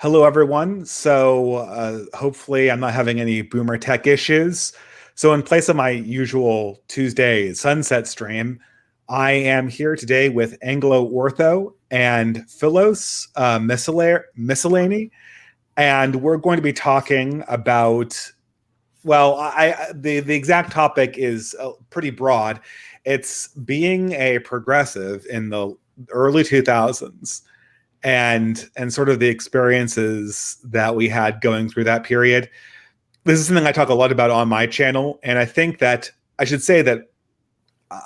Hello, everyone. Hopefully I'm not having any boomer tech issues. So in place of my usual Tuesday sunset stream, I am here today with Anglo-Ortho and Philos Miscellany, and we're going to be talking about, the exact topic is pretty broad. It's being a progressive in the early 2000s and sort of the experiences that we had going through that period. This is something I talk a lot about on my channel, and I think that I should say that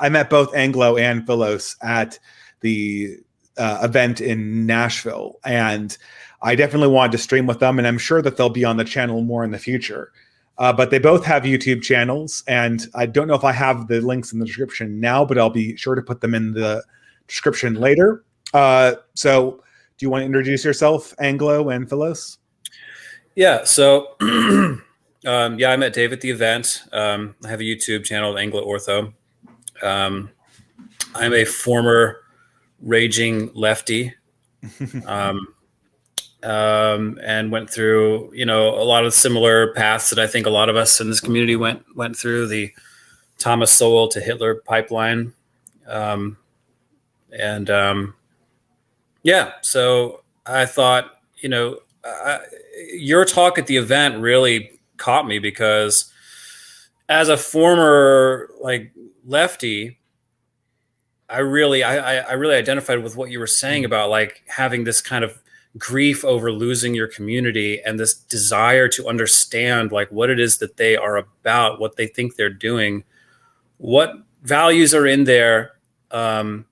I met both Anglo and Philos at the event in Nashville, and I definitely wanted to stream with them, and I'm sure that they'll be on the channel more in the future. But they both have YouTube channels, and I don't know if I have the links in the description now, but I'll be sure to put them in the description later. So do you want to introduce yourself, Anglo and Philos? Yeah, so I met Dave at the event. I have a YouTube channel, Anglo-Ortho. I'm a former raging lefty, and went through, a lot of similar paths that I think a lot of us in this community went through, the Thomas Sowell to Hitler pipeline. So I thought, your talk at the event really caught me because as a former lefty, I really identified with what you were saying about having this kind of grief over losing your community and this desire to understand what it is that they are about, what they think they're doing, what values are in there. And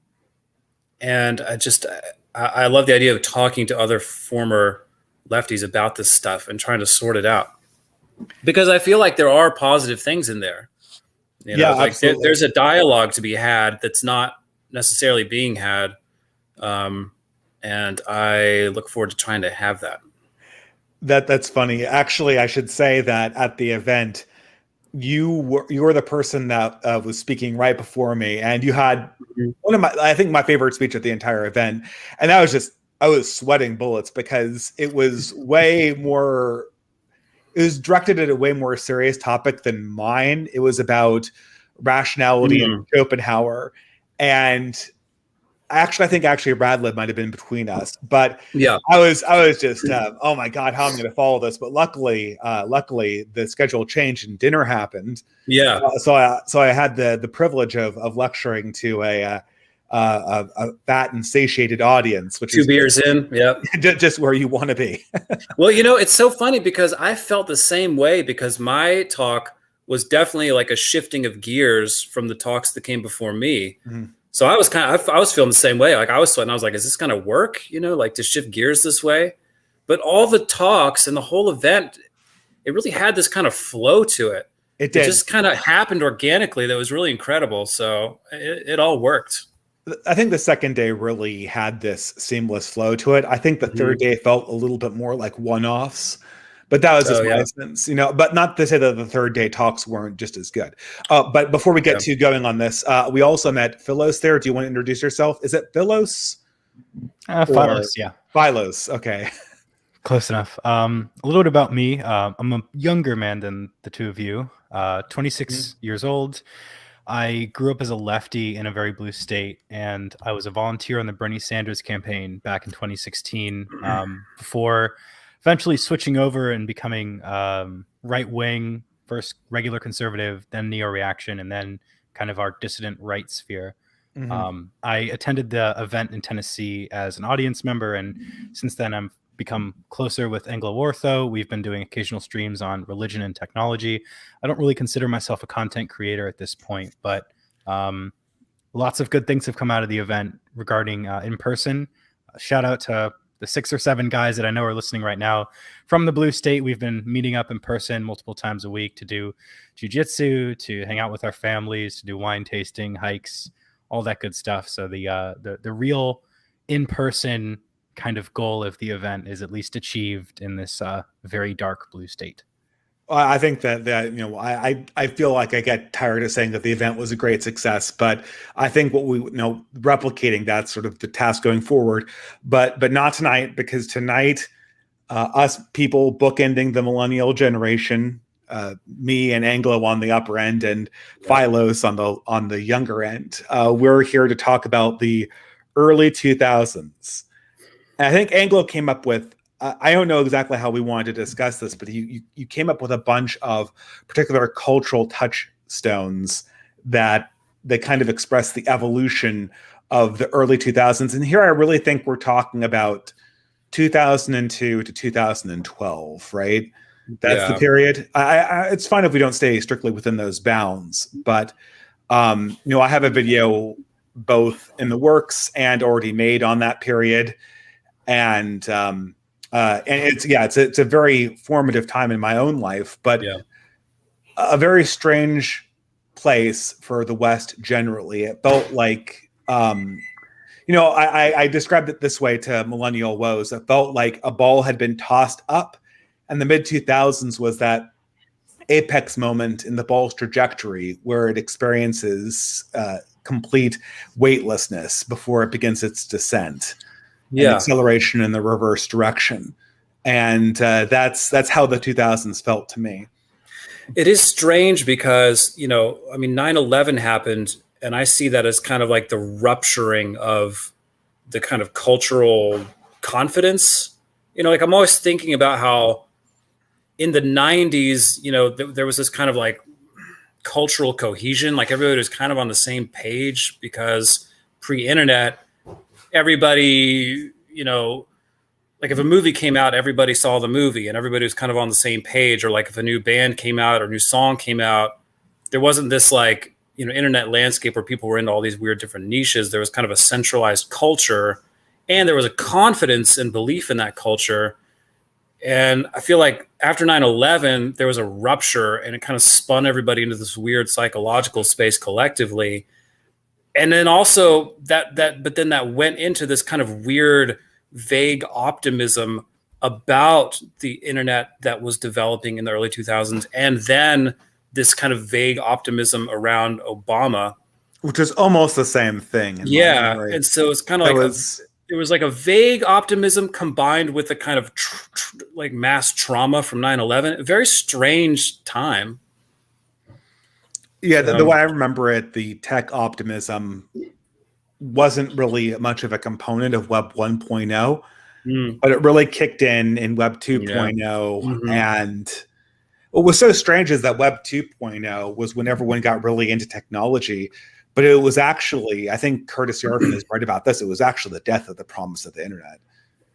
I love the idea of talking to other former lefties about this stuff and trying to sort it out, because I feel like there are positive things in there. There's a dialogue to be had that's not necessarily being had. And I look forward to trying to have that. That's funny. Actually, I should say that at the event, you were the person that was speaking right before me, and you had I think my favorite speech at the entire event, and I was sweating bullets because it was directed at a way more serious topic than mine. It was about rationality and Schopenhauer, and I think Radlib might have been between us, but yeah, I was just oh my god, how am I going to follow this? But luckily the schedule changed and dinner happened. Yeah, so I had the privilege of lecturing to a fat and satiated audience, which 2 beers in, yeah, just where you want to be. Well, it's so funny because I felt the same way, because my talk was definitely like a shifting of gears from the talks that came before me. Mm-hmm. So I was feeling the same way. I was sweating. I was like, is this going to work? To shift gears this way? But all the talks and the whole event, it really had this kind of flow to it. It just kind of happened organically. That was really incredible. So it all worked. I think the second day really had this seamless flow to it. I think the third day felt a little bit more like one-offs. But that was just my sense, but not to say that the third day talks weren't just as good. But before we get to going on this, we also met Philos there. Do you want to introduce yourself? Is it Philos? Philos, yeah. Philos, okay. Close enough. A little bit about me. I'm a younger man than the two of you, 26 years old. I grew up as a lefty in a very blue state, and I was a volunteer on the Bernie Sanders campaign back in 2016 before eventually switching over and becoming right-wing, first regular conservative, then neo-reaction, and then kind of our dissident right sphere. I attended the event in Tennessee as an audience member, and since then I've become closer with Anglo-Ortho. We've been doing occasional streams on religion and technology. I don't really consider myself a content creator at this point, but lots of good things have come out of the event regarding in-person. Shout out to the 6 or 7 guys that I know are listening right now from the blue state. We've been meeting up in person multiple times a week to do jiu-jitsu, to hang out with our families, to do wine tasting, hikes, all that good stuff. So the real in-person kind of goal of the event is at least achieved in this very dark blue state. I think that I feel like I get tired of saying that the event was a great success, but I think what we replicating that's sort of the task going forward, but not tonight, because tonight us people bookending the millennial generation, me and Anglo on the upper end, and Philos on the younger end. We're here to talk about the early 2000s. And I think Anglo came up with, I don't know exactly how we wanted to discuss this, but you came up with a bunch of particular cultural touchstones that kind of express the evolution of the early 2000s. And here I really think we're talking about 2002 to 2012, right? That's the period. It's fine if we don't stay strictly within those bounds, but I have a video both in the works and already made on that period, and it's a very formative time in my own life, but a very strange place for the West generally. It felt like, I described it this way to millennial woes. It felt like a ball had been tossed up, and the mid 2000s was that apex moment in the ball's trajectory where it experiences complete weightlessness before it begins its descent. And acceleration in the reverse direction. And that's how the 2000s felt to me. It is strange because, 9/11 happened, and I see that as kind of like the rupturing of the kind of cultural confidence. I'm always thinking about how in the 90s, there was this kind of like cultural cohesion, like everybody was kind of on the same page because pre-internet, everybody, like if a movie came out, everybody saw the movie and everybody was kind of on the same page. Or like if a new band came out or a new song came out, there wasn't this like, internet landscape where people were into all these weird different niches. There was kind of a centralized culture, and there was a confidence and belief in that culture. And I feel like after 9/11, there was a rupture, and it kind of spun everybody into this weird psychological space collectively. And then also but then that went into this kind of weird, vague optimism about the internet that was developing in the early 2000s. And then this kind of vague optimism around Obama. Which is almost the same thing. And so it's kind of it was like a vague optimism combined with a kind of like mass trauma from 9/11. A very strange time. Yeah, the way I remember it, the tech optimism wasn't really much of a component of Web 1.0, but it really kicked in Web 2.0. And what was so strange is that Web 2.0 was when everyone got really into technology, but it was actually, I think Curtis Yarvin is right about this, it was actually the death of the promise of the internet.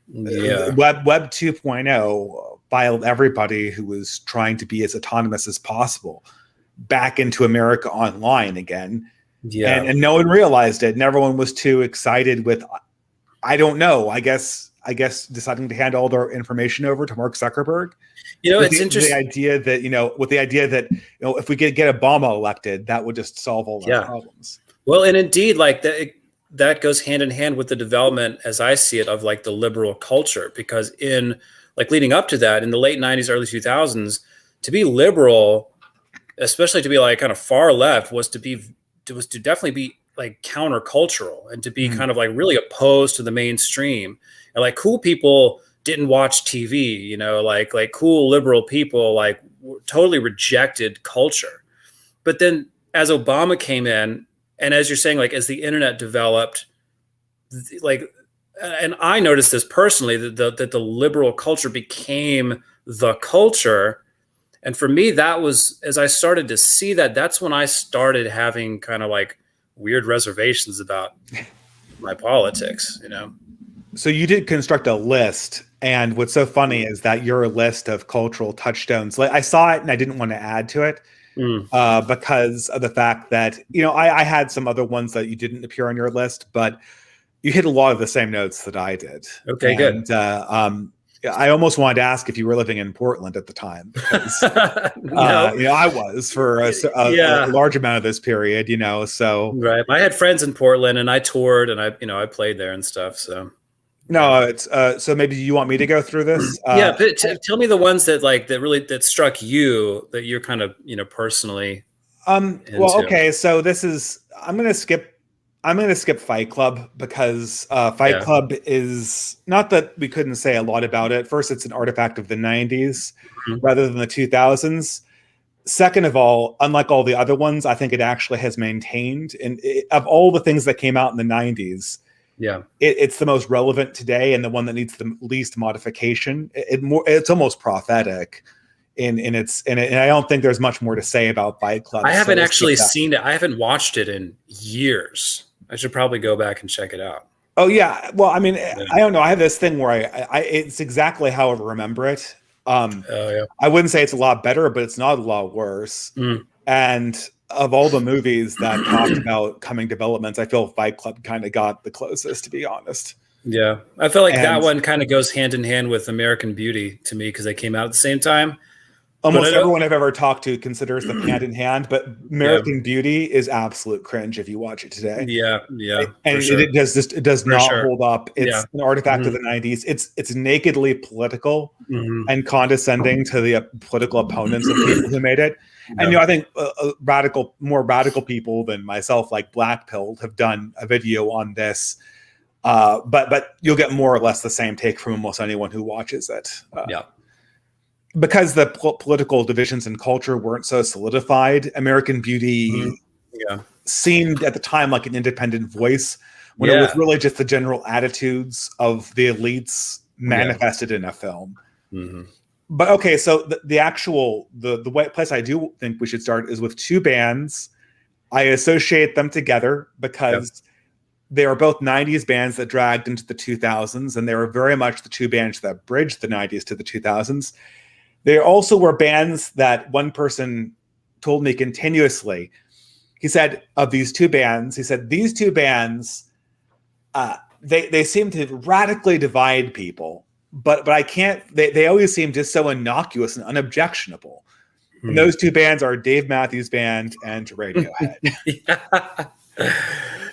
Web 2.0 filed everybody who was trying to be as autonomous as possible back into America Online again. And no one realized it, and everyone was too excited with, I don't know, I guess deciding to hand all their information over to Mark Zuckerberg. It's interesting. The idea that, if we get Obama elected, that would just solve all our problems. Well, and indeed, like that goes hand in hand with the development, as I see it, of like the liberal culture, because in like leading up to that in the late 90s, early 2000s, to be liberal, especially to be like kind of far left, was to definitely be like countercultural and to be kind of like really opposed to the mainstream. And like cool people didn't watch TV, like cool liberal people like totally rejected culture. But then as Obama came in, and as you're saying, like as the internet developed, like, and I noticed this personally, that the liberal culture became the culture. And for me, that was, as I started to see that, that's when I started having kind of like weird reservations about my politics, So you did construct a list. And what's so funny is that your list of cultural touchstones, like I saw it and I didn't want to add to it because of the fact that, I had some other ones that you didn't appear on your list, but you hit a lot of the same notes that I did. Okay, good. I almost wanted to ask if you were living in Portland at the time, because I was for a large amount of this period, so. Right. I had friends in Portland and I toured and I played there and stuff. So. No, it's so maybe you want me to go through this? But tell me the ones that struck you that you're kind of, personally. Well, okay. So I'm going to skip I'm going to skip Fight Club because Fight Yeah. Club is not that we couldn't say a lot about it. First, it's an artifact of the 90s Mhm. rather than the 2000s. Second of all, unlike all the other ones, I think it actually has maintained. And of all the things that came out in the 90s, Yeah. it's the most relevant today and the one that needs the least modification. It's almost prophetic in its, and I don't think there's much more to say about Fight Club. I So haven't let's keep actually that. seen it. I haven't watched it in years. I should probably go back and check it out. Oh yeah. Well, I mean, I don't know. I have this thing where it's exactly how I remember it. Oh yeah. I wouldn't say it's a lot better, but it's not a lot worse. Mm. And of all the movies that talked about coming developments, I feel Fight Club kind of got the closest, to be honest. Yeah. I feel like that And one kind of goes hand in hand with American Beauty to me because they came out at the same time. almost everyone I've ever talked to considers them hand in hand, but American Beauty is absolute cringe if you watch it today. Yeah, yeah, And sure. it does For not sure. hold up. It's an artifact of the 90s. It's nakedly political and condescending to the political opponents of people who made it. And I think more radical people than myself, like Black Pilled, have done a video on this. But you'll get more or less the same take from almost anyone who watches it. Yeah. Because the political divisions in culture weren't so solidified, American Beauty seemed at the time like an independent voice when it was really just the general attitudes of the elites manifested in a film. Mm-hmm. But okay, so the way place I do think we should start is with two bands. I associate them together because they are both 90s bands that dragged into the 2000s, and they were very much the two bands that bridged the 90s to the 2000s. They also were bands that one person told me continuously. He said, of these two bands, these two bands, they seem to radically divide people, but I can't, they always seem just so innocuous and unobjectionable. And those two bands are Dave Matthews Band and Radiohead.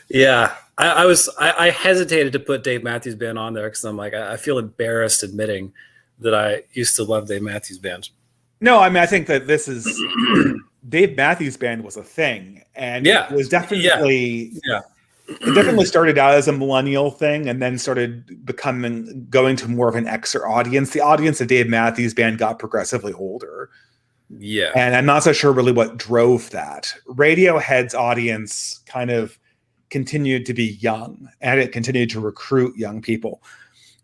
Yeah. I hesitated to put Dave Matthews Band on there because I'm like, I feel embarrassed admitting that I used to love Dave Matthews Band. No, I mean, I think that this is Dave Matthews Band was a thing, and it was definitely it definitely started out as a millennial thing, and then started going to more of an Xer audience. The audience of Dave Matthews Band got progressively older. Yeah, and I'm not so sure really what drove that. Radiohead's audience kind of continued to be young, and it continued to recruit young people.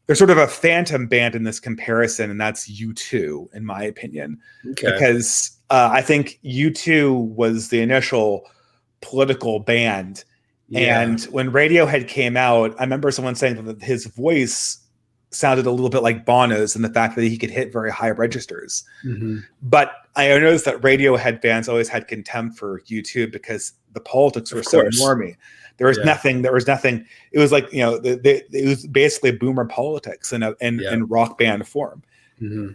There's sort of a phantom band in this comparison, and that's U2, in my opinion. Okay. Because I think U2 was the initial political band. Yeah. And when Radiohead came out, I remember someone saying that his voice sounded a little bit like Bono's in the fact that he could hit very high registers. Mm-hmm. But I noticed that Radiohead fans always had contempt for U2 because the politics were so normy. There was nothing. It was like, it was basically boomer politics in rock band form. Mm-hmm.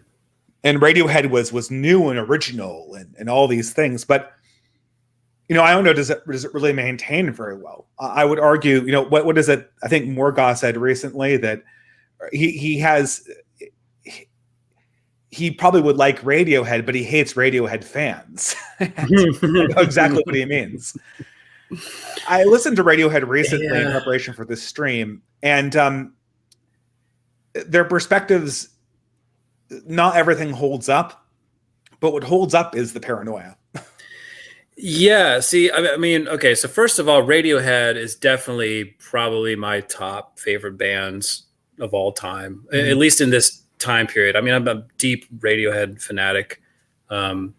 And Radiohead was new and original and all these things. But, I don't know, does it really maintain very well? I would argue, what is it? I think Morgoth said recently that he probably would like Radiohead, but he hates Radiohead fans. I know exactly what he means. I listened to Radiohead recently in preparation for this stream, and their perspectives, not everything holds up, but what holds up is the paranoia. Yeah, see, I mean, okay, so first of all, Radiohead is definitely probably my top favorite bands of all time, at least in this time period. I mean, I'm a deep Radiohead fanatic. And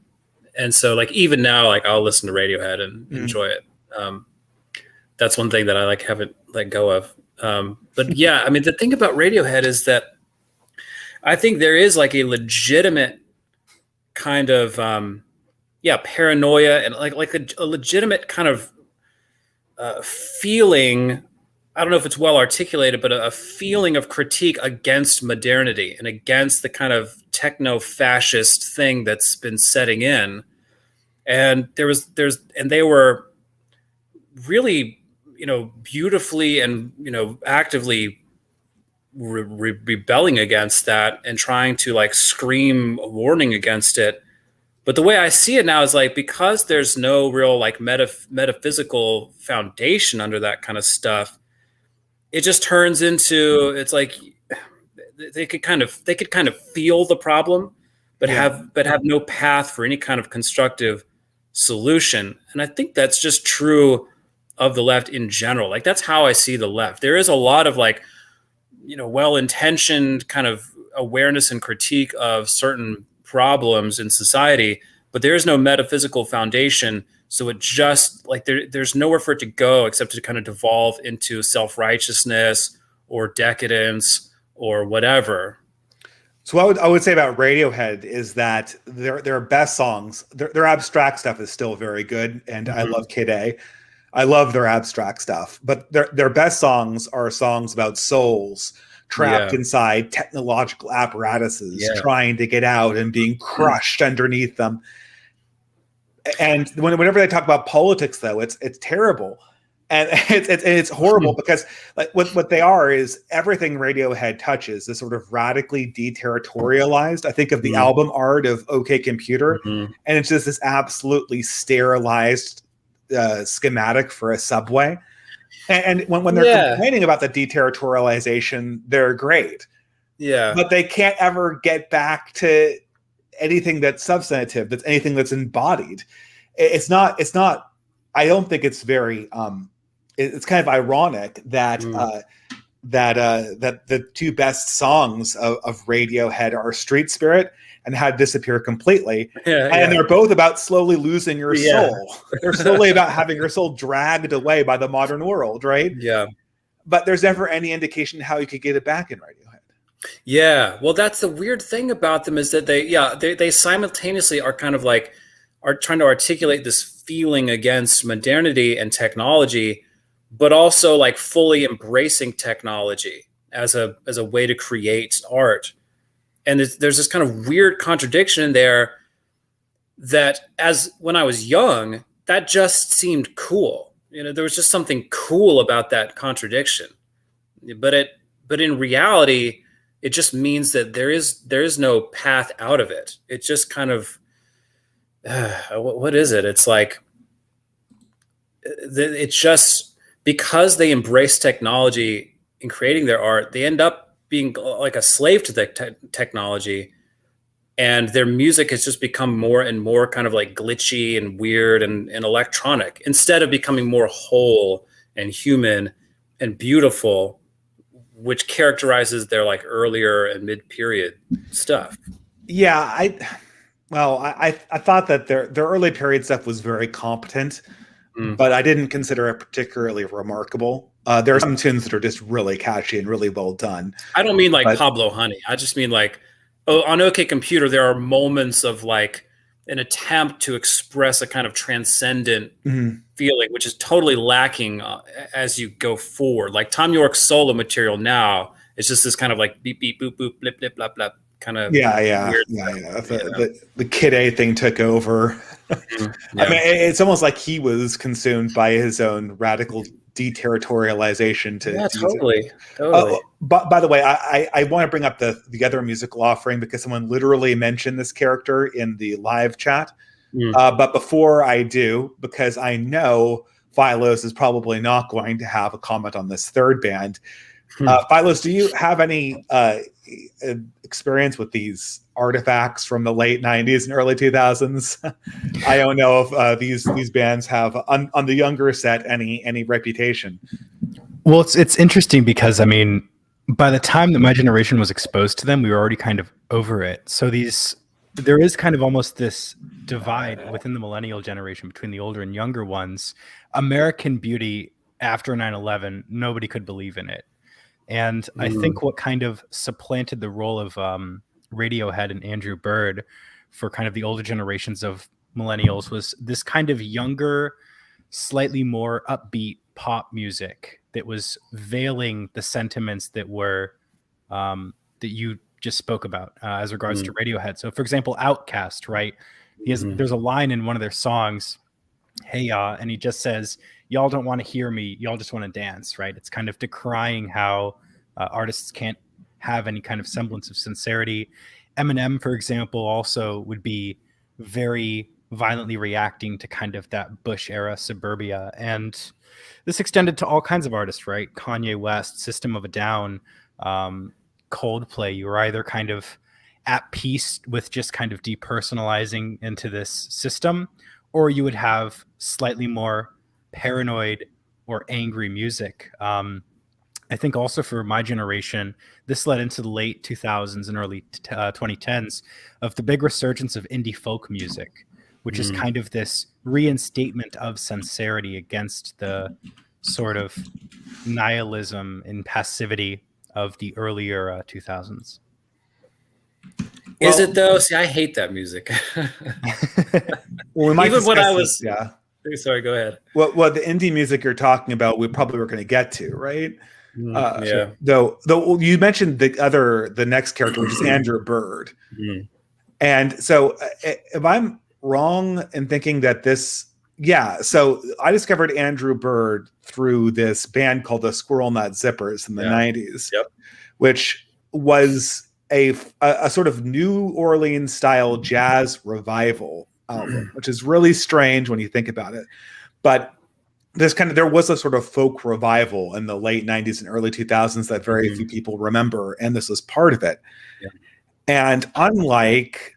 so like, even now, like I'll listen to Radiohead and enjoy it. That's one thing that I haven't let go of. But yeah, I mean, the thing about Radiohead is that I think there is like a legitimate kind of, paranoia and like a legitimate kind of feeling. I don't know if it's well articulated, but a feeling of critique against modernity and against the kind of techno-fascist thing that's been setting in. And they were really, beautifully and, actively rebelling against that and trying to like scream a warning against it. But the way I see it now is like, because there's no real like metaphysical foundation under that kind of stuff, it just turns into, it's like they could kind of feel the problem, but Yeah. have no path for any kind of constructive solution. And I think that's just true of the left in general. Like, that's how I see the left. There is a lot of like, well-intentioned kind of awareness and critique of certain problems in society, but there is no metaphysical foundation. So it just like there's nowhere for it to go except to kind of devolve into self-righteousness or decadence or whatever. So what I would say about Radiohead is that their best songs, their abstract stuff is still very good, and I love Kid A. I love their abstract stuff, but their best songs are songs about souls trapped inside technological apparatuses, trying to get out and being crushed underneath them. And whenever they talk about politics, though, it's terrible. And it's horrible because like what they are is everything Radiohead touches is sort of radically deterritorialized. I think of the album art of OK Computer, and it's just this absolutely sterilized schematic for a subway. And when they're complaining about the deterritorialization, they're great. Yeah. But they can't ever get back to anything that's substantive, that's anything that's embodied. It's not, I don't think it's very, it's kind of ironic that, that the two best songs of Radiohead are Street Spirit and How to Disappear Completely. And they're both about slowly losing your soul. They're slowly about having your soul dragged away by the modern world, right? Yeah. But there's never any indication how you could get it back in Radiohead. Yeah. Well, that's the weird thing about them, is that they simultaneously are kind of like, are trying to articulate this feeling against modernity and technology, but also like fully embracing technology as a way to create art. And there's this kind of weird contradiction in there that, as when I was young, that just seemed cool. There was just something cool about that contradiction. But in reality, it just means that there is no path out of it. It just kind of, what is it? It's like, it's just because they embrace technology in creating their art, they end up being like a slave to the technology, and their music has just become more and more kind of like glitchy and weird and electronic, instead of becoming more whole and human and beautiful, which characterizes their like earlier and mid-period stuff. Yeah, I thought that their early period stuff was very competent, but I didn't consider it particularly remarkable. There are some tunes that are just really catchy and really well done. I don't mean like Pablo Honey. I just mean like, on OK Computer, there are moments of like an attempt to express a kind of transcendent feeling, which is totally lacking as you go forward. Like Tom York's solo material now is just this kind of like beep, beep, boop, boop, blip, blip, blap, blap kind of weird stuff, the Kid A thing took over. I mean, it's almost like he was consumed by his own radical deterritorialization. Totally. But by the way, I want to bring up the other musical offering because someone literally mentioned this character in the live chat. But before I do, because I know Philos is probably not going to have a comment on this third band. Philos, do you have any experience with these artifacts from the late 90s and early 2000s? I don't know if these bands have on the younger set any reputation. Well, it's interesting because, I mean, by the time that my generation was exposed to them, we were already kind of over it. So there is kind of almost this divide within the millennial generation between the older and younger ones. American Beauty after 9/11, nobody could believe in it. And I think what kind of supplanted the role of Radiohead and Andrew Byrd for kind of the older generations of millennials was this kind of younger, slightly more upbeat pop music that was veiling the sentiments that were that you just spoke about as regards to Radiohead. So, for example, Outkast, right? There's a line in one of their songs, "Hey, and he just says, y'all don't want to hear me, y'all just want to dance," right? It's kind of decrying how artists can't have any kind of semblance of sincerity. Eminem, for example, also would be very violently reacting to kind of that Bush era suburbia. And this extended to all kinds of artists, right? Kanye West, System of a Down, Coldplay. You were either kind of at peace with just kind of depersonalizing into this system, or you would have slightly more paranoid or angry music. I think also for my generation, this led into the late 2000s and early 2010s of the big resurgence of indie folk music, which is kind of this reinstatement of sincerity against the sort of nihilism and passivity of the earlier 2000s. Is it though? See, I hate that music. Well, we might Even when I was, this, yeah. Sorry, go ahead. Well, the indie music you're talking about, we probably were going to get to, right? Yeah. Though you mentioned the next character, which is Andrew Byrd, and so if I'm wrong in thinking that so I discovered Andrew Byrd through this band called the Squirrel Nut Zippers in the 90s, which was a sort of New Orleans style jazz revival album, which is really strange when you think about it. But there was a sort of folk revival in the late 90s and early 2000s that very few people remember, and this was part of it. And unlike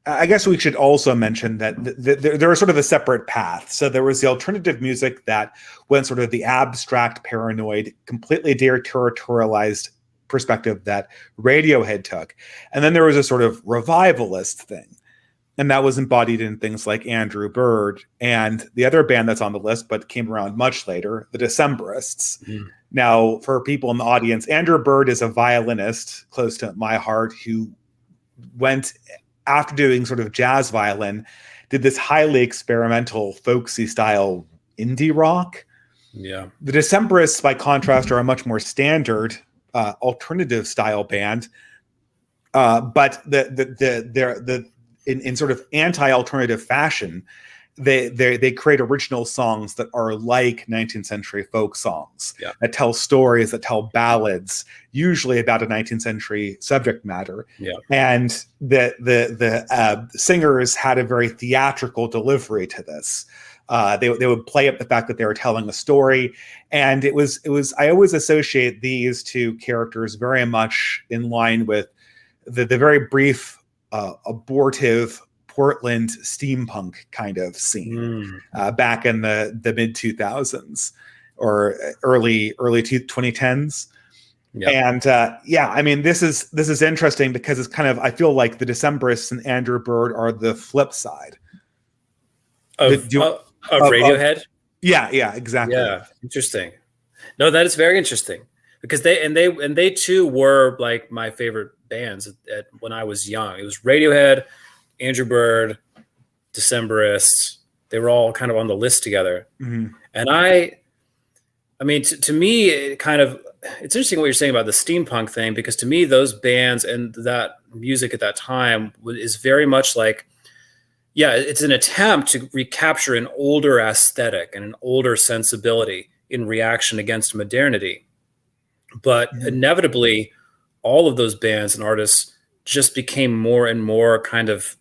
I guess we should also mention that there are sort of a separate path. So there was the alternative music that went sort of the abstract, paranoid, completely deterritorialized perspective that Radiohead took. And then there was a sort of revivalist thing. And that was embodied in things like Andrew Byrd and the other band that's on the list, but came around much later, the Decemberists. Now, for people in the audience, Andrew Byrd is a violinist close to my heart who went, after doing sort of jazz violin, did this highly experimental, folksy style indie rock. Yeah. The Decemberists, by contrast, are a much more standard alternative style band. But in sort of anti-alternative fashion, they create original songs that are like 19th century folk songs that tell stories, that tell ballads, usually about a 19th century subject matter. And the singers had a very theatrical delivery to this. They would play up the fact that they were telling a story, and it was I always associate these two characters very much in line with the very brief abortive Portland steampunk kind of scene back in the mid 2000s or early 2010s. And I mean, this is interesting because it's kind of, I feel like the Decemberists and Andrew Byrd are the flip side of Radiohead. Yeah, exactly. Yeah, interesting. No, that is very interesting because they too were like my favorite bands when I was young. It was Radiohead, Andrew Byrd, Decemberists. They were all kind of on the list together. And I mean, to me, it's interesting what you're saying about the steampunk thing, because to me, those bands and that music at that time is very much like, it's an attempt to recapture an older aesthetic and an older sensibility in reaction against modernity. But inevitably, all of those bands and artists just became more and more kind of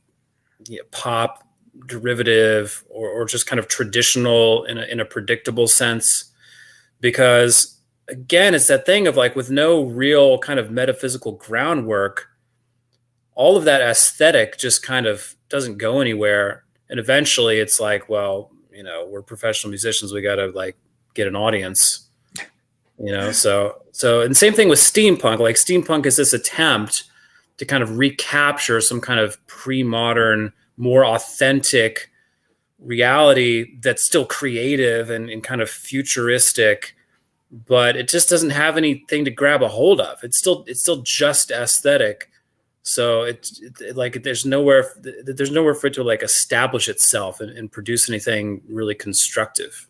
pop derivative or just kind of traditional in a predictable sense, because again, it's that thing of like, with no real kind of metaphysical groundwork, all of that aesthetic just kind of doesn't go anywhere. And eventually it's like, well, we're professional musicians, we got to like get an audience, so and same thing with steampunk. Like, steampunk is this attempt to kind of recapture some kind of pre-modern, more authentic reality that's still creative and kind of futuristic, but it just doesn't have anything to grab a hold of. It's still just aesthetic. So it's like there's nowhere for it to like establish itself and produce anything really constructive.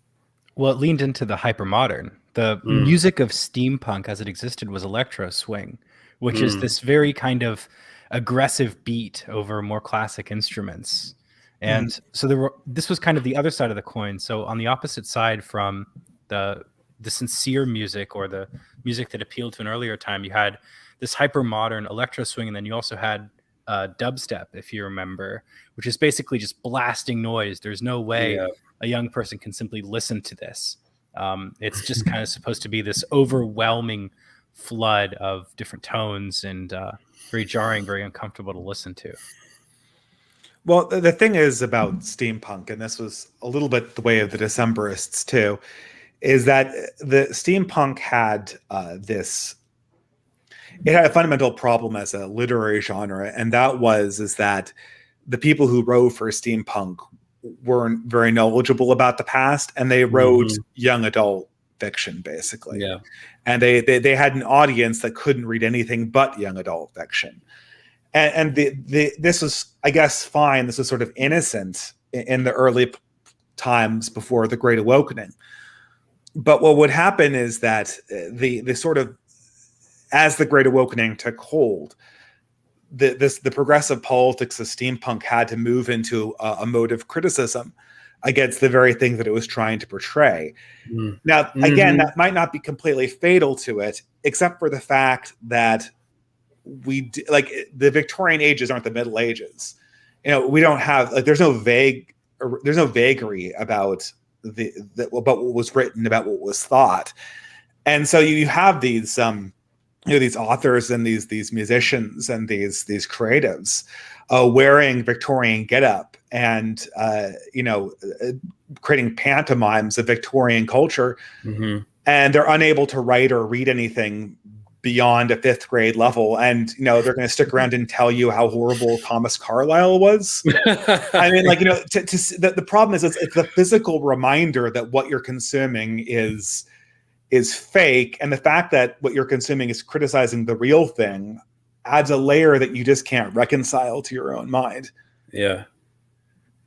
Well, it leaned into the hypermodern. The music of steampunk as it existed was electro swing, which is this very kind of aggressive beat over more classic instruments. And so this was kind of the other side of the coin. So on the opposite side from the sincere music or the music that appealed to an earlier time, you had this hyper modern electro swing, and then you also had dubstep, if you remember, which is basically just blasting noise. There's no way a young person can simply listen to this. It's just kind of supposed to be this overwhelming flood of different tones and very jarring, very uncomfortable to listen to. Well, the thing is about steampunk, and this was a little bit the way of the Decemberists too, is that the steampunk had it had a fundamental problem as a literary genre, and that is that the people who wrote for steampunk weren't very knowledgeable about the past, and they wrote young adult fiction, basically. Yeah. And they had an audience that couldn't read anything but young adult fiction. And this was, I guess, fine. This was sort of innocent in the early times before the Great Awakening. But what would happen is that the sort of, as the Great Awakening took hold, the progressive politics of steampunk had to move into a mode of criticism against the very thing that it was trying to portray. Now, again, that might not be completely fatal to it, except for the fact that the Victorian ages aren't the Middle Ages. We don't have there's no vagary about about what was written, about what was thought, and so you have these these authors and these musicians and these creatives wearing Victorian getup and creating pantomimes of Victorian culture, and they're unable to write or read anything beyond a 5th grade level, and they're going to stick around and tell you how horrible Thomas Carlyle was. I mean, the problem is it's the physical reminder that what you're consuming is fake, and the fact that what you're consuming is criticizing the real thing adds a layer that you just can't reconcile to your own mind. Yeah.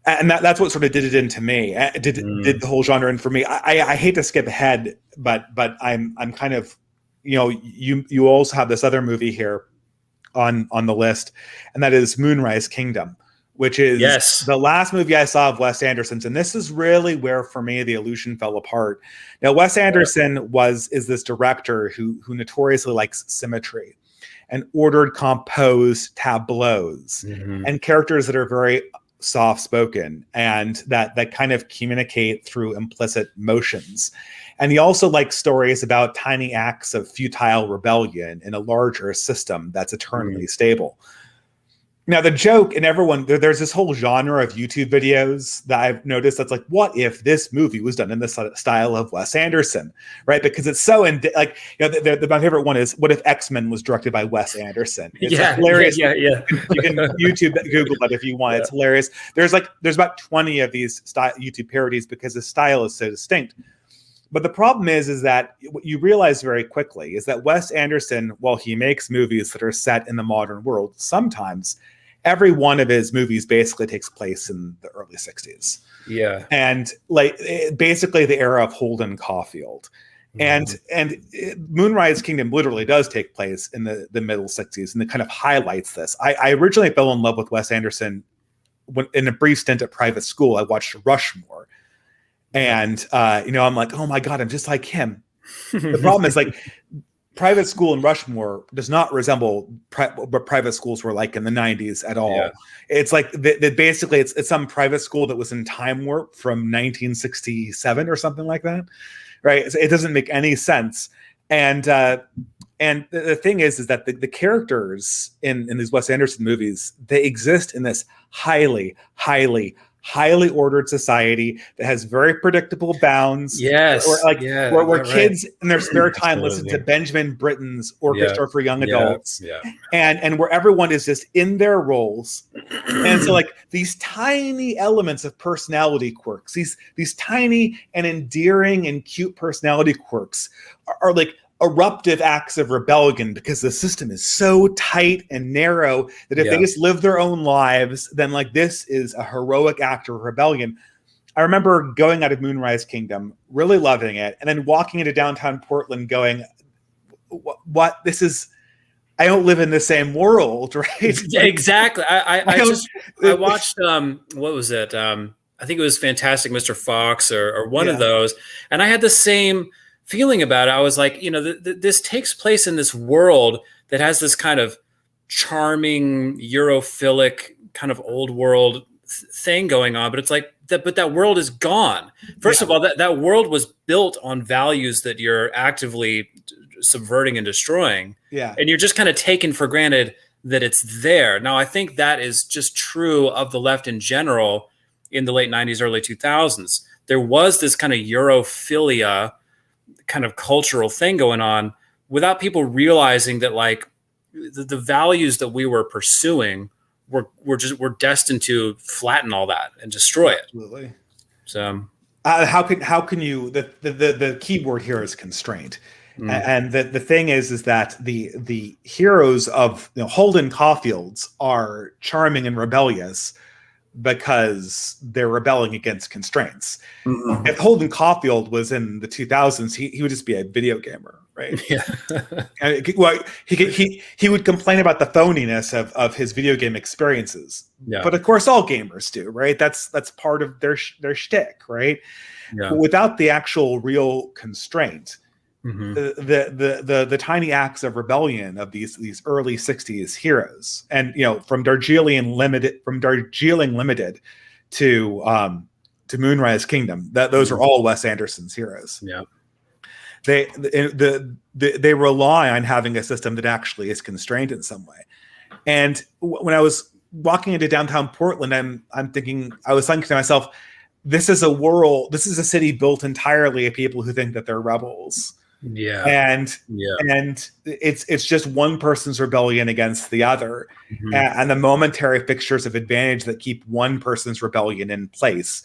And that's what sort of did it into me. Did the whole genre in for me. I hate to skip ahead, but I'm kind of, you also have this other movie here on the list, and that is Moonrise Kingdom, which is the last movie I saw of Wes Anderson's. And this is really where, for me, the illusion fell apart. Now, Wes Anderson is this director who notoriously likes symmetry and ordered, composed tableaus and characters that are very soft-spoken and that kind of communicate through implicit motions. And he also likes stories about tiny acts of futile rebellion in a larger system that's eternally stable. Now, the joke, and there's this whole genre of YouTube videos that I've noticed that's like, what if this movie was done in the style of Wes Anderson, right? Because it's so, my favorite one is, what if X-Men was directed by Wes Anderson? It's hilarious. Yeah. You can Google it if you want. It's hilarious. There's about 20 of these YouTube parodies because the style is so distinct. But the problem is that what you realize very quickly is that Wes Anderson, while he makes movies that are set in the modern world, sometimes every one of his movies basically takes place in the early 60s. Yeah. And basically the era of Holden Caulfield. And Moonrise Kingdom literally does take place in the middle 60s, and it kind of highlights this. I originally fell in love with Wes Anderson when, in a brief stint at private school, I watched Rushmore. And, I'm like, oh my God, I'm just like him. The problem is private school in Rushmore does not resemble what private schools were like in the 90s at all. Yeah. It's like basically it's some private school that was in time warp from 1967 or something like that. Right. It doesn't make any sense. And the thing is that the characters in these Wes Anderson movies, they exist in this highly ordered society that has very predictable bounds. Yes. Where kids in their spare time listen to Benjamin Britten's Orchestra for Young Adults. Yeah. And where everyone is just in their roles. And so these tiny elements of personality quirks, these tiny and endearing and cute personality quirks are eruptive acts of rebellion, because the system is so tight and narrow that if they just live their own lives, then this is a heroic act of rebellion. I remember going out of Moonrise Kingdom, really loving it, and then walking into downtown Portland going, what this is, I don't live in the same world, right? Exactly. I watched, what was it? I think it was Fantastic Mr. Fox or one of those. And I had the same feeling about it. I was like, this takes place in this world that has this kind of charming Europhilic kind of old world thing going on, but it's like that. But that world is gone. First of all, that world was built on values that you're actively subverting and destroying. Yeah, and you're just kind of taken for granted that it's there. Now, I think that is just true of the left in general in the late 90s, early 2000s. There was this kind of Europhilia kind of cultural thing going on without people realizing that like the values that we were pursuing were destined to flatten all that and destroy it. Absolutely. So how can you, the key word here is constraint. And the thing is that the heroes of Holden Caulfield's are charming and rebellious because they're rebelling against constraints. Mm-hmm. If Holden Caulfield was in the 2000s, he would just be a video gamer, right? Yeah. Well, he would complain about the phoniness of his video game experiences. Yeah. But of course, all gamers do, right? That's part of their shtick, right? Yeah. But without the actual real constraint, mm-hmm. the tiny acts of rebellion of these early 60s heroes, and from Darjeeling Limited to Moonrise Kingdom, those are all Wes Anderson's heroes. Yeah, they rely on having a system that actually is constrained in some way. And when I was walking into downtown Portland, I was thinking to myself, this is a city built entirely of people who think that they're rebels. Yeah. And it's just one person's rebellion against the other, mm-hmm. and the momentary fixtures of advantage that keep one person's rebellion in place.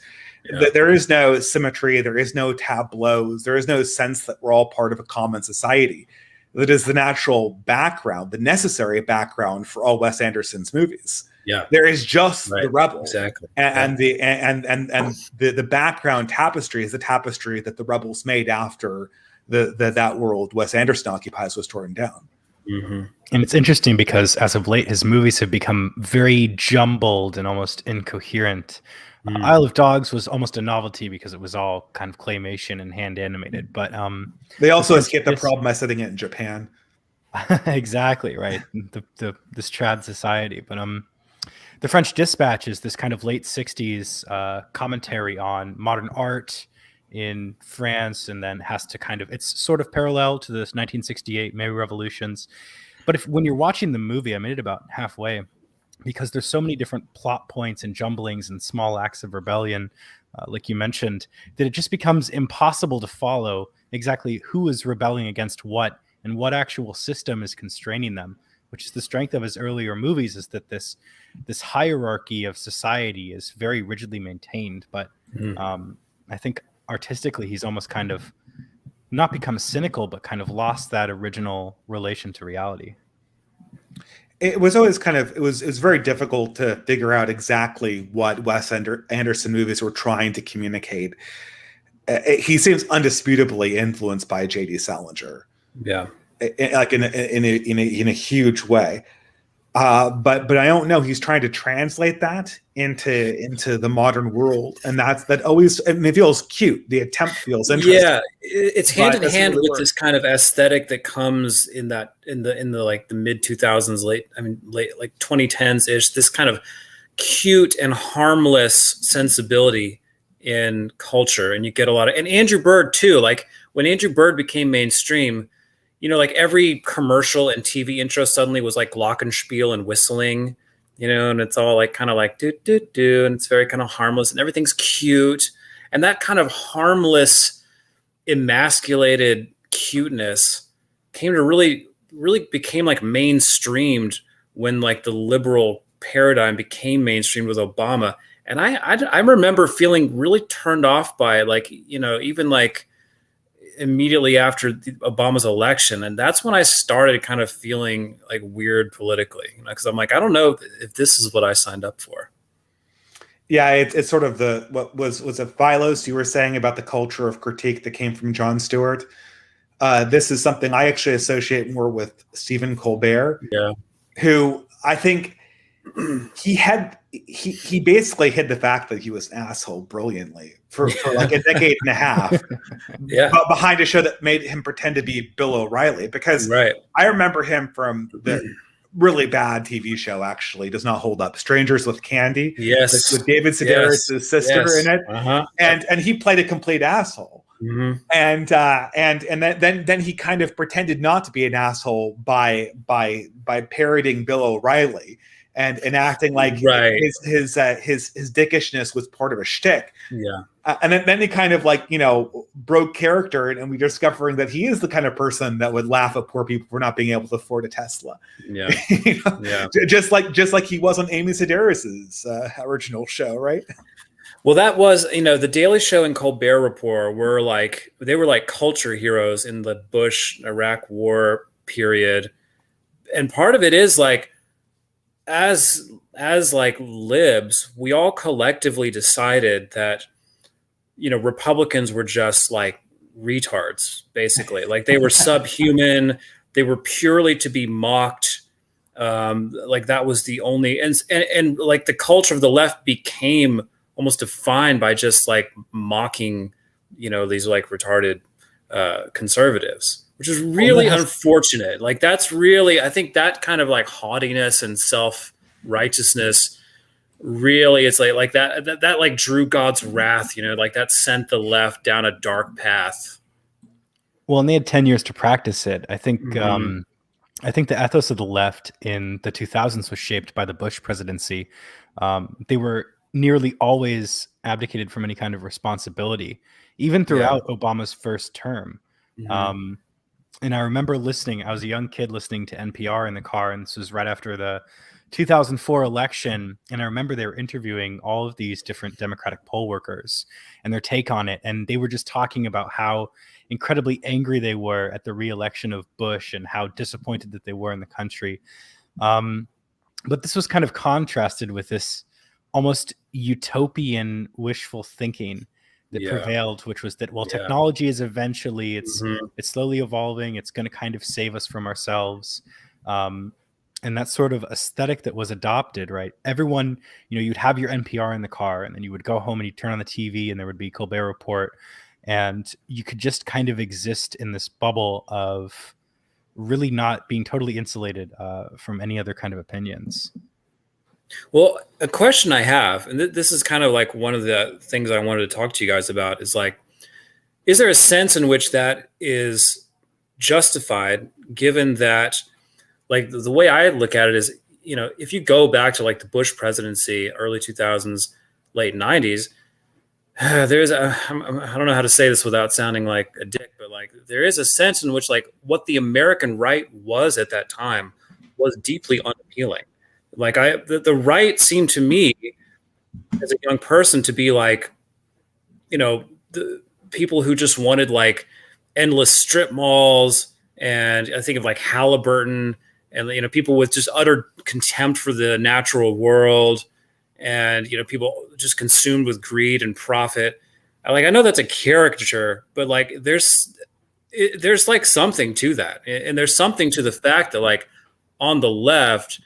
Yeah. There is no symmetry, there is no tableaus, there is no sense that we're all part of a common society. That is the natural background, the necessary background for all Wes Anderson's movies. Yeah. There is just the rebel. Exactly. And the background tapestry is the tapestry that the rebels made after that world Wes Anderson occupies was torn down. Mm-hmm. And it's interesting because as of late, his movies have become very jumbled and almost incoherent. Isle of Dogs was almost a novelty because it was all kind of claymation and hand animated. But they also escaped the problem by setting it in Japan. Exactly right. This trad society. But The French Dispatch is this kind of late 60s commentary on modern art in France, and then has to it's sort of parallel to this 1968 May Revolutions. But when you're watching the movie, I made it about halfway because there's so many different plot points and jumblings and small acts of rebellion, like you mentioned, that it just becomes impossible to follow exactly who is rebelling against what and what actual system is constraining them, which is the strength of his earlier movies, is that this hierarchy of society is very rigidly maintained. But I think artistically, he's almost kind of not become cynical, but kind of lost that original relation to reality. It was always it was very difficult to figure out exactly what Wes Anderson movies were trying to communicate. He seems undisputably influenced by J.D. Salinger. Yeah, like in a huge way. But I don't know. He's trying to translate that into the modern world, and that always, it feels cute. The attempt feels interesting. Yeah, it's hand in hand with this kind of aesthetic that comes in the like the mid 2000s, late like 2010s ish. This kind of cute and harmless sensibility in culture, and you get a lot of, and Andrew Byrd too. Like when Andrew Byrd became mainstream, like every commercial and TV intro suddenly was like glockenspiel and whistling, and it's all like kind of like do do do, and it's very kind of harmless, and everything's cute, and that kind of harmless, emasculated cuteness came to really became like mainstreamed when like the liberal paradigm became mainstream with Obama, and I remember feeling really turned off by it, like even like immediately after Obama's election. And that's when I started kind of feeling like weird politically, because I'm like, I don't know if this is what I signed up for. Yeah, it's sort of what was it Philos you were saying about the culture of critique that came from Jon Stewart. This is something I actually associate more with Stephen Colbert, who I think he basically hid the fact that he was an asshole brilliantly for like a decade and a half. Behind a show that made him pretend to be Bill O'Reilly, because I remember him from really bad TV show, actually does not hold up. Strangers with Candy, Yes. with David Yes. Sedaris' sister Yes. in it, Uh-huh. and he played a complete asshole. Mm-hmm. And then he kind of pretended not to be an asshole by parroting Bill O'Reilly and acting like Right. his dickishness was part of a shtick. Yeah. And then he kind of like, broke character, and we discovering that he is the kind of person that would laugh at poor people for not being able to afford a Tesla. Yeah. Yeah. Just like he was on Amy Sedaris's original show, right? Well, that was, the Daily Show and Colbert Report were like culture heroes in the Bush-Iraq war period. And part of it is like, as like libs, we all collectively decided that, Republicans were just like retards, basically. Like they were subhuman. They were purely to be mocked. Like that was the only, and like the culture of the left became almost defined by just like mocking, these like retarded conservatives, which is really unfortunate. Like that's really, I think that kind of like haughtiness and self-righteousness really, it's like that like drew God's wrath, like that sent the left down a dark path. Well, and they had 10 years to practice it. I think Mhm. I think the ethos of the left in the 2000s was shaped by the Bush presidency. They were nearly always abdicated from any kind of responsibility, even throughout Obama's first term. Mhm. And I remember listening, I was a young kid listening to NPR in the car, and this was right after the 2004 election. And I remember they were interviewing all of these different Democratic poll workers and their take on it. And they were just talking about how incredibly angry they were at the re-election of Bush and how disappointed that they were in the country. But this was kind of contrasted with this almost utopian wishful thinking that prevailed, which was that, well, technology is eventually, it's slowly evolving, it's going to kind of save us from ourselves. And that sort of aesthetic that was adopted, right? Everyone, you'd have your NPR in the car, and then you would go home and you'd turn on the TV and there would be Colbert Report, and you could just kind of exist in this bubble of really not being totally insulated from any other kind of opinions. Well, a question I have, and this is kind of like one of the things I wanted to talk to you guys about, is like, is there a sense in which that is justified, given that, like, the way I look at it is, if you go back to like the Bush presidency, early 2000s, late 90s, I don't know how to say this without sounding like a dick, but like there is a sense in which like what the American right was at that time was deeply unappealing. Like the right seemed to me as a young person to be like, the people who just wanted like endless strip malls, and I think of like Halliburton, and people with just utter contempt for the natural world, and people just consumed with greed and profit. I know that's a caricature, but like there's like something to that, and there's something to the fact that like on the left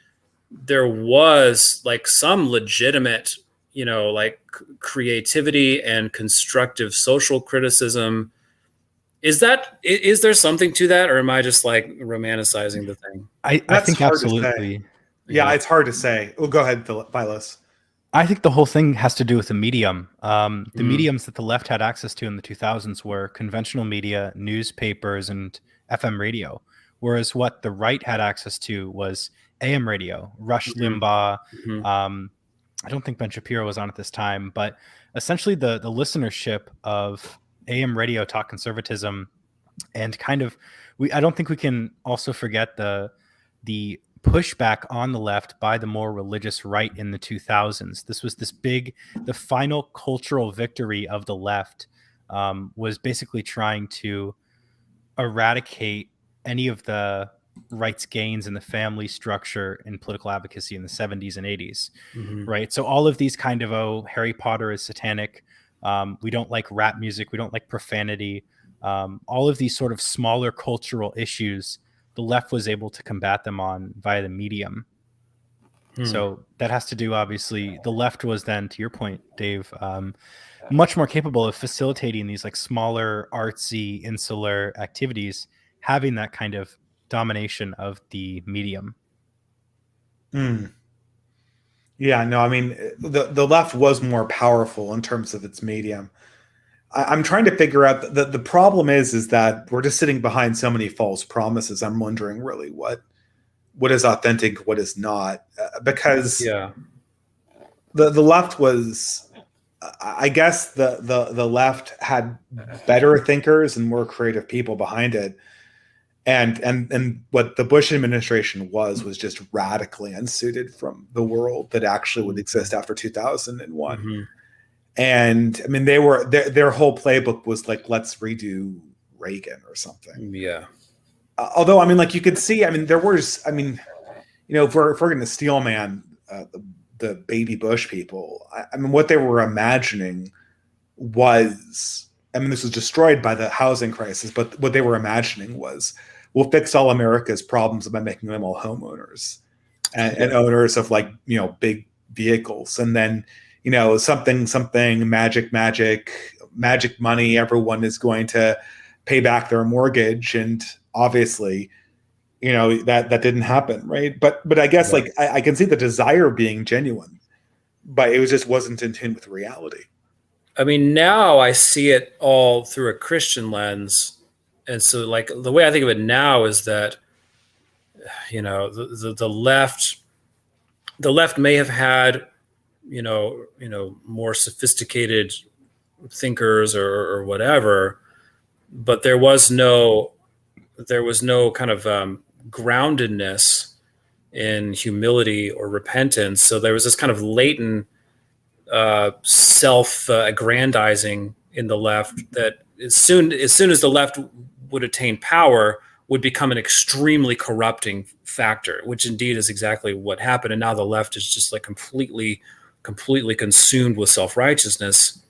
there was like some legitimate, like creativity and constructive social criticism. Is there something to that, or am I just like romanticizing the thing? I think absolutely. Yeah, it's hard to say. Well, go ahead, Vilas. I think the whole thing has to do with the medium. The mediums that the left had access to in the 2000s were conventional media, newspapers, and FM radio, whereas what the right had access to was AM radio, Rush Limbaugh. I don't think Ben Shapiro was on at this time, but essentially the listenership of AM radio talk conservatism, and kind of I don't think we can also forget the pushback on the left by the more religious right in the 2000s. This was the final cultural victory of the left, was basically trying to eradicate any of the rights gains in the family structure in political advocacy in the 70s and 80s. Right. So all of these kind of, Harry Potter is satanic. We don't like rap music. We don't like profanity. All of these sort of smaller cultural issues, the left was able to combat them on via the medium. So that has to do, obviously, the left was then, to your point, Dave, much more capable of facilitating these like smaller, artsy, insular activities, having that kind of domination of the medium. Mm. Yeah, no, I mean, the left was more powerful in terms of its medium. I'm trying to figure out the problem is that we're just sitting behind so many false promises. I'm wondering really what is authentic, what is not, because Yeah. the left was, I guess the left had better thinkers and more creative people behind it, and what the Bush administration was just radically unsuited from the world that actually would exist after 2001. Hmm. And I mean, their whole playbook was like, let's redo Reagan or something. Yeah. Although, I mean, like you could see, I mean, there was, I mean, if we're going to steel man the baby Bush people, I mean, what they were imagining was, I mean, this was destroyed by the housing crisis, but what they were imagining was, we'll fix all America's problems by making them all homeowners and owners of like, big vehicles. And then, something, magic money. Everyone is going to pay back their mortgage. And obviously, that didn't happen. Right. But I guess like I can see the desire being genuine, but it just wasn't in tune with reality. I mean, now I see it all through a Christian lens. And so like the way I think of it now is that, the left may have had, more sophisticated thinkers or whatever, but there was no kind of groundedness in humility or repentance. So there was this kind of latent self-aggrandizing in the left that as soon as the left would attain power, would become an extremely corrupting factor, which indeed is exactly what happened. And now the left is just like completely consumed with self-righteousness.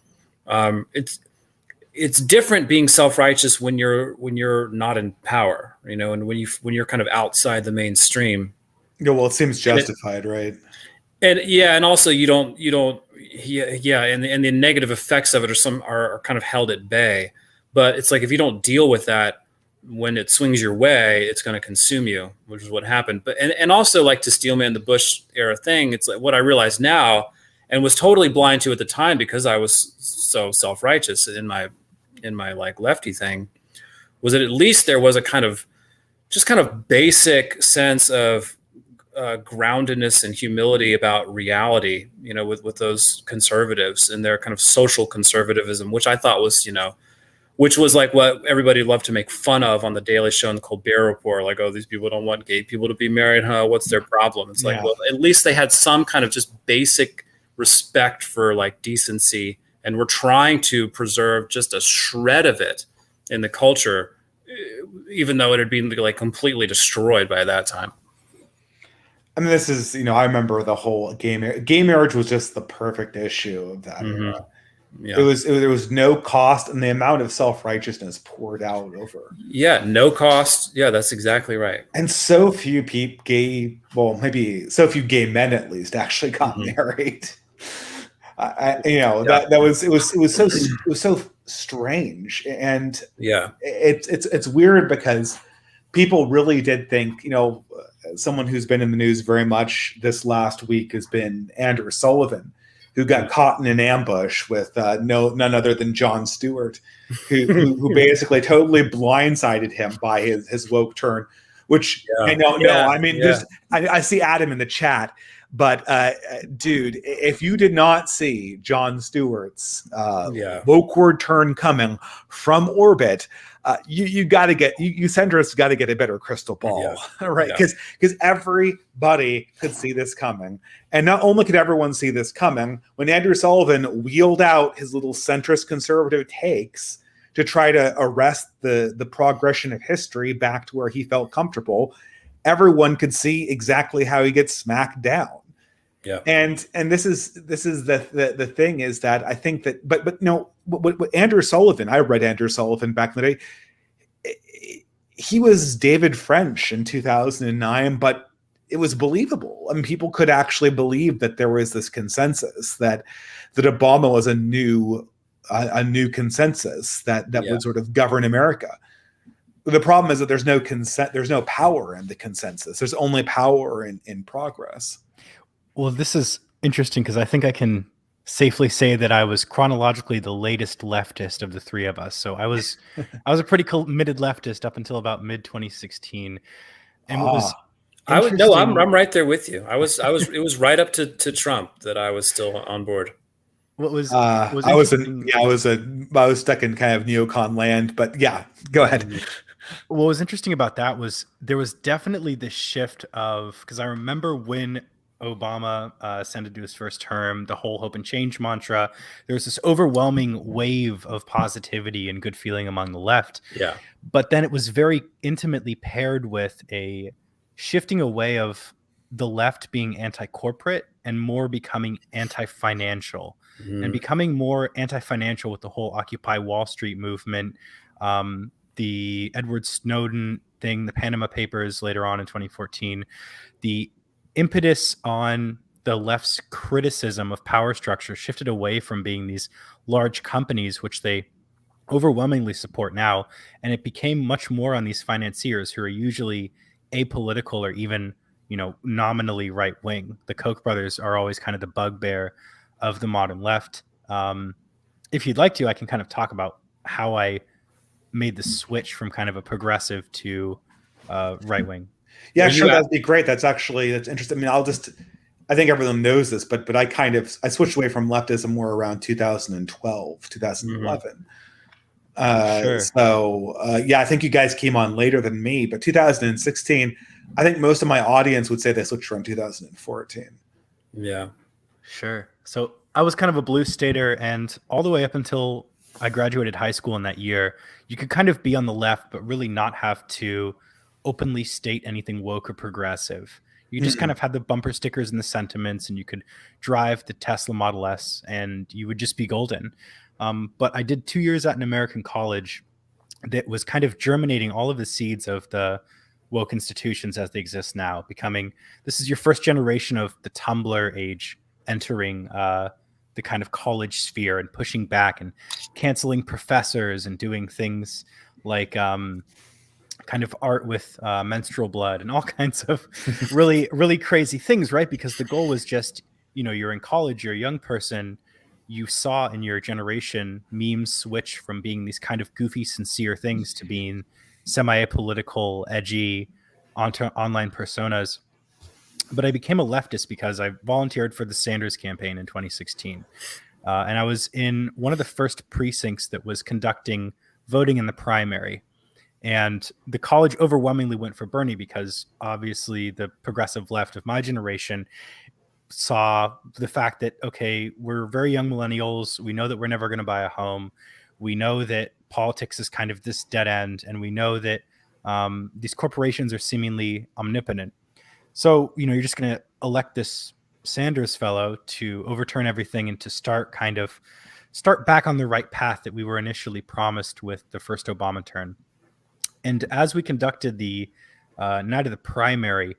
It's different being self-righteous when you're not in power, and when you're kind of outside the mainstream. Yeah, well, it seems justified, right? And also you don't, and the negative effects of it are kind of held at bay. But it's like if you don't deal with that when it swings your way, it's going to consume you, which is what happened. But and also like to steelman the Bush era thing, it's like what I realize now and was totally blind to at the time because I was so self-righteous in my like lefty thing, was that at least there was a kind of basic sense of groundedness and humility about reality, with those conservatives and their kind of social conservatism, which I thought was, which was like what everybody loved to make fun of on the Daily Show and the Colbert Report. Like, oh, these people don't want gay people to be married, huh? What's their problem? It's like, well, at least they had some kind of just basic respect for like decency, and we're trying to preserve just a shred of it in the culture, even though it had been like completely destroyed by that time. I mean, this is, I remember the whole gay marriage was just the perfect issue of that era. Yeah. There was no cost, and the amount of self-righteousness poured out over. Yeah, no cost. Yeah, that's exactly right. And so few maybe so few gay men at least actually got married. It was so strange, and it's weird because people really did think, someone who's been in the news very much this last week has been Andrew Sullivan, who got caught in an ambush with none other than Jon Stewart, who basically totally blindsided him by his woke turn. Which I see Adam in the chat, but dude, if you did not see Jon Stewart's woke word turn coming from orbit, you centrists got to get a better crystal ball, right? Because everybody could see this coming, and not only could everyone see this coming, when Andrew Sullivan wheeled out his little centrist conservative takes to try to arrest the progression of history back to where he felt comfortable, everyone could see exactly how he gets smacked down. Yeah, and this is the thing is that I think that, but no, what Andrew Sullivan, I read Andrew Sullivan back in the day. He was David French in 2009, but it was believable. I mean, people could actually believe that there was this consensus that Obama was a new consensus that would sort of govern America. The problem is that there's no consent. There's no power in the consensus. There's only power in progress. Well, this is interesting because I think I can safely say that I was chronologically the latest leftist of the three of us. So I was a pretty committed leftist up until about mid 2016. And what was I would no, interesting, I'm right there with you. I was it was right up to Trump that I was still on board. what was I interesting, I was stuck in kind of neocon land, but yeah, go ahead. what was interesting about that was there was definitely this shift of, because I remember when Obama ascended to his first term, the whole hope and change mantra, there was this overwhelming wave of positivity and good feeling among the left. Yeah. But then it was very intimately paired with a shifting away of the left being anti-corporate and more becoming anti-financial, and becoming more anti-financial with the whole Occupy Wall Street movement, the Edward Snowden thing, the Panama Papers later on in 2014, the impetus on the left's criticism of power structure shifted away from being these large companies, which they overwhelmingly support now, and it became much more on these financiers who are usually apolitical or even, nominally right wing. The Koch brothers are always kind of the bugbear of the modern left. If you'd like to, I can kind of talk about how I made the switch from kind of a progressive to right wing. Yeah, sure, that'd be great. That's interesting. I mean, I think everyone knows this, but I switched away from leftism more around 2012, 2011. Sure. So I think you guys came on later than me, but 2016, I think most of my audience would say they switched around 2014. Yeah. Sure. So I was kind of a blue stater, and all the way up until I graduated high school in that year, you could kind of be on the left, but really not have to openly state anything woke or progressive. You just kind of had the bumper stickers and the sentiments, and you could drive the Tesla Model S and you would just be golden. But I did 2 years at an American college that was kind of germinating all of the seeds of the woke institutions as they exist now, this is your first generation of the Tumblr age entering the kind of college sphere and pushing back and canceling professors and doing things like kind of art with menstrual blood and all kinds of really, really crazy things, right? Because the goal was just, you're in college, you're a young person, you saw in your generation memes switch from being these kind of goofy, sincere things to being semi-political, edgy, online personas. But I became a leftist because I volunteered for the Sanders campaign in 2016. And I was in one of the first precincts that was conducting voting in the primary. And the college overwhelmingly went for Bernie because obviously the progressive left of my generation saw the fact that, okay, we're very young millennials. We know that we're never going to buy a home. We know that politics is kind of this dead end. And we know that these corporations are seemingly omnipotent. So, you're just going to elect this Sanders fellow to overturn everything and to start back on the right path that we were initially promised with the first Obama turn. And as we conducted the night of the primary,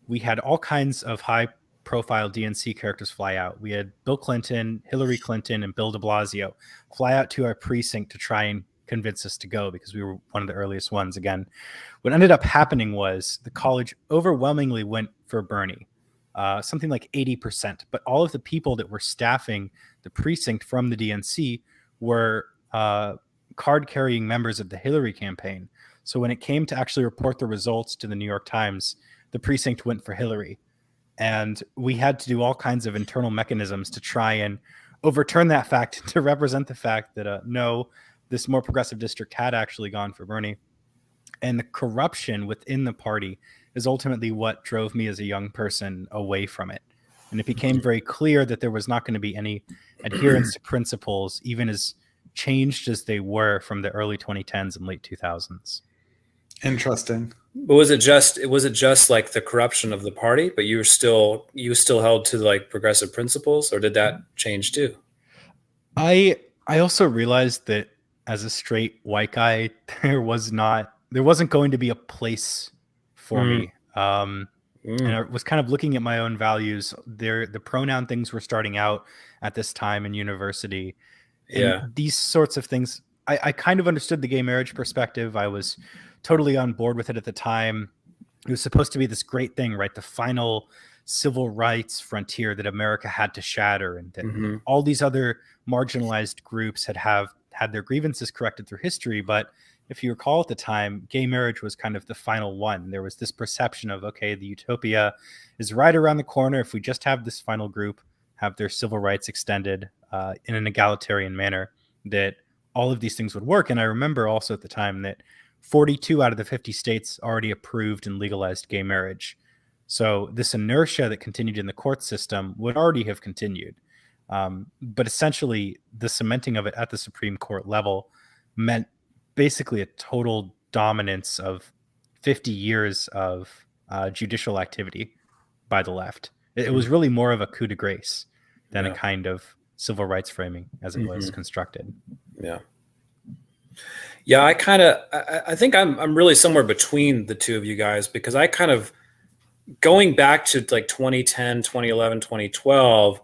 we had all kinds of high-profile DNC characters fly out. We had Bill Clinton, Hillary Clinton, and Bill de Blasio fly out to our precinct to try and convince us to go because we were one of the earliest ones. Again, what ended up happening was the college overwhelmingly went for Bernie, something like 80%. But all of the people that were staffing the precinct from the DNC were card-carrying members of the Hillary campaign. So when it came to actually report the results to the New York Times, the precinct went for Hillary. And we had to do all kinds of internal mechanisms to try and overturn that fact, to represent the fact that no, this more progressive district had actually gone for Bernie. And the corruption within the party is ultimately what drove me as a young person away from it. And it became very clear that there was not going to be any adherence to principles, even as changed as they were from the early 2010s and late 2000s. Interesting. But was it just like the corruption of the party, but you still held to like progressive principles, or did that change too? I also realized that as a straight white guy, there wasn't going to be a place for me. And I was kind of looking at my own values. The pronoun things were starting out at this time in university. And these sorts of things, I kind of understood the gay marriage perspective. I was totally on board with it at the time. It was supposed to be this great thing, right? The final civil rights frontier that America had to shatter, and that all these other marginalized groups had their grievances corrected through history. But if you recall at the time, gay marriage was kind of the final one. There was this perception of, okay, the utopia is right around the corner. If we just have this final group have their civil rights extended in an egalitarian manner, that all of these things would work. And I remember also at the time that 42 out of the 50 states already approved and legalized gay marriage. So this inertia that continued in the court system would already have continued. But essentially, the cementing of it at the Supreme Court level meant basically a total dominance of 50 years of judicial activity by the left. It was really more of a coup de grace than a kind of civil rights framing as it was constructed. Yeah. Yeah, I think I'm really somewhere between the two of you guys, because I kind of, going back to like 2010, 2011, 2012,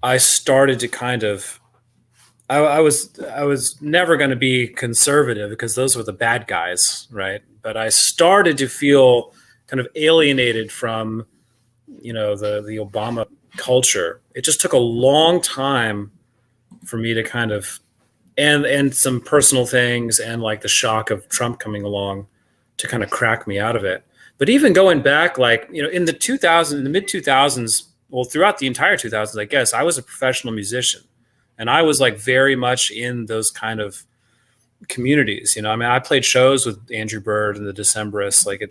I started to kind of, I was never going to be conservative because those were the bad guys, right? But I started to feel kind of alienated from, the Obama culture. It just took a long time for me to kind of, and some personal things and like the shock of Trump coming along to kind of crack me out of it. But even going back, like, in the mid 2000s, well, throughout the entire 2000s, I guess, I was a professional musician, and I was like very much in those kind of communities. I played shows with Andrew Byrd and the Decemberists. Like,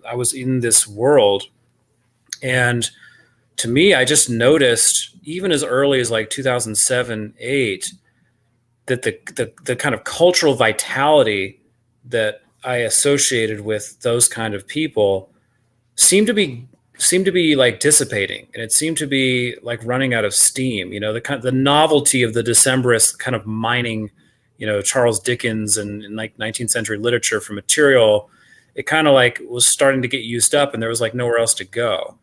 I was in this world. And to me, I just noticed, even as early as like 2007, 8, that the kind of cultural vitality that I associated with those kind of people seemed to be like dissipating, and it seemed to be like running out of steam. The novelty of the Decemberists kind of mining, Charles Dickens and like 19th century literature for material, it kind of like was starting to get used up, and there was like nowhere else to go.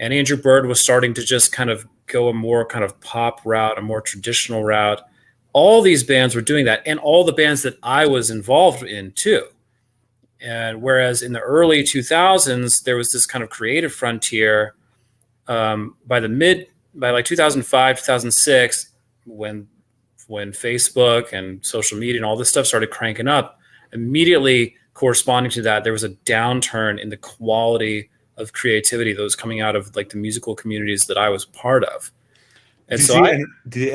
And Andrew Byrd was starting to just kind of go a more kind of pop route, a more traditional route. All these bands were doing that, and all the bands that I was involved in too. And whereas in the early 2000s, there was this kind of creative frontier, by like 2005, 2006, when Facebook and social media and all this stuff started cranking up, immediately corresponding to that, there was a downturn in the quality of creativity that was coming out of like the musical communities that I was part of. And so do you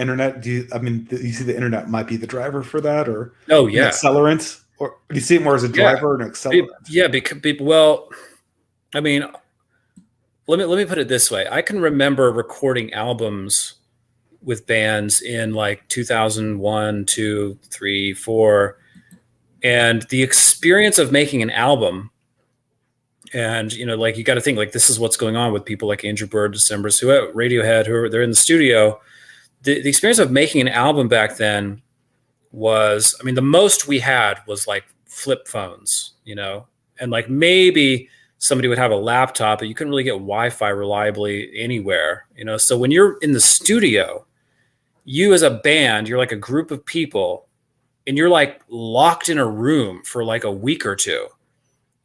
see the internet might be the driver for that, or oh yeah, an accelerant, or do you see it more as a driver or an accelerant? Yeah, well, I mean, let me put it this way. I can remember recording albums with bands in like 2001, 2, 3, 4, and the experience of making an album. And, like, you got to think, like, this is what's going on with people like Andrew Byrd, Decemberists, Radiohead, they're in the studio. The experience of making an album back then was, the most we had was like flip phones, and like maybe somebody would have a laptop, but you couldn't really get Wi-Fi reliably anywhere, So when you're in the studio, you as a band, you're like a group of people, and you're like locked in a room for like a week or two.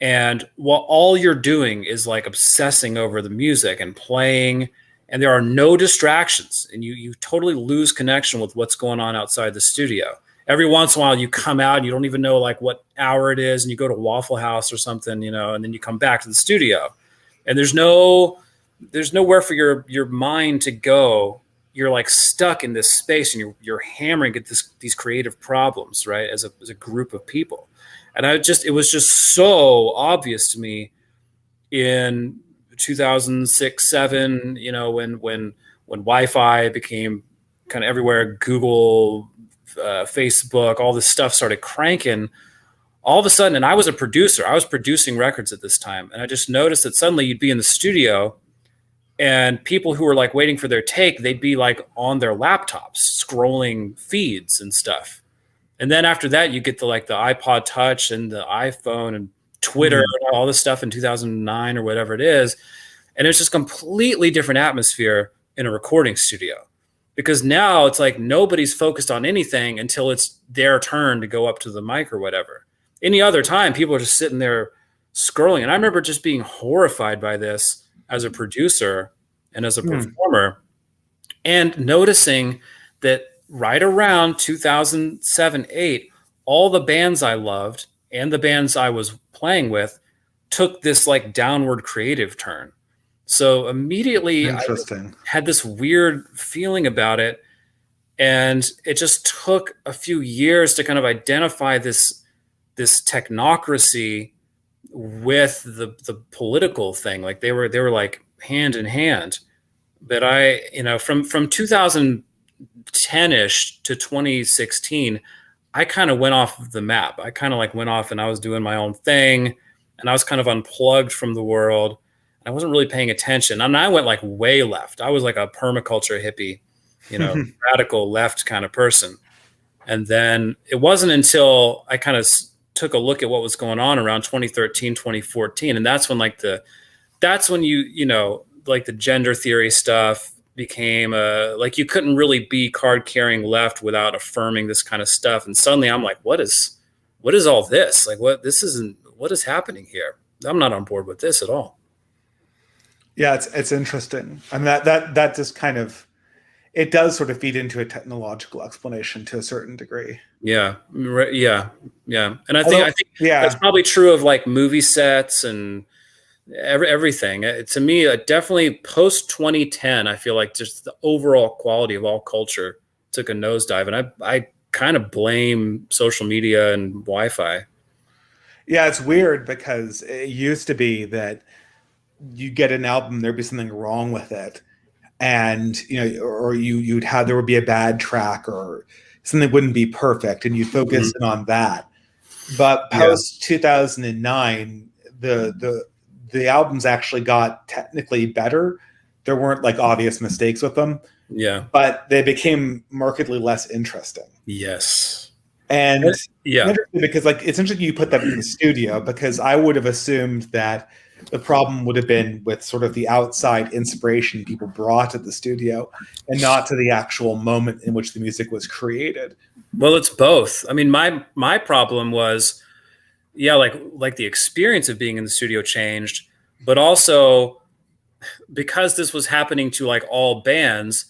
And while all you're doing is like obsessing over the music and playing, and there are no distractions, and you totally lose connection with what's going on outside the studio. Every once in a while you come out and you don't even know like what hour it is, and you go to Waffle House or something, and then you come back to the studio, and there's nowhere for your mind to go. You're like stuck in this space, and you're hammering at these creative problems, right? As a group of people. And it was just so obvious to me in 2006, 7, when Wi-Fi became kind of everywhere, Google, Facebook, all this stuff started cranking all of a sudden. And I was a producer. I was producing records at this time. And I just noticed that suddenly you'd be in the studio, and people who were like waiting for their take, they'd be like on their laptops scrolling feeds and stuff. And then after that, you get the iPod Touch and the iPhone and Twitter and all this stuff in 2009 or whatever it is. And it's just completely different atmosphere in a recording studio, because now it's like nobody's focused on anything until it's their turn to go up to the mic or whatever. Any other time, people are just sitting there scrolling. And I remember just being horrified by this as a producer and as a performer, and noticing that right around 2007, 8, all the bands I loved and the bands I was playing with took this like downward creative turn. So immediately I Interesting. had this weird feeling about it. And it just took a few years to kind of identify this technocracy with the political thing. Like they were like hand in hand. But I, from 2010-ish to 2016, I kind of went off of the map. I kind of like went off and I was doing my own thing, and I was kind of unplugged from the world. I wasn't really paying attention. And I went like way left. I was like a permaculture hippie, radical left kind of person. And then it wasn't until I kind of took a look at what was going on around 2013, 2014. And that's when like that's when like the gender theory stuff became like you couldn't really be card carrying left without affirming this kind of stuff. And suddenly I'm like, what is all this? Like what is happening here? I'm not on board with this at all. Yeah, it's interesting. I mean that just kind of, it does sort of feed into a technological explanation to a certain degree. Yeah. Yeah. And I think that's probably true of like movie sets and everything. To me, definitely post 2010, I feel like just the overall quality of all culture took a nosedive, and I kind of blame social media and Wi-Fi. Yeah, it's weird because it used to be that you get an album, there'd be something wrong with it, and or there would be a bad track or something wouldn't be perfect, and you focus in on that. But post 2009, the albums actually got technically better. There weren't like obvious mistakes with them. Yeah. But they became markedly less interesting. Yes. And because like it's interesting you put that in the studio, because I would have assumed that the problem would have been with sort of the outside inspiration people brought to the studio and not to the actual moment in which the music was created. Well, it's both. I mean, my problem was, like the experience of being in the studio changed, but also because this was happening to like all bands,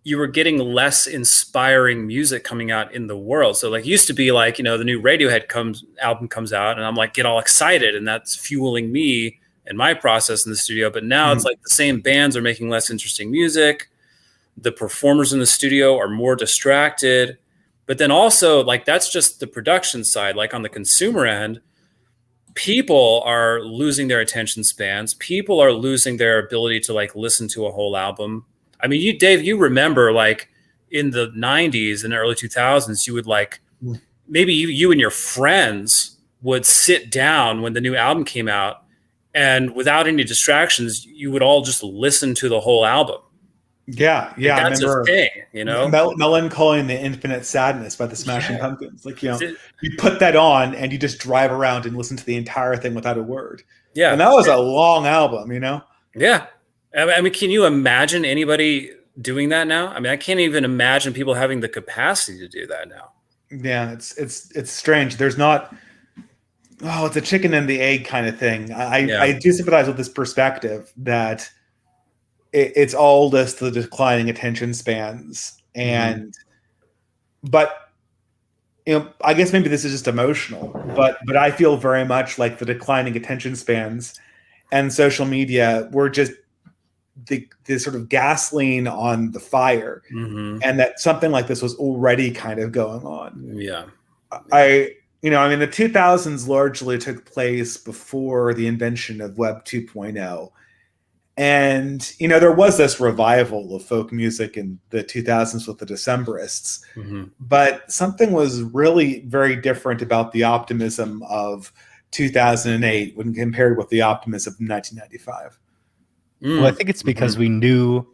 you were getting less inspiring music coming out in the world. So like used to be like, the new Radiohead album comes out and I'm like, get all excited, and that's fueling me and my process in the studio. But now it's like the same bands are making less interesting music. The performers in the studio are more distracted. But then also, like, that's just the production side. Like on the consumer end, people are losing their attention spans. People are losing their ability to like listen to a whole album. I mean, Dave, you remember like in the 90s and early 2000s, you would like, maybe you and your friends would sit down when the new album came out, and without any distractions, you would all just listen to the whole album. Yeah. Like, that's a thing, Melancholy and the Infinite Sadness by the Smashing Pumpkins. Like, you put that on and you just drive around and listen to the entire thing without a word. Yeah. And that was a long album, Yeah. I mean, can you imagine anybody doing that now? I mean, I can't even imagine people having the capacity to do that now. Yeah, it's strange. There's not, it's a chicken and the egg kind of thing. I do sympathize with this perspective that it's all just the declining attention spans. And, but, I guess maybe this is just emotional, but I feel very much like the declining attention spans and social media were just the sort of gasoline on the fire, and that something like this was already kind of going on. Yeah. I mean, the 2000s largely took place before the invention of Web 2.0. And, there was this revival of folk music in the 2000s with the Decemberists. But something was really very different about the optimism of 2008 when compared with the optimism of 1995. Well, I think it's because we knew,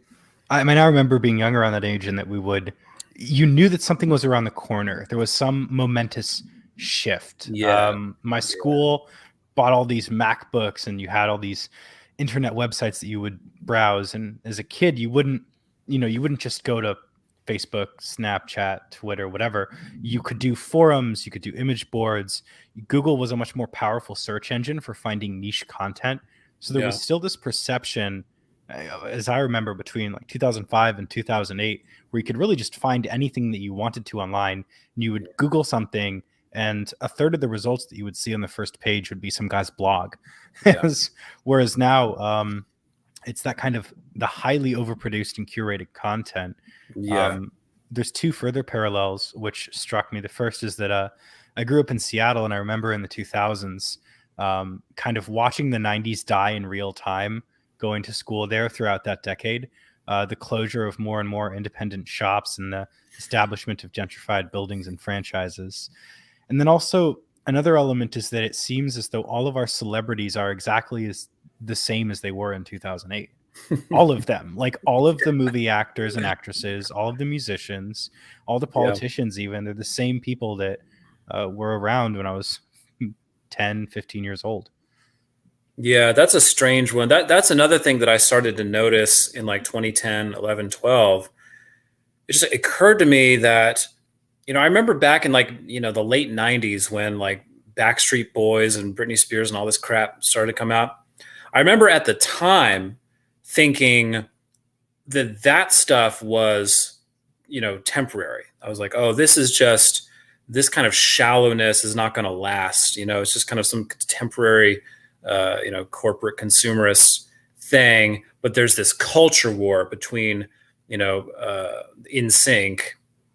I mean, I remember being young around that age, and that you knew that something was around the corner. There was some momentous shift. My school bought all these MacBooks, and you had all these internet websites that you would browse. And as a kid, you wouldn't just go to Facebook, Snapchat, Twitter, whatever. You could do forums, you could do image boards. Google was a much more powerful search engine for finding niche content. So there was still this perception, as I remember, between like 2005 and 2008, where you could really just find anything that you wanted to online. And you would Google something, and a third of the results that you would see on the first page would be some guy's blog. Whereas now, it's that kind of the highly overproduced and curated content. There's two further parallels which struck me. The first is that I grew up in Seattle, and I remember in the 2000s kind of watching the 90s die in real time, going to school there throughout that decade, the closure of more and more independent shops and the establishment of gentrified buildings and franchises. And then also another element is that it seems as though all of our celebrities are exactly the same as they were in 2008. All of them, like all of the movie actors and actresses, all of the musicians, all the politicians, even, they're the same people that were around when I was 10, 15 years old. Yeah, that's a strange one. That's another thing that I started to notice in like 2010, 11, 12. It just occurred to me that, I remember back in like, the late 90s when like Backstreet Boys and Britney Spears and all this crap started to come out. I remember at the time thinking that stuff was, temporary. I was like, oh, this kind of shallowness is not going to last. It's just kind of some temporary, corporate consumerist thing. But there's this culture war between, NSYNC,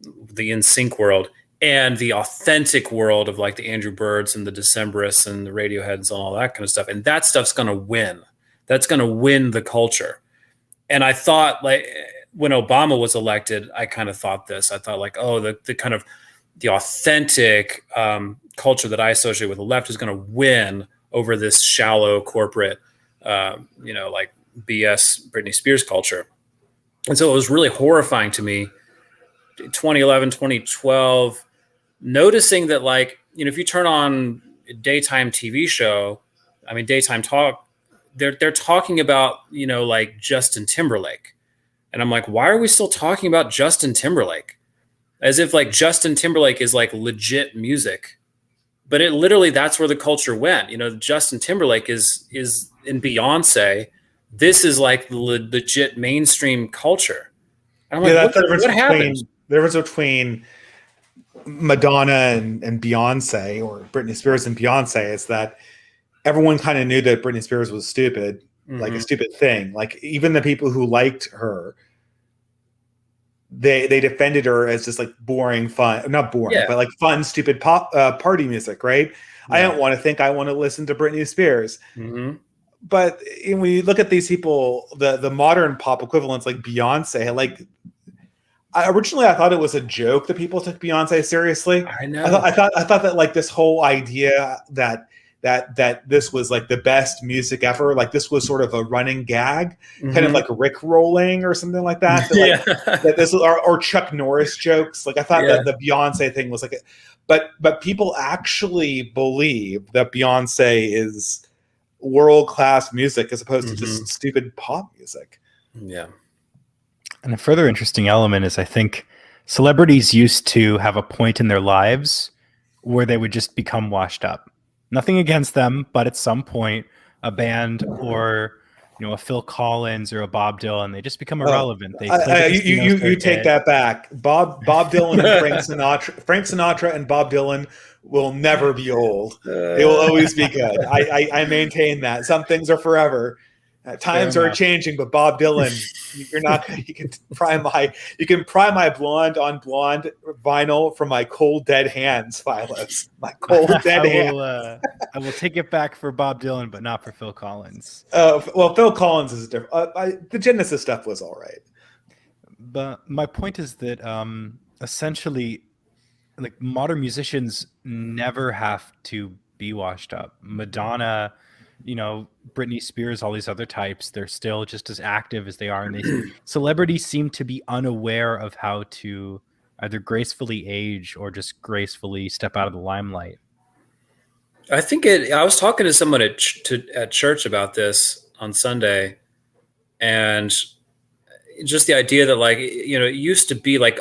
the NSYNC world, and the authentic world of like the Andrew Byrds and the Decemberists and the Radioheads and all that kind of stuff. And that stuff's going to win. That's going to win the culture. And I thought, like, when Obama was elected, I kind of thought this. I thought like, oh, the kind of the authentic culture that I associate with the left is going to win over this shallow corporate, like BS Britney Spears culture. And so it was really horrifying to me, 2011, 2012, noticing that, like, if you turn on a daytime TV show, daytime talk, they're talking about, like Justin Timberlake. And I'm like, why are we still talking about Justin Timberlake? As if like Justin Timberlake is like legit music. But it literally, that's where the culture went. Justin Timberlake is in Beyonce. This is like the legit mainstream culture. And I'm like, what happened? The difference between Madonna and Beyonce, or Britney Spears and Beyonce, is that everyone kind of knew that Britney Spears was stupid, like a stupid thing. Like even the people who liked her, they defended her as just like boring, fun, not boring, but like fun, stupid pop party music, right? Yeah. I don't want to think I want to listen to Britney Spears. But when you look at these people, the modern pop equivalents like Beyonce, like originally I thought it was a joke that people took Beyonce seriously. I know. I thought that like this whole idea that this was like the best music ever, like this was sort of a running gag, kind of like Rick rolling or something like that. That this or Chuck Norris jokes. Like I thought that the Beyonce thing was like, but people actually believe that Beyonce is world-class music as opposed to just stupid pop music. Yeah. And a further interesting element is I think celebrities used to have a point in their lives where they would just become washed up. Nothing against them, but at some point, a band or a Phil Collins or a Bob Dylan, they just become irrelevant. You take that back. Bob Dylan and Frank Sinatra and Bob Dylan will never be old. They will always be good. I maintain that. Some things are forever. Times are changing, but Bob Dylan, you're not. You can pry my blonde on blonde vinyl from my cold dead hands, Philos. My cold dead hands. I will take it back for Bob Dylan, but not for Phil Collins. Well, Phil Collins is different. The Genesis stuff was all right. But my point is that essentially, like modern musicians never have to be washed up. Madonna, Britney Spears, all these other types, they're still just as active as they are. And celebrities seem to be unaware of how to either gracefully age or just gracefully step out of the limelight. I think I was talking to someone at church about this on Sunday, and just the idea that like, it used to be like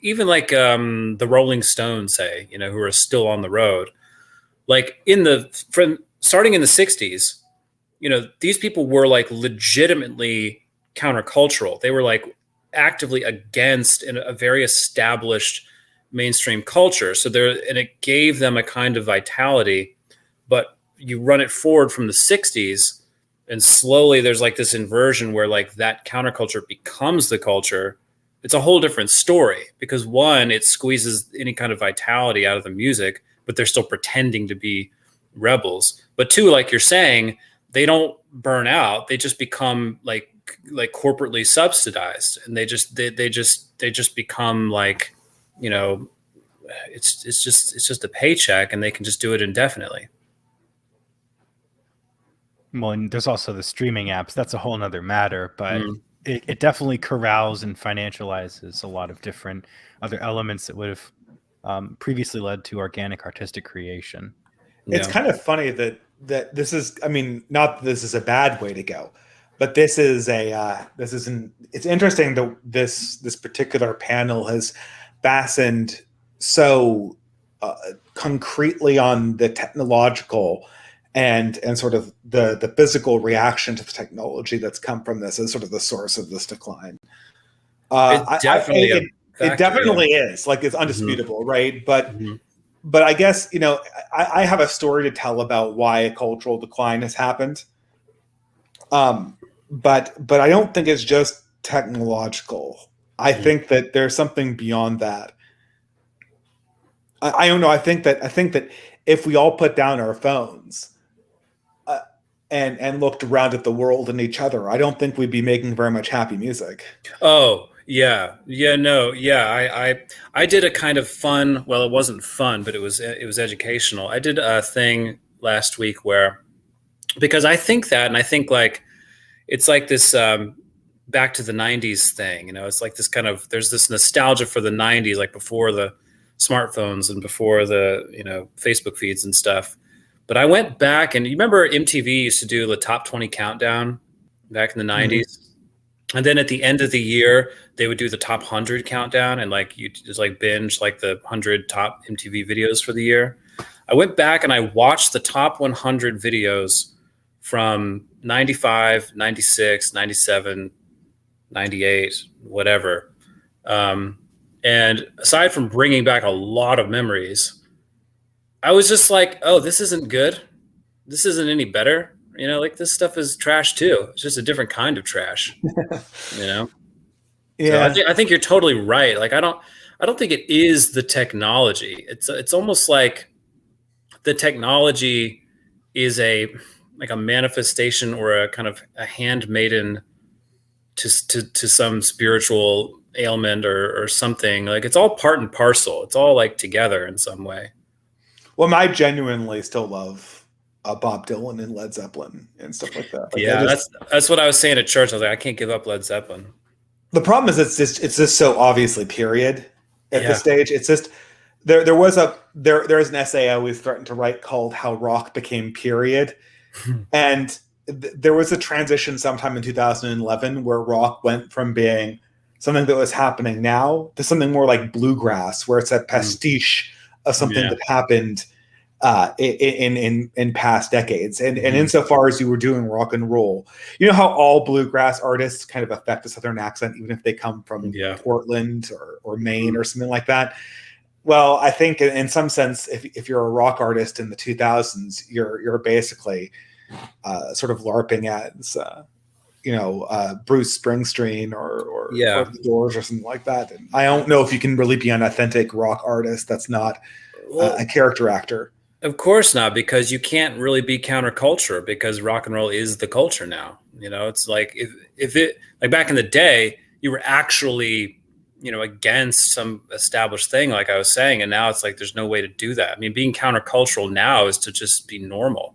even like the Rolling Stones, say, who are still on the road, like from starting in the 60s, these people were like legitimately countercultural. They were like actively against a very established mainstream culture. And it gave them a kind of vitality. But you run it forward from the 60s, and slowly there's like this inversion where like that counterculture becomes the culture. It's a whole different story, because one, it squeezes any kind of vitality out of the music, but they're still pretending to be rebels. But two, like you're saying, they don't burn out. They just become like corporately subsidized, and they just become like, it's just a paycheck, and they can just do it indefinitely. Well, and there's also the streaming apps. That's a whole nother matter, but it definitely corrals and financializes a lot of different other elements that would have previously led to organic artistic creation. It's kind of funny that this is, I mean, not that this is a bad way to go, but it's interesting that this particular panel has fastened so concretely on the technological and sort of the physical reaction to the technology that's come from this as sort of the source of this decline. It's definitely it definitely is, like, it's undisputable, right? But I guess, I have a story to tell about why a cultural decline has happened. But I don't think it's just technological. I think that there's something beyond that. I don't know. I think that if we all put down our phones and looked around at the world and each other, I don't think we'd be making very much happy music. Oh, yeah. Yeah, no. Yeah, I did a kind of fun, well, it wasn't fun, but it was educational. I did a thing last week where, because I think that, and I think like it's like this back to the 90s thing, it's like this kind of, there's this nostalgia for the 90s, like before the smartphones and before the, Facebook feeds and stuff. But I went back, and you remember MTV used to do the top 20 countdown back in the 90s. And then at the end of the year, they would do the top 100 countdown, and like you just like binge like the 100 top MTV videos for the year. I went back and I watched the top 100 videos from 95, 96, 97, 98, whatever. And aside from bringing back a lot of memories, I was just like, oh, this isn't good. This isn't any better. Like this stuff is trash too. It's just a different kind of trash. Yeah. So I think you're totally right. Like I don't think it is the technology. It's almost like the technology is a manifestation or a kind of a handmaiden to some spiritual ailment or something. Like it's all part and parcel. It's all like together in some way. Well, I genuinely still love Bob Dylan and Led Zeppelin and stuff like that. Like, yeah, that's what I was saying at church. I was like, I can't give up Led Zeppelin. The problem is it's just so obviously period at this stage. It's just there is an essay I always threatened to write called "How Rock Became Period," and there was a transition sometime in 2011 where rock went from being something that was happening now to something more like bluegrass, where it's a pastiche of something that happened in past decades. And insofar as you were doing rock and roll, you know how all bluegrass artists kind of affect a Southern accent, even if they come from Portland or Maine or something like that. Well, I think in some sense, if you're a rock artist in the 2000s, you're basically sort of LARPing as, Bruce Springsteen or the Doors or something like that. And I don't know if you can really be an authentic rock artist that's not a character actor. Of course not, because you can't really be counterculture, because rock and roll is the culture now. It's like if it, like back in the day, you were actually, against some established thing, like I was saying, and now it's like there's no way to do that. I mean, being countercultural now is to just be normal.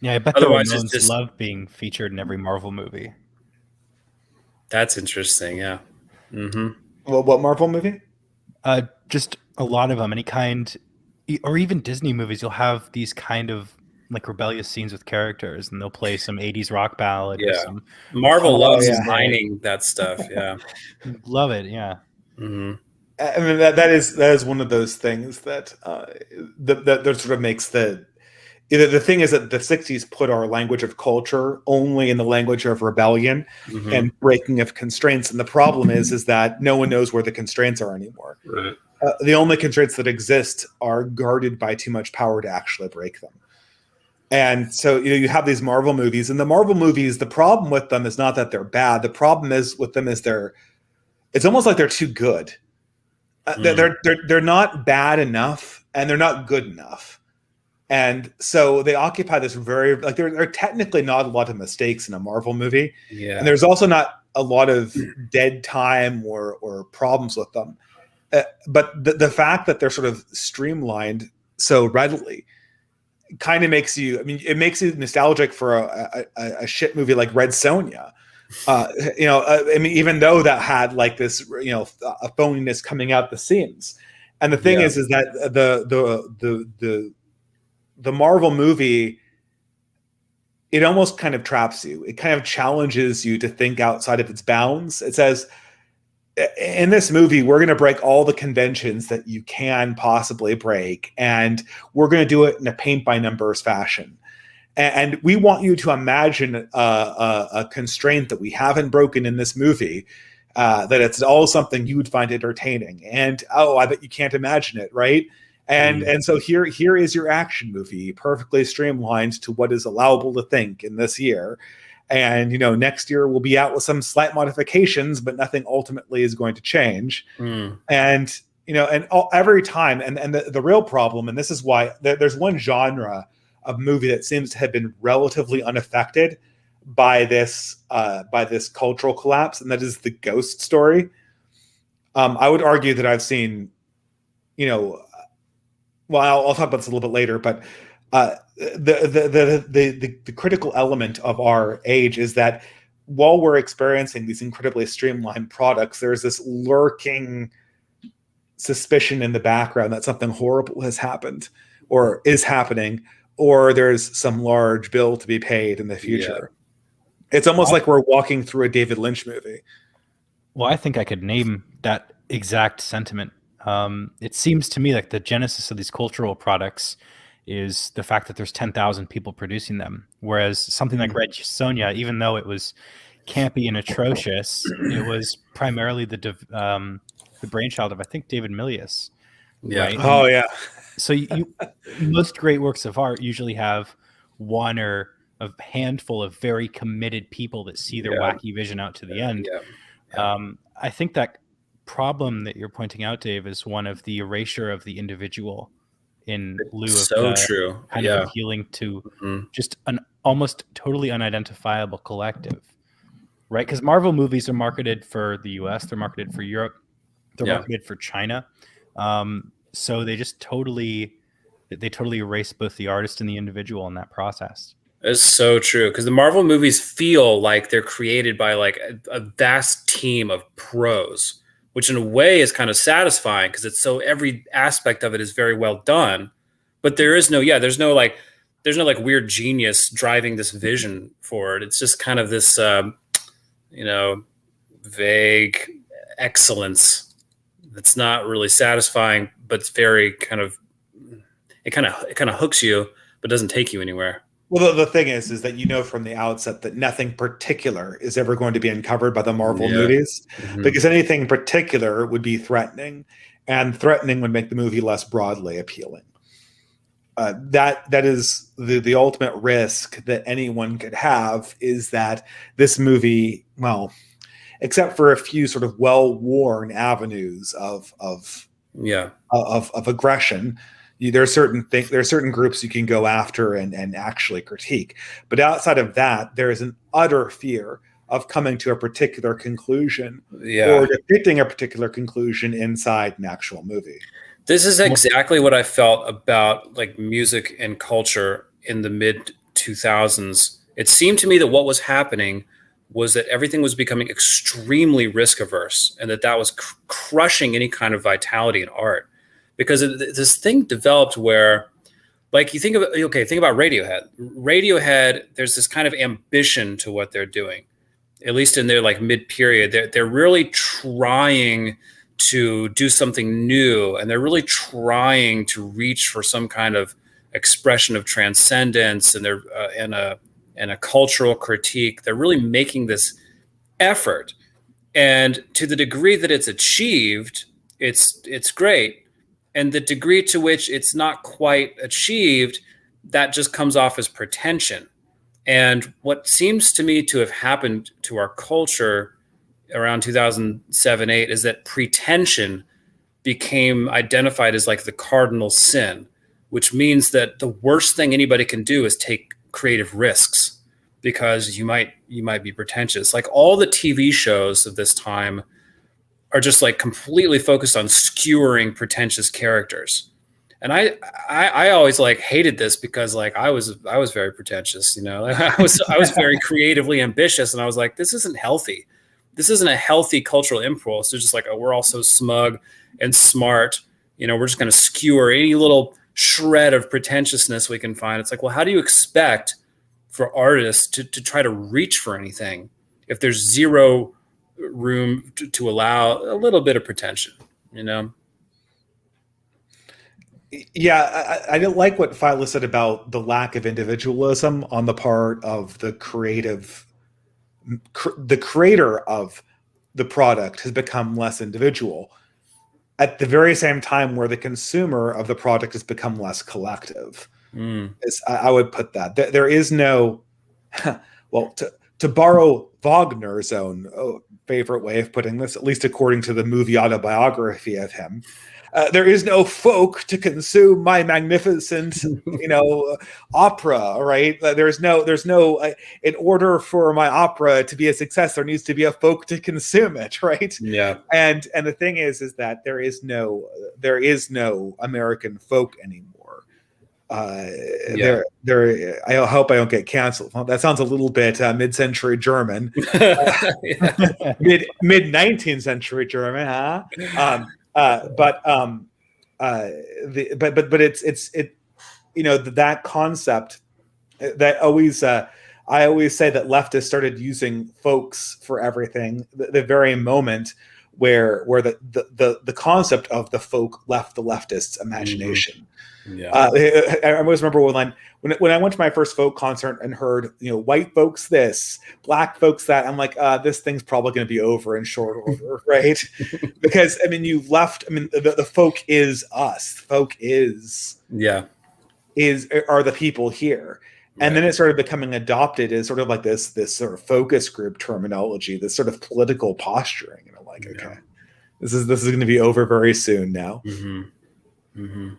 Yeah, I bet otherwise the Ramones love being featured in every Marvel movie. That's interesting. Yeah. Well, what Marvel movie? Just a lot of them. Any kind, or even Disney movies. You'll have these kind of like rebellious scenes with characters, and they'll play some 80s rock ballad or Yeah. some Marvel punk loves music. mining that stuff. Yeah. Love it. Yeah. Hmm. I mean, that is one of those things that that sort of makes the thing is that the 60s put our language of culture only in the language of rebellion and breaking of constraints. And the problem is that no one knows where the constraints are anymore. Right. The only constraints that exist are guarded by too much power to actually break them. And so, you have these Marvel movies, and the Marvel movies, the problem with them is not that they're bad. The problem is with them is it's almost like they're too good. They're not bad enough, and they're not good enough. And so they occupy this very, like, there are technically not a lot of mistakes in a Marvel movie. Yeah. And there's also not a lot of dead time or problems with them. But the fact that they're sort of streamlined so readily kind of makes you, I mean, it makes you nostalgic for a shit movie like Red Sonja. I mean, even though that had like this, a phoniness coming out the seams. And the thing is that the Marvel movie, it almost kind of traps you. It kind of challenges you to think outside of its bounds. It says, in this movie, we're going to break all the conventions that you can possibly break, and we're going to do it in a paint by numbers fashion. And we want you to imagine a constraint that we haven't broken in this movie, that it's all something you would find entertaining. And, I bet you can't imagine it, right? And so here is your action movie, perfectly streamlined to what is allowable to think in this year. And, next year we'll be out with some slight modifications, but nothing ultimately is going to change. And, every time, and the real problem, and this is why there's one genre of movie that seems to have been relatively unaffected by this cultural collapse, and that is the ghost story. I would argue that I've seen, well, I'll talk about this a little bit later, but the critical element of our age is that while we're experiencing these incredibly streamlined products, there's this lurking suspicion in the background that something horrible has happened or is happening, or there's some large bill to be paid in the future. Yeah. It's almost like we're walking through a David Lynch movie. Well, I think I could name that exact sentiment. It seems to me like the genesis of these cultural products is the fact that there's 10,000 people producing them. Whereas something like Red Sonja, even though it was campy and atrocious, it was primarily the brainchild of, I think, David Milius. Yeah. Right? Oh, yeah. So most great works of art usually have one or a handful of very committed people that see their wacky vision out to the end. I think that problem that you're pointing out, Dave, is one of the erasure of the individual in lieu of kind of appealing to just an almost totally unidentifiable collective, right? Because Marvel movies are marketed for the US, they're marketed for Europe, they're marketed for China. So they just totally erase both the artist and the individual in that process. It's so true, because the Marvel movies feel like they're created by like a vast team of pros, which in a way is kind of satisfying because it's so every aspect of it is very well done. But there's no like weird genius driving this vision forward. It's just kind of this vague excellence that's not really satisfying, but it's very kind of hooks you, but doesn't take you anywhere. Well, the thing is that from the outset that nothing particular is ever going to be uncovered by the Marvel movies, because anything particular would be threatening, and threatening would make the movie less broadly appealing. That is the ultimate risk that anyone could have, is that this movie, well, except for a few sort of well-worn avenues of aggression, there are certain groups you can go after and actually critique. But outside of that, there is an utter fear of coming to a particular conclusion or depicting a particular conclusion inside an actual movie. This is exactly what I felt about like music and culture in the mid 2000s. It seemed to me that what was happening was that everything was becoming extremely risk averse, and that was crushing any kind of vitality in art. Because this thing developed where Like you think of, okay, think about Radiohead. Radiohead, there's this kind of ambition to what they're doing, at least in their like mid period. They're really trying to do something new, and they're really trying to reach for some kind of expression of transcendence, and they're and a cultural critique. They're really making this effort, and to the degree that it's achieved, it's great, and the degree to which it's not quite achieved, that just comes off as pretension. And what seems to me to have happened to our culture around 2007-8 is that pretension became identified as like the cardinal sin, which means that the worst thing anybody can do is take creative risks because you might be pretentious. Like all the TV shows of this time are just like completely focused on skewering pretentious characters. And I always like hated this because like I was very pretentious, you know. I was very creatively ambitious, and I was like, this isn't healthy. This isn't a healthy cultural impulse. They're just like, oh, we're all so smug and smart, you know, we're just going to skewer any little shred of pretentiousness we can find. It's like, well, how do you expect for artists to try to reach for anything if there's zero room to allow a little bit of pretension, you know? Yeah, I didn't like what Philo said about the lack of individualism on the part of the creator of the product has become less individual at the very same time where the consumer of the product has become less collective. I would put that. There is no, well, to borrow Wagner's own favorite way of putting this, at least according to the movie autobiography of him, there is no folk to consume my magnificent, you know, opera, right? There's no, in order for my opera to be a success, there needs to be a folk to consume it, right? Yeah. And the thing is that there is no American folk anymore. I hope I don't get canceled. Well, that sounds a little bit mid-century German, mid 19th century German, huh? But it's you know, that concept that always I always say that leftists started using folks for everything the very moment where the concept of the folk left the leftists' imagination. Mm-hmm. Yeah. I always remember when I went to my first folk concert and heard, you know, white folks this, black folks that, I'm like, this thing's probably going to be over in short order, right? Because I mean, you've left. I mean, the folk is us. Folk are the people here. And then it started becoming adopted as sort of like this sort of focus group terminology, this sort of political posturing. And I'm like, okay, this is going to be over very soon now. Mm-hmm. Mm-hmm.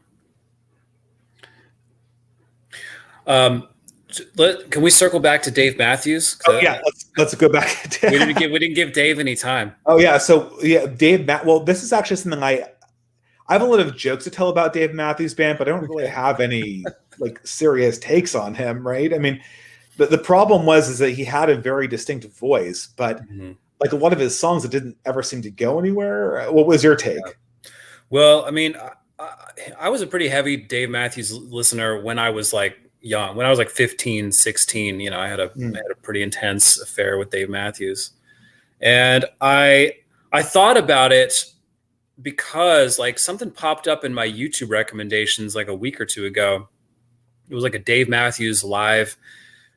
Can we circle back to Dave Matthews? Oh yeah, let's go back. we didn't give Dave any time. Oh yeah, so yeah, Well, this is actually something I have a lot of jokes to tell about Dave Matthews Band, but I don't really have any like serious takes on him, right? I mean, the problem is that he had a very distinct voice, but like a lot of his songs, it didn't ever seem to go anywhere. What was your take? Well, I mean, I was a pretty heavy Dave Matthews listener when I was like young. When I was like 15, 16, you know, I had a pretty intense affair with Dave Matthews. And I thought about it because like something popped up in my YouTube recommendations like a week or two ago. It was like a Dave Matthews live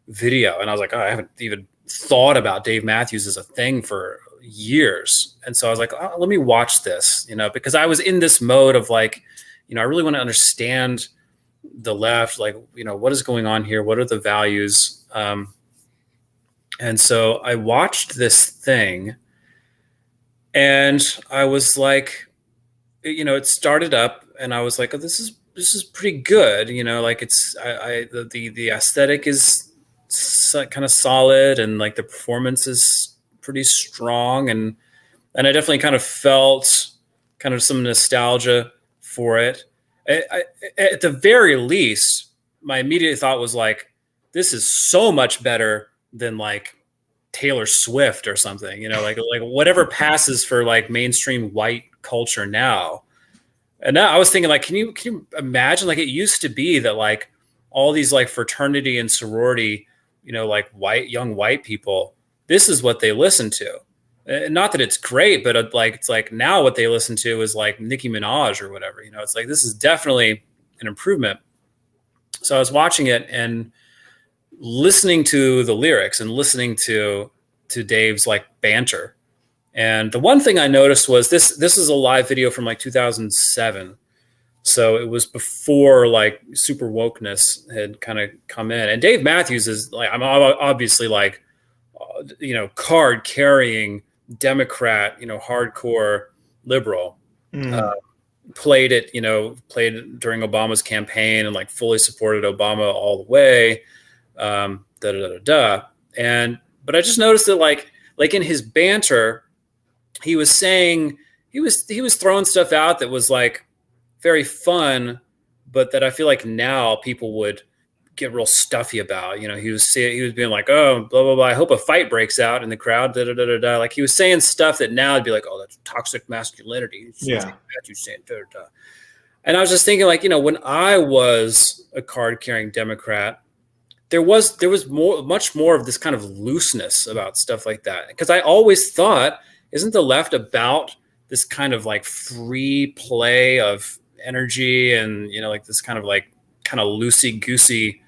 video. And I was like, oh, I haven't even thought about Dave Matthews as a thing for years. And so I was like, oh, let me watch this, you know, because I was in this mode of like, you know, I really want to understand the left, like, you know, what is going on here? What are the values? And so I watched this thing and I was like, you know, it started up and I was like, oh, this is pretty good. You know, like the aesthetic is kind of solid and like the performance is pretty strong. And I definitely kind of felt kind of some nostalgia for it. At the very least, my immediate thought was like, this is so much better than like Taylor Swift or something, you know, like whatever passes for like mainstream white culture now. And now I was thinking, like, can you imagine, like, it used to be that like all these like fraternity and sorority, like young white people, this is what they listen to. Not that it's great, but like it's like now what they listen to is like Nicki Minaj or whatever. It's like this is definitely an improvement. So I was watching it and listening to the lyrics and listening to Dave's like banter. And the one thing I noticed was this is a live video from like 2007. So it was before like super wokeness had kind of come in. And Dave Matthews is like, I'm obviously like, card carrying Democrat, hardcore liberal. Played it during Obama's campaign and like fully supported Obama all the way. But I just noticed that like in his banter, he was saying he was throwing stuff out that was like very fun, but that I feel like now people would get real stuffy about. He was being like, oh, blah blah blah. I hope a fight breaks out in the crowd. Like he was saying stuff that now it'd be like, oh, that's toxic masculinity. Yeah. And I was just thinking, like, when I was a card carrying Democrat, there was much more of this kind of looseness about stuff like that. Because I always thought, isn't the left about this kind of like free play of energy and, like this kind of loosey goosey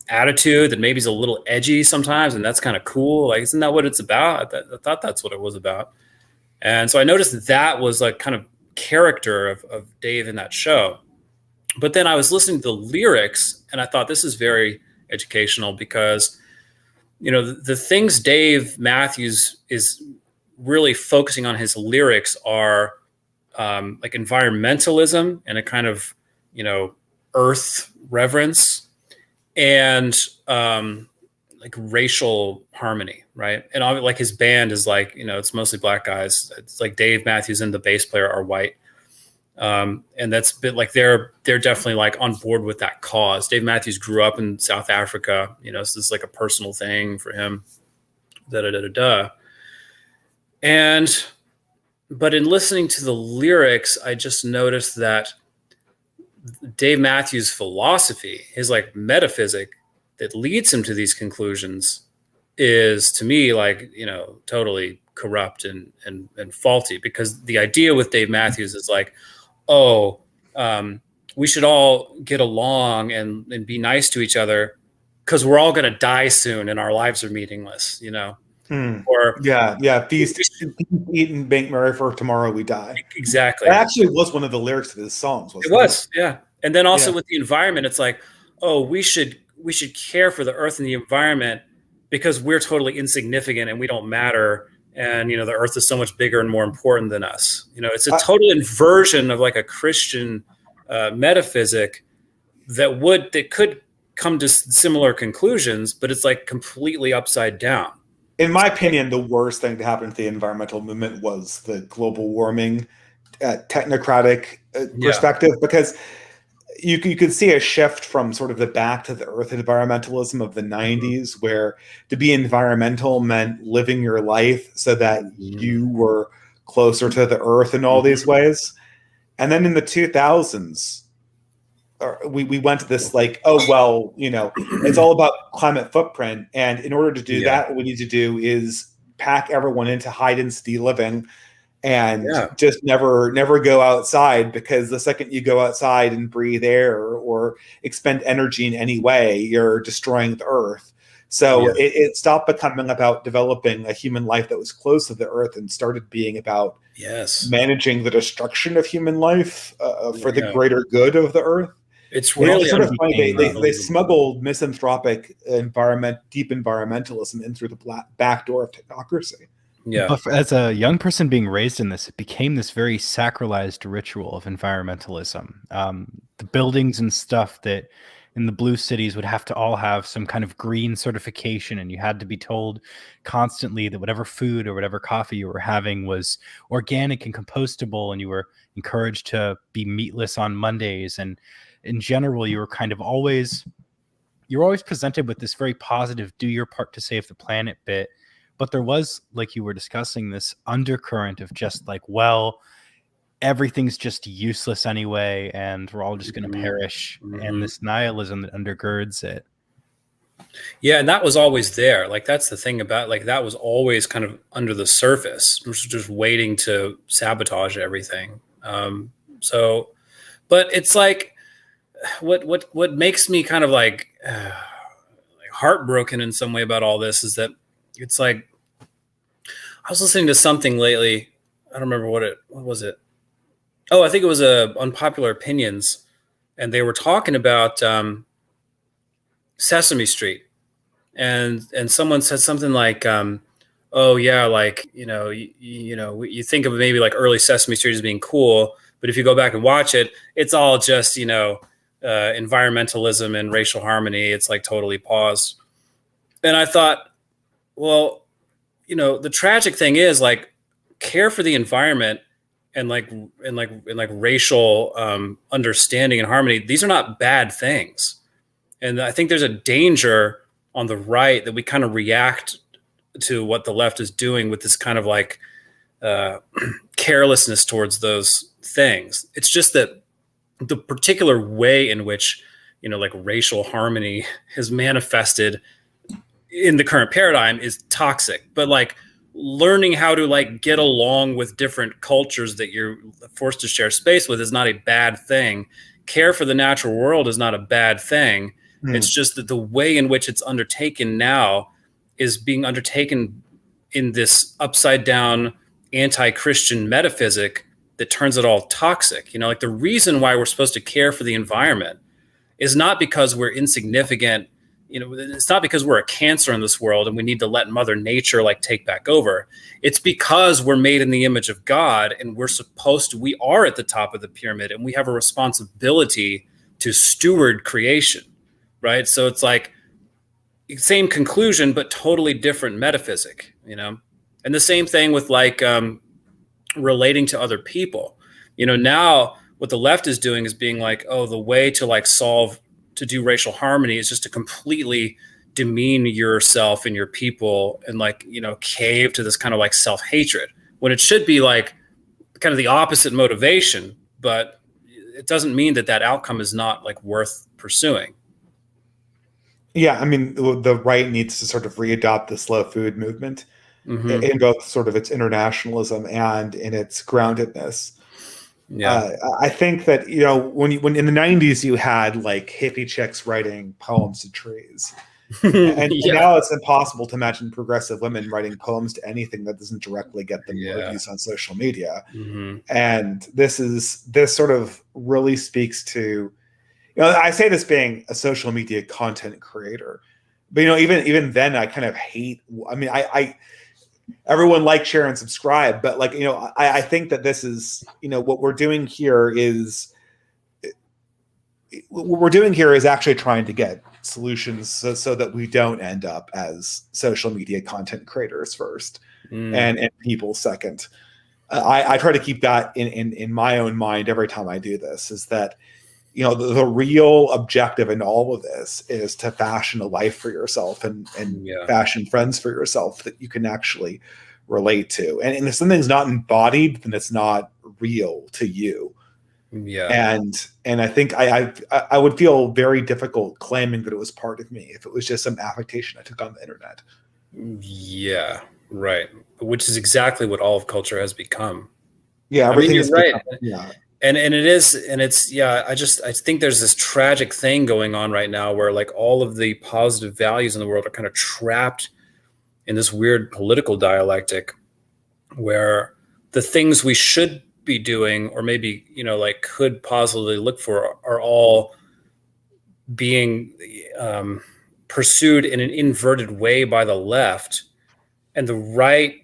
attitude that maybe is a little edgy sometimes. And that's kind of cool. Like, isn't that what it's about? I thought that's what it was about. And so I noticed that was like kind of character of Dave in that show. But then I was listening to the lyrics and I thought this is very educational because, the things Dave Matthews is really focusing on his lyrics are like environmentalism and a kind of, earth reverence and like racial harmony, right? And like his band is like, it's mostly black guys. It's like Dave Matthews and the bass player are white. And that's a bit like they're definitely like on board with that cause. Dave Matthews grew up in South Africa, so this is like a personal thing for him. But in listening to the lyrics, I just noticed that Dave Matthews' philosophy, his like metaphysic that leads him to these conclusions is to me like, totally corrupt and faulty, because the idea with Dave Matthews is like, we should all get along and be nice to each other because we're all going to die soon and our lives are meaningless, Or feast, eat, and make merry, for tomorrow we die. Exactly. That actually was one of the lyrics of his songs. It was, yeah. And then also with the environment, it's like, we should care for the earth and the environment because we're totally insignificant and we don't matter. And, the earth is so much bigger and more important than us. It's a total inversion of like a Christian metaphysic that could come to similar conclusions, but it's like completely upside down. In my opinion, the worst thing to happen to the environmental movement was the global warming technocratic perspective, because you could see a shift from sort of the back to the earth environmentalism of the 90s, where to be environmental meant living your life so that you were closer to the earth in all these ways. And then in the 2000s, we went to this like, it's all about climate footprint. And in order to do that, what we need to do is pack everyone into hide-and-seek living and just never go outside, because the second you go outside and breathe air or expend energy in any way, you're destroying the earth. So it stopped becoming about developing a human life that was close to the earth and started being about managing the destruction of human life for the greater good of the earth. It's really sort of funny. They smuggled misanthropic deep environmentalism in through the back door of technocracy. Yeah. But as a young person being raised in this, it became this very sacralized ritual of environmentalism. The buildings and stuff that in the blue cities would have to all have some kind of green certification, and you had to be told constantly that whatever food or whatever coffee you were having was organic and compostable, and you were encouraged to be meatless on Mondays. And in general, you were always presented with this very positive, do your part to save the planet bit. But there was, like you were discussing, this undercurrent of just like, everything's just useless anyway, and we're all just going to perish, and this nihilism that undergirds it. Yeah, and that was always there. Like, that's the thing about, like, that was always kind of under the surface, just waiting to sabotage everything. So, but it's like, what makes me kind of like heartbroken in some way about all this is that it's like, I was listening to something lately. I don't remember what was it? Oh, I think it was Unpopular Opinions, and they were talking about Sesame Street, and someone said something like, "Oh yeah, like you think of maybe like early Sesame Street as being cool, but if you go back and watch it, it's all just environmentalism and racial harmony. It's like totally paused." And I thought, well, the tragic thing is, like, care for the environment and like racial understanding and harmony. These are not bad things. And I think there's a danger on the right that we kind of react to what the left is doing with this kind of like carelessness towards those things. It's just that the particular way in which, like racial harmony has manifested in the current paradigm is toxic. But like learning how to like get along with different cultures that you're forced to share space with is not a bad thing. Care for the natural world is not a bad thing. It's just that the way in which it's undertaken now is being undertaken in this upside down anti-Christian metaphysic that turns it all toxic. Like the reason why we're supposed to care for the environment is not because we're insignificant. It's not because we're a cancer in this world and we need to let Mother Nature like take back over. It's because we're made in the image of God, and we are at the top of the pyramid, and we have a responsibility to steward creation. Right. So it's like same conclusion, but totally different metaphysic, and the same thing with like relating to other people. Now what the left is doing is being like, oh, the way to do racial harmony is just to completely demean yourself and your people and like, cave to this kind of like self-hatred, when it should be like kind of the opposite motivation. But it doesn't mean that outcome is not like worth pursuing. Yeah, I mean, the right needs to sort of readopt the slow food movement in both sort of its internationalism and in its groundedness. Yeah. I think that, when in the 90s you had like hippie chicks writing poems to trees. And now it's impossible to imagine progressive women writing poems to anything that doesn't directly get them reviews on social media. And this sort of really speaks to, I say this being a social media content creator, but even then I kind of hate. I mean, I everyone like, share, and subscribe, but like I think that this is what we're doing here is actually trying to get solutions so that we don't end up as social media content creators first and people second. I try to keep that in my own mind every time I do this, is that the real objective in all of this is to fashion a life for yourself and fashion friends for yourself that you can actually relate to. And if something's not embodied, then it's not real to you. Yeah. And I think I would feel very difficult claiming that it was part of me if it was just some affectation I took on the internet. Yeah, right. Which is exactly what all of culture has become. Yeah, everything is right. Yeah. And it is, and it's, I think there's this tragic thing going on right now where like all of the positive values in the world are kind of trapped in this weird political dialectic where the things we should be doing, or maybe, like could possibly look for, are all being pursued in an inverted way by the left. And the right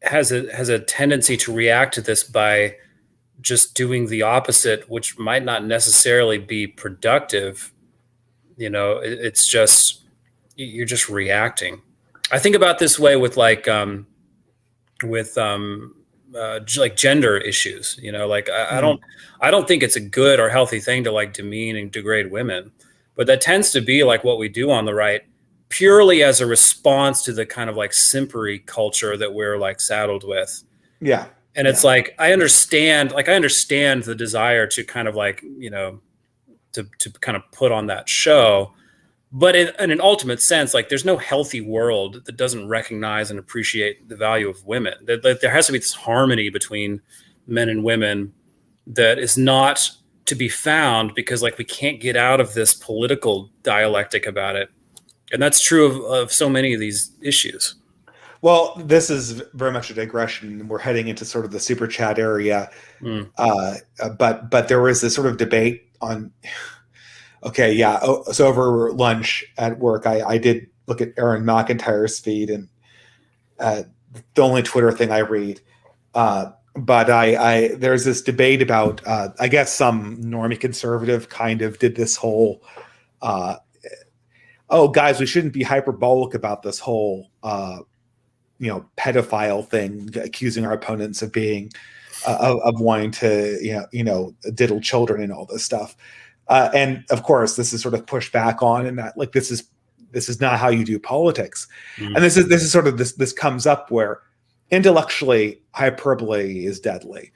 has a tendency to react to this by just doing the opposite, which might not necessarily be productive. It's just, you're just reacting. I think about this way with like gender issues. I don't think it's a good or healthy thing to like demean and degrade women, but that tends to be like what we do on the right, purely as a response to the kind of like simpery culture that we're like saddled with. Yeah. And it's like, I understand the desire to kind of like, you know, to kind of put on that show. But in an ultimate sense, like there's no healthy world that doesn't recognize and appreciate the value of women. There has to be this harmony between men and women that is not to be found, because like we can't get out of this political dialectic about it. And that's true of so many of these issues. Well, this is very much a digression. We're heading into sort of the super chat area. But there was this sort of debate on, okay, yeah. So over lunch at work, I did look at Aaron McIntyre's feed, and the only Twitter thing I read. But there's this debate about, I guess some normie conservative kind of did this whole, oh, guys, we shouldn't be hyperbolic about this whole, pedophile thing, accusing our opponents of being, of wanting to, diddle children and all this stuff. And of course, this is sort of pushed back on, and that like this is not how you do politics. And this is sort of this comes up where intellectually hyperbole is deadly.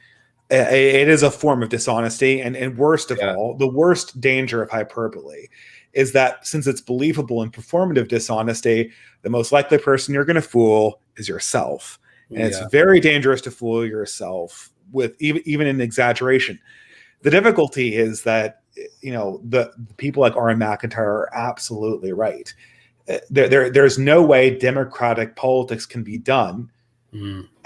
It is a form of dishonesty, and worst of all, the worst danger of hyperbole is that since it's believable in performative dishonesty, the most likely person you're going to fool is yourself. And it's very dangerous to fool yourself with even an exaggeration. The difficulty is that, the people like Aaron McIntyre are absolutely right. There's no way democratic politics can be done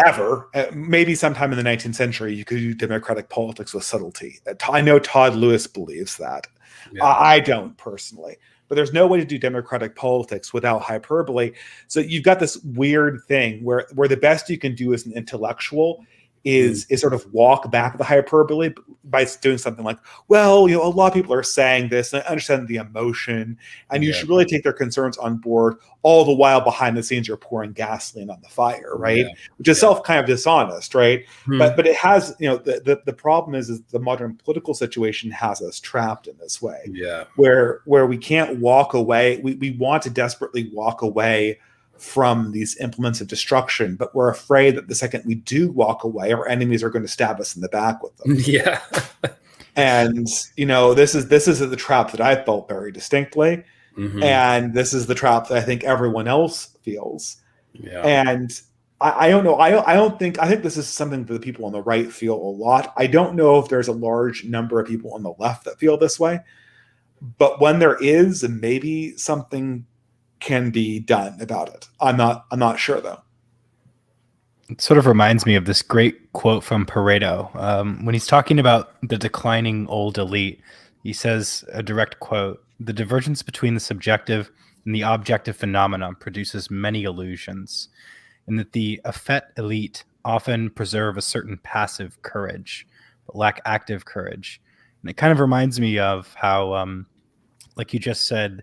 ever. Maybe sometime in the 19th century, you could do democratic politics with subtlety. I know Todd Lewis believes that. Yeah. I don't personally, but there's no way to do democratic politics without hyperbole. So you've got this weird thing where the best you can do as an intellectual is sort of walk back the hyperbole by doing something like, well, a lot of people are saying this, and I understand the emotion, and you should really take their concerns on board, all the while behind the scenes you're pouring gasoline on the fire, right? Which is kind of dishonest, right? But it has, the problem is the modern political situation has us trapped in this way, where we can't walk away. We want to desperately walk away from these implements of destruction, but we're afraid that the second we do walk away, our enemies are going to stab us in the back with them. And this is the trap that I felt very distinctly, and this is the trap that I think everyone else feels. And I don't know. I think this is something that the people on the right feel a lot. I don't know if there's a large number of people on the left that feel this way, but when there is, and maybe something can be done about it. I'm not sure though. It sort of reminds me of this great quote from Pareto. When he's talking about the declining old elite, he says, a direct quote, "The divergence between the subjective and the objective phenomenon produces many illusions, and that the effete elite often preserve a certain passive courage, but lack active courage." And it kind of reminds me of how, like you just said,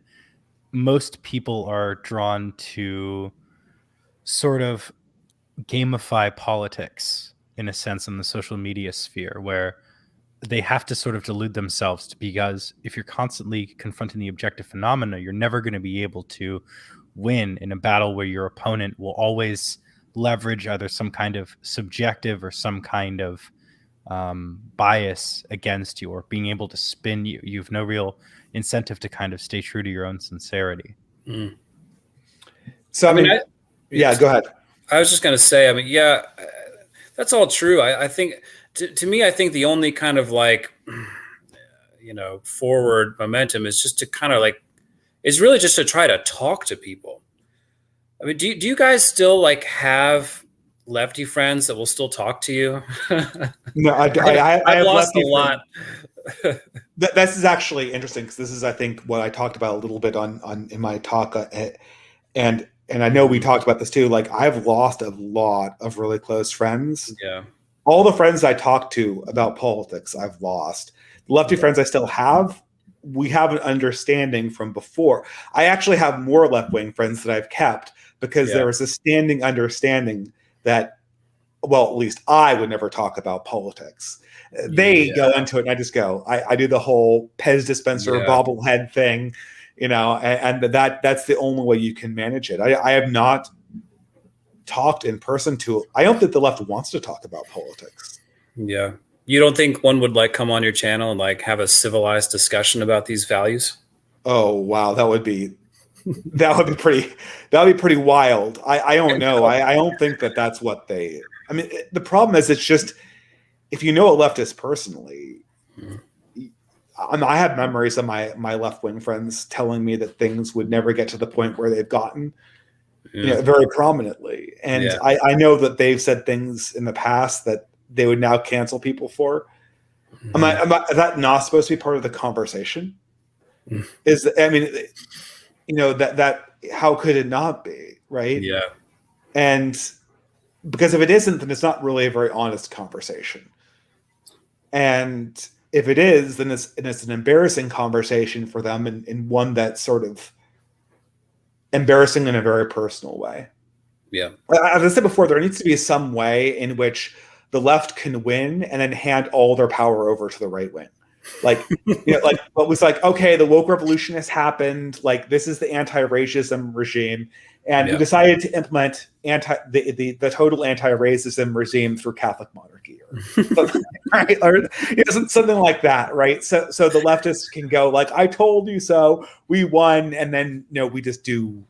most people are drawn to sort of gamify politics in a sense in the social media sphere, where they have to sort of delude themselves because if you're constantly confronting the objective phenomena, you're never going to be able to win in a battle where your opponent will always leverage either some kind of subjective or some kind of bias against you, or being able to spin you. You have no real incentive to kind of stay true to your own sincerity. So, go ahead. I was just going to say, that's all true. I think, to me, I think the only kind of like, forward momentum is just to kind of like, is really just to try to talk to people. I mean, do you guys still like have lefty friends that will still talk to you? No, I've lost a lot. This is actually interesting, because this is, I think, what I talked about a little bit on in my talk, and I know we talked about this too. Like, I've lost a lot of really close friends. All the friends I talked to about politics, I've lost. The lefty friends I still have, we have an understanding from before. I actually have more left-wing friends that I've kept, because there was a standing understanding that, well, at least I would never talk about politics. They go into it, and I just go. I do the whole Pez dispenser bobblehead thing, and that's the only way you can manage it. I have not talked in person to, I don't think the left wants to talk about politics. Yeah. You don't think one would like come on your channel and like have a civilized discussion about these values? Oh, wow. That would be pretty wild. I don't know. I don't think that's what they, I mean, the problem is it's just, if you know a leftist personally, I have memories of my left-wing friends telling me that things would never get to the point where they've gotten, very prominently. And I know that they've said things in the past that they would now cancel people for. Is that not supposed to be part of the conversation? That how could it not be, right? Yeah. And because if it isn't, then it's not really a very honest conversation. And if it is, then it's an embarrassing conversation for them, and one that's sort of embarrassing in a very personal way. Yeah. As I said before, there needs to be some way in which the left can win and then hand all their power over to the right wing. Like, like what was like, okay, the woke revolution has happened. Like, this is the anti-racism regime. And we decided to implement the total anti-racism regime through Catholic monarchy, right? Or something like that, right? So the leftists can go like, "I told you so. We won," and then we just do.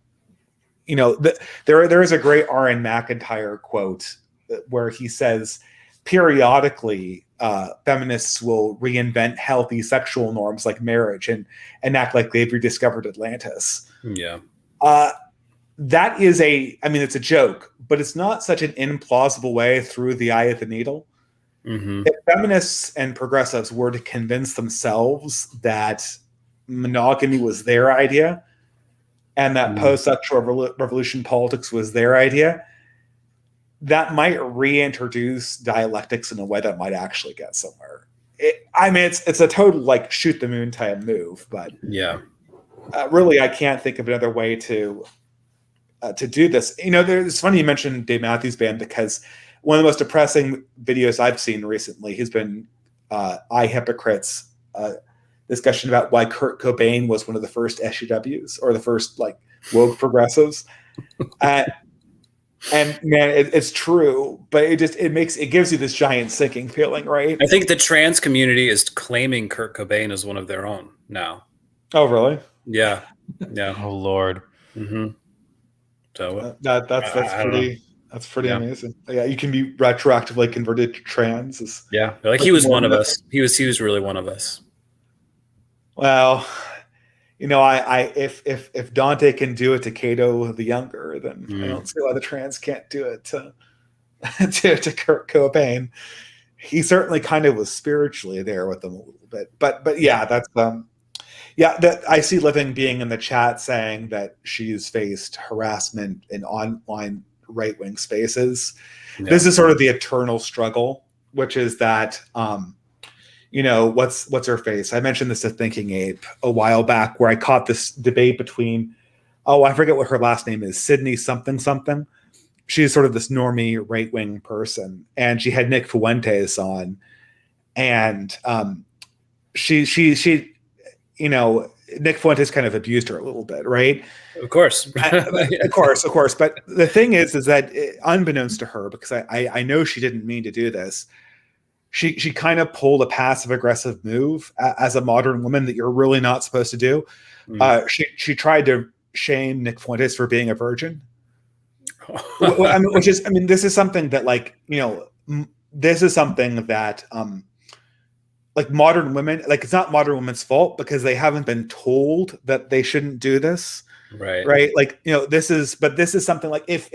There is a great R.N. McIntyre quote where he says, periodically, feminists will reinvent healthy sexual norms like marriage and act like they've rediscovered Atlantis. Yeah. That is it's a joke, but it's not such an implausible way through the eye of the needle. If feminists and progressives were to convince themselves that monogamy was their idea and that post-sexual revolution politics was their idea, that might reintroduce dialectics in a way that might actually get somewhere. It's a total like shoot the moon type move, but really I can't think of another way to do this. It's funny you mentioned Dave Matthews Band, because one of the most depressing videos I've seen recently has been I Hypocrites discussion about why Kurt Cobain was one of the first SUWs or the first like woke progressives. And man, it's true, but it gives you this giant sinking feeling, right? I think the trans community is claiming Kurt Cobain as one of their own now. Oh, really? Yeah. Oh, Lord. So that's pretty amazing. Yeah, you can be retroactively converted to trans. Like he was one of us. He was really one of us. Well, if Dante can do it to Cato the Younger, then I don't see why the trans can't do it to Kurt Cobain. He certainly kind of was spiritually there with them a little bit, but that's that I see Living being in the chat saying that she's faced harassment in online right-wing spaces. This is sort of the eternal struggle, which is that what's her face? I mentioned this to Thinking Ape a while back, where I caught this debate between, I forget what her last name is, Sydney something. She's sort of this normie right-wing person, and she had Nick Fuentes on, and she Nick Fuentes kind of abused her a little bit, right? Of course. Of course. But the thing is that unbeknownst to her, because I know she didn't mean to do this, she kind of pulled a passive aggressive move as a modern woman that you're really not supposed to do. She tried to shame Nick Fuentes for being a virgin. This is something that this is something that like modern women, like it's not modern women's fault because they haven't been told that they shouldn't do this. Right. Like, this is something like if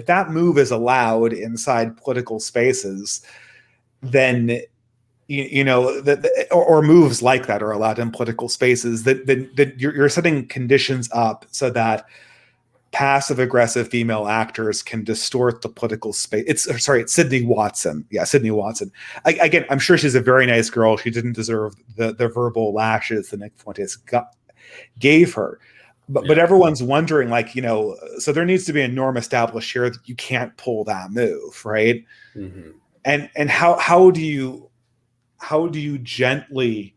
that move is allowed inside political spaces, then, or moves like that are allowed in political spaces, that you're setting conditions up so that passive aggressive female actors can distort the political space. It's Sydney Watson. Yeah, Sydney Watson. Again, I'm sure she's a very nice girl. She didn't deserve the verbal lashes that Nick Fuentes gave her. But everyone's wondering, so there needs to be a norm established here that you can't pull that move, right? And how do you gently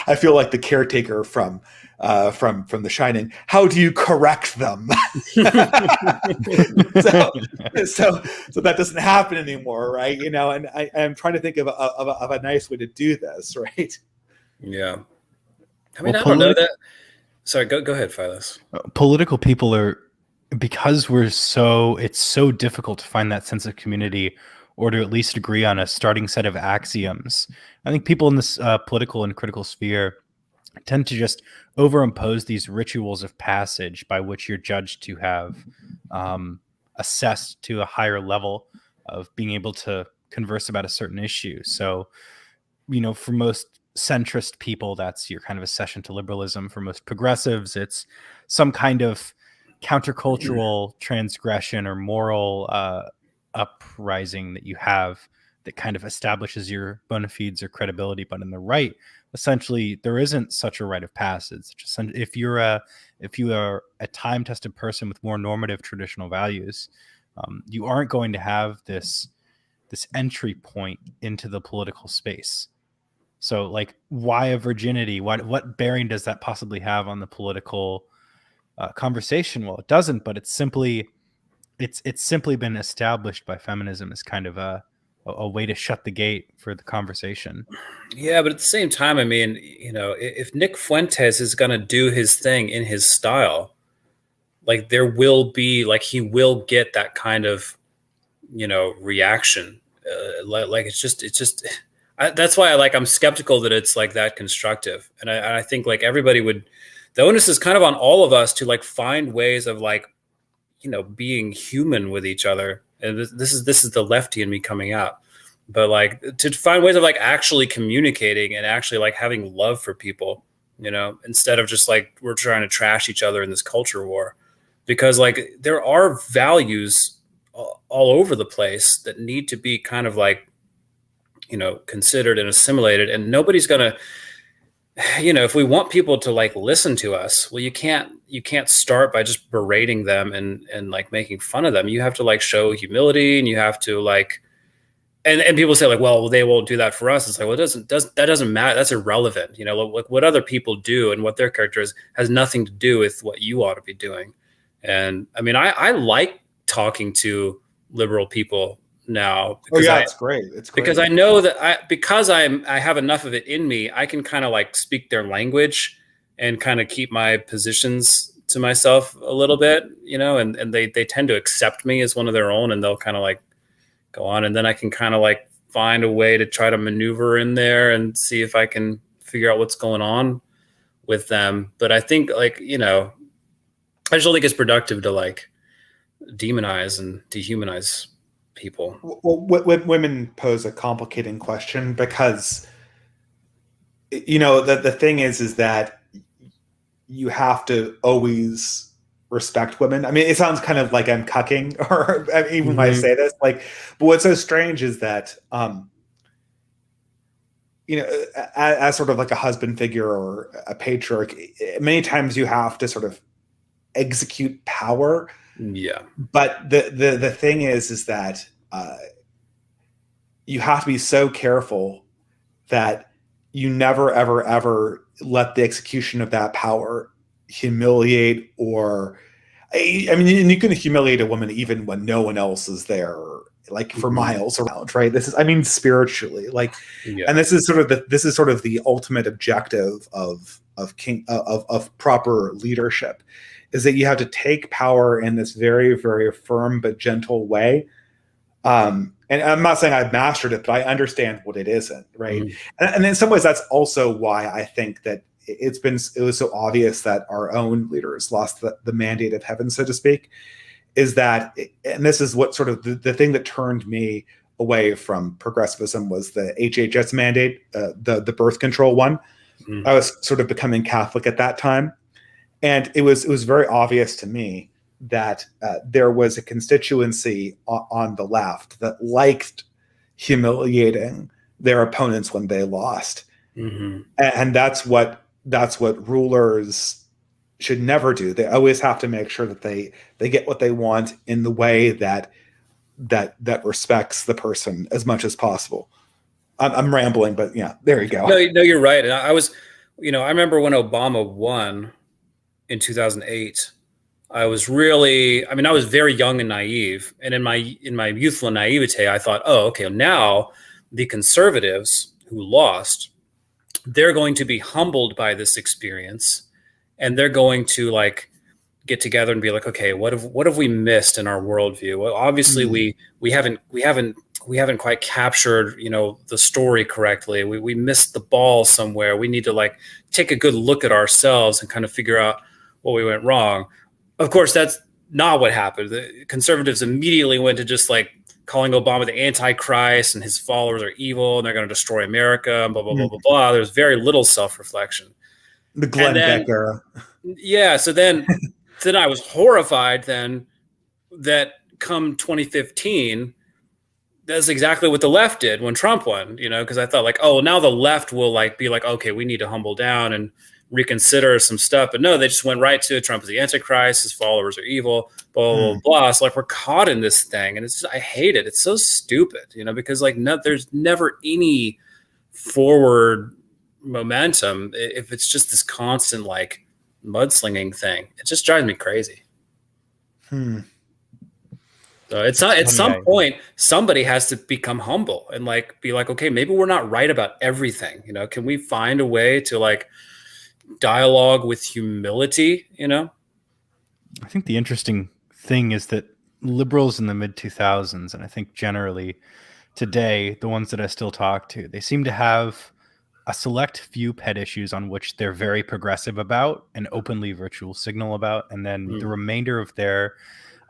I feel like the caretaker from The Shining. How do you correct them? so that doesn't happen anymore, right? You know, and I'm trying to think of a nice way to do this, right? Yeah. I mean, Well, I don't know that. Sorry, go ahead, Philos. Political people are, because it's so difficult to find that sense of community, or to at least agree on a starting set of axioms. I think people in this political and critical sphere tend to just overimpose these rituals of passage by which you're judged to have assessed to a higher level of being able to converse about a certain issue. So, you know, for most centrist people, that's your kind of accession to liberalism. For most progressives, it's some kind of countercultural transgression or moral uprising that you have that kind of establishes your bona fides or credibility. But in the right, essentially, there isn't such a rite of passage. Just if you are a time-tested person with more normative traditional values, you aren't going to have this entry point into the political space. So, like, why a virginity? What bearing does that possibly have on the political conversation? Well, it doesn't, but it's simply been established by feminism as kind of a way to shut the gate for the conversation. Yeah, but at the same time, I mean, you know, if Nick Fuentes is going to do his thing in his style, like there will be, like, he will get that kind of, you know, reaction. Like it's just that's why I'm skeptical that it's like that constructive. And I think like everybody the onus is kind of on all of us to like find ways of like, you know, being human with each other. And this is the lefty in me coming out, but like to find ways of like actually communicating and actually like having love for people, you know, instead of just like we're trying to trash each other in this culture war, because like there are values all over the place that need to be kind of like, you know, considered and assimilated, and nobody's going to, you know, if we want people to like listen to us, well, you can't start by just berating them and like making fun of them. You have to like show humility, and you have to like, and people say like, well, they won't do that for us. It's like, well, that doesn't matter. That's irrelevant. You know, like what other people do and what their character is has nothing to do with what you ought to be doing. And I mean, I like talking to liberal people now. Oh yeah, it's great. It's great because I know that I have enough of it in me. I can kind of like speak their language and kind of keep my positions to myself a little bit, you know, and they tend to accept me as one of their own, and they'll kind of like go on, and then I can kind of like find a way to try to maneuver in there and see if I can figure out what's going on with them. But I think like, you know, I just don't think it's productive to like demonize and dehumanize people. Well, women pose a complicating question because, you know, the thing is that you have to always respect women. I mean, it sounds kind of like I'm cucking, or I mean, even when I say this, like, but what's so strange is that, you know, as sort of like a husband figure or a patriarch, many times you have to sort of execute power. Yeah. But the thing is that you have to be so careful that you never, ever, ever let the execution of that power humiliate or, I mean, you can humiliate a woman even when no one else is there, like for miles around, right? This is, I mean, spiritually, like, and this is sort of the ultimate objective of proper leadership, is that you have to take power in this very, very firm but gentle way. And I'm not saying I've mastered it, but I understand what it isn't, right? And in some ways, that's also why I think that it was so obvious that our own leaders lost the mandate of heaven, so to speak, is that, and this is what sort of the thing that turned me away from progressivism was the HHS mandate, the birth control one. I was sort of becoming Catholic at that time. And it was very obvious to me that there was a constituency on the left that liked humiliating their opponents when they lost. And that's what rulers should never do. They always have to make sure that they get what they want in the way that respects the person as much as possible. I'm rambling, but yeah, there you go. No, you're right. And I was, I remember when Obama won in 2008. I was really, I was very young and naive, and in my youthful naivete, I thought, oh, okay, now the conservatives who lost, they're going to be humbled by this experience, and they're going to like get together and be like, okay, what have we missed in our worldview? Well, obviously we haven't quite captured, the story correctly. We missed the ball somewhere. We need to like take a good look at ourselves and kind of figure out what we went wrong. Of course, that's not what happened. The conservatives immediately went to just like calling Obama the Antichrist and his followers are evil and they're going to destroy America and blah, blah, blah, blah, blah. There's very little self-reflection. The Glenn Beck era. Yeah. So then I was horrified then that come 2015, that's exactly what the left did when Trump won, because I thought like, oh, now the left will like be like, okay, we need to humble down and reconsider some stuff. But no, they just went right to Trump is the Antichrist, his followers are evil, blah, blah, blah, blah. So like we're caught in this thing. And it's just, I hate it. It's so stupid, because like there's never any forward momentum if it's just this constant like mudslinging thing. It just drives me crazy. So it's not, at some point, somebody has to become humble and like be like, okay, maybe we're not right about everything. Can we find a way to like dialogue with humility? I think the interesting thing is that liberals in the mid 2000s, and I think generally today, the ones that I still talk to, they seem to have a select few pet issues on which they're very progressive about and openly virtual signal about, and then the remainder of their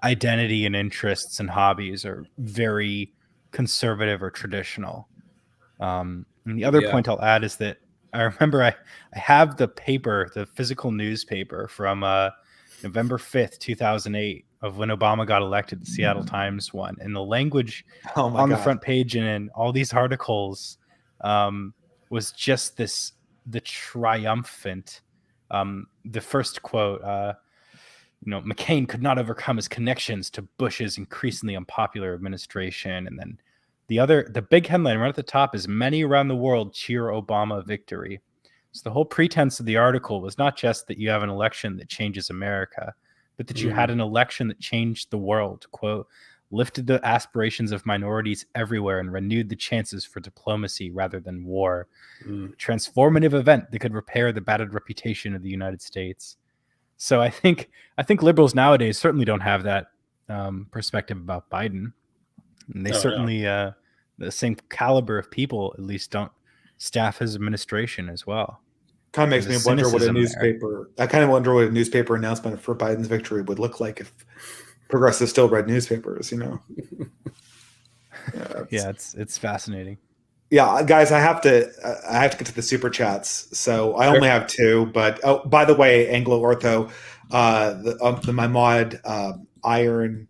identity and interests and hobbies are very conservative or traditional. And the other point I'll add is that I remember I have the paper, the physical newspaper from November 5th, 2008 of when Obama got elected, the Seattle Times one, and the language on the front page and in all these articles was just the triumphant, the first quote, McCain could not overcome his connections to Bush's increasingly unpopular administration. And then the big headline right at the top is many around the world cheer Obama victory. So the whole pretense of the article was not just that you have an election that changes America, but that you had an election that changed the world, quote, lifted the aspirations of minorities everywhere and renewed the chances for diplomacy rather than war. A transformative event that could repair the battered reputation of the United States. So I think liberals nowadays certainly don't have that perspective about Biden. And they the same caliber of people at least don't staff his administration as well. Kind of makes me wonder what a newspaper. I kind of wonder what a newspaper announcement for Biden's victory would look like if progressives still read newspapers. Yeah, it's fascinating. Yeah, guys, I have to get to the super chats. So I only have two, but by the way, Anglo-Ortho, my mod Iron,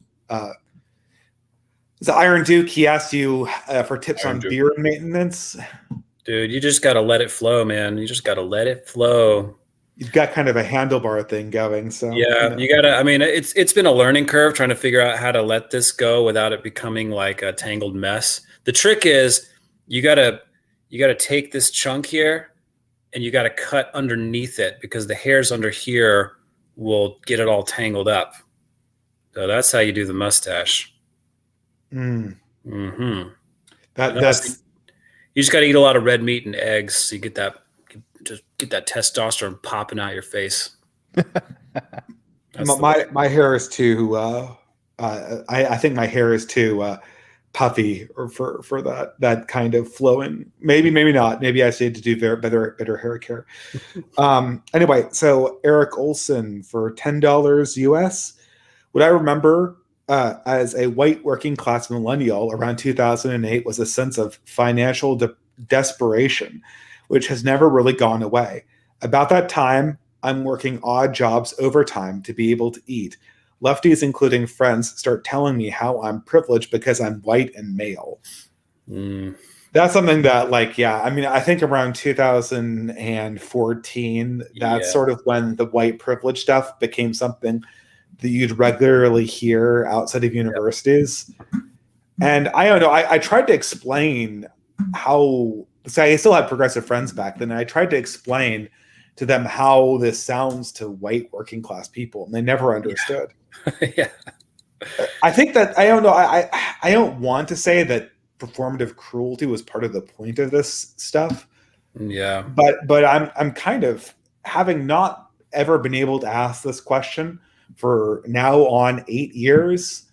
is it Iron Duke? He asked you for tips on beard maintenance. Dude, you just got to let it flow, man. You just got to let it flow. You've got kind of a handlebar thing going, so yeah, you gotta. It's been a learning curve trying to figure out how to let this go without it becoming like a tangled mess. The trick is you gotta take this chunk here and you gotta cut underneath it because the hairs under here will get it all tangled up. So that's how you do the mustache. That's you just got to eat a lot of red meat and eggs so you get that testosterone popping out your face. my hair is too I think my hair is too puffy for that kind of flowing. Maybe not. Maybe I need to do better hair care. Anyway, so Eric Olson for $10 US. What I remember as a white working class millennial around 2008 was a sense of financial desperation, which has never really gone away. About that time, I'm working odd jobs overtime to be able to eat. Lefties, including friends, start telling me how I'm privileged because I'm white and male. That's something that, I think around 2014, that's sort of when the white privilege stuff became something that you'd regularly hear outside of universities. And I don't know, I tried to explain so I still had progressive friends back then. And I tried to explain to them how this sounds to white working class people, and they never understood. Yeah. I think that, I don't know. I don't want to say that performative cruelty was part of the point of this stuff, Yeah. but I'm kind of, having not ever been able to ask this question for now on 8 years.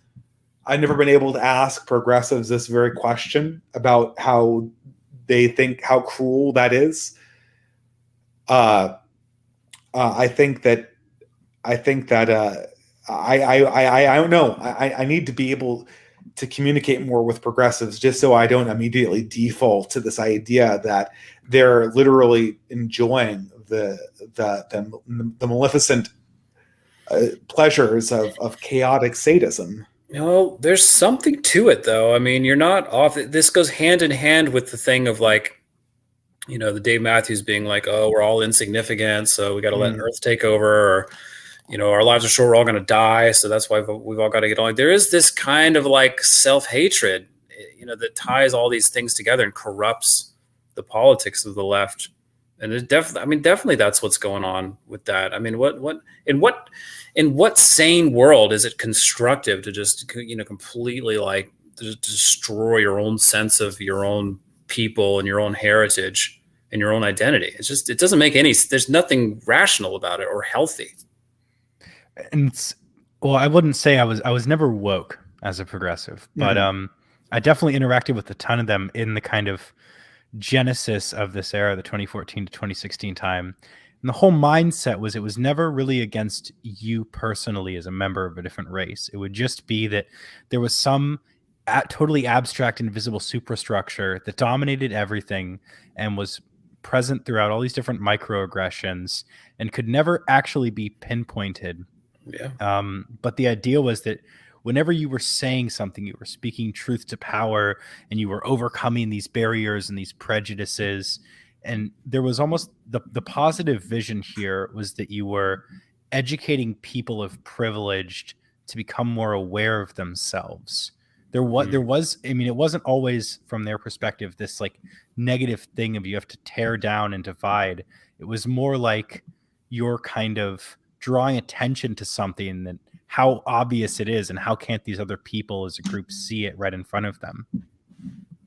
I've never been able to ask progressives this very question about how they think, how cruel that is. I think that I don't know. I need to be able to communicate more with progressives, just so I don't immediately default to this idea that they're literally enjoying the maleficent pleasures of chaotic sadism. There's something to it, though. I mean, you're not off. This goes hand in hand with the thing of like, the Dave Matthews being like, "Oh, we're all insignificant, so we got to let Earth take over," or, our lives are short, we're all going to die, so that's why we've all got to get on. There is this kind of like self-hatred, that ties all these things together and corrupts the politics of the left. And it definitely that's what's going on with that. I mean, in what sane world is it constructive to just, completely like destroy your own sense of your own people and your own heritage and your own identity? It doesn't make there's nothing rational about it or healthy. And well, I wouldn't say I was never woke as a progressive, but I definitely interacted with a ton of them in the kind of genesis of this era, the 2014 to 2016 time. And the whole mindset was, it was never really against you personally as a member of a different race. It would just be that there was some totally abstract, invisible superstructure that dominated everything and was present throughout all these different microaggressions and could never actually be pinpointed. Yeah. But the idea was that whenever you were saying something, you were speaking truth to power, and you were overcoming these barriers and these prejudices. And there was almost the positive vision here was that you were educating people of privileged to become more aware of themselves. There was, I mean, it wasn't always from their perspective this like negative thing of you have to tear down and divide. It was more like you're kind of drawing attention to something, that how obvious it is, and how can't these other people as a group see it right in front of them.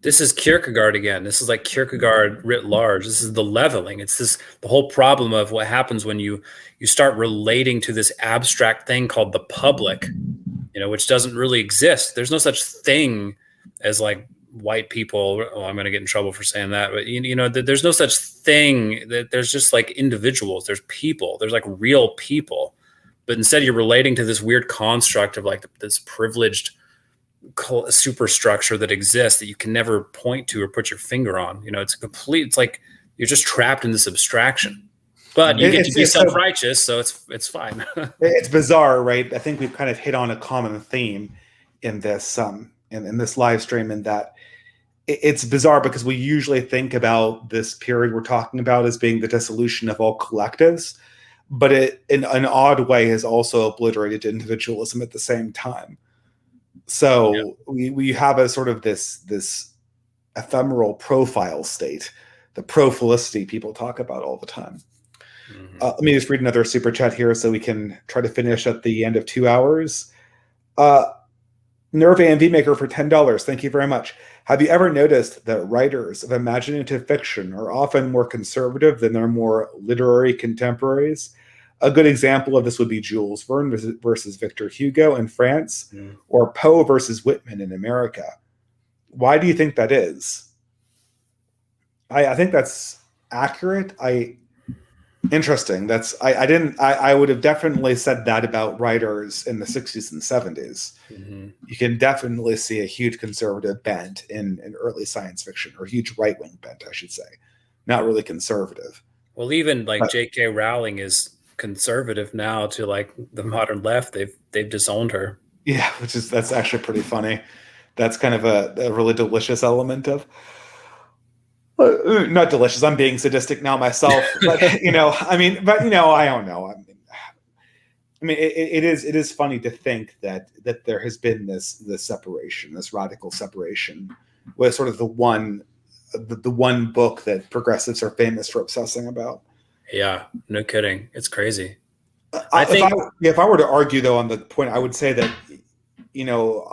This is Kierkegaard again. This is like Kierkegaard writ large. This is the leveling. It's the whole problem of what happens when you start relating to this abstract thing called the public, which doesn't really exist. There's no such thing as like white people. Oh, I'm going to get in trouble for saying that, but there's no such thing. That there's just like individuals. There's people. There's like real people. But instead, you're relating to this weird construct of like this privileged superstructure that exists that you can never point to or put your finger on. It's like you're just trapped in this abstraction. But you get to be self-righteous, so it's fine. It's bizarre, right? I think we've kind of hit on a common theme in this in this live stream, in that it's bizarre because we usually think about this period we're talking about as being the dissolution of all collectives, but it in an odd way has also obliterated individualism at the same time. So we have a sort of this ephemeral profile state, the pro-felicity people talk about all the time. Let me just read another super chat here so we can try to finish at the end of 2 hours. Nerve AMV Maker for $10. Thank you very much. Have you ever noticed that writers of imaginative fiction are often more conservative than their more literary contemporaries? A good example of this would be Jules Verne versus Victor Hugo in France, or Poe versus Whitman in America. Why do you think that is? I think that's accurate. Interesting. I would have definitely said that about writers in the 60s and 70s. You can definitely see a huge conservative bent in early science fiction, or huge right-wing bent, I should say. Not really conservative. Well, even like J.K. Rowling is conservative now to like the modern left. They've disowned her. Yeah, that's actually pretty funny. That's kind of a really delicious element of, not delicious. I'm being sadistic now myself, but I don't know. It is funny to think that there has been this separation, this radical separation, with sort of the one the one book that progressives are famous for obsessing about. Yeah, no kidding. It's crazy. I think if I were to argue though on the point, I would say that,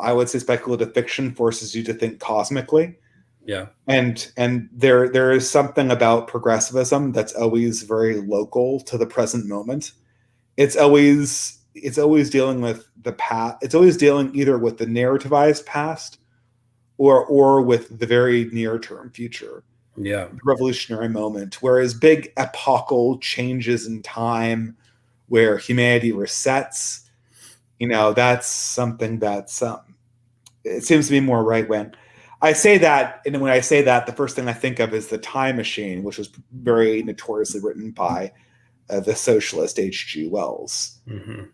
I would say speculative fiction forces you to think cosmically. Yeah. And there is something about progressivism that's always very local to the present moment. It's always dealing with the past. It's always dealing either with the narrativized past or with the very near term future. Yeah. The revolutionary moment. Whereas big epochal changes in time where humanity resets, that's something that's it seems to be more right wing. I say that, and when I say that, the first thing I think of is The Time Machine, which was very notoriously written by the socialist H.G. Wells, who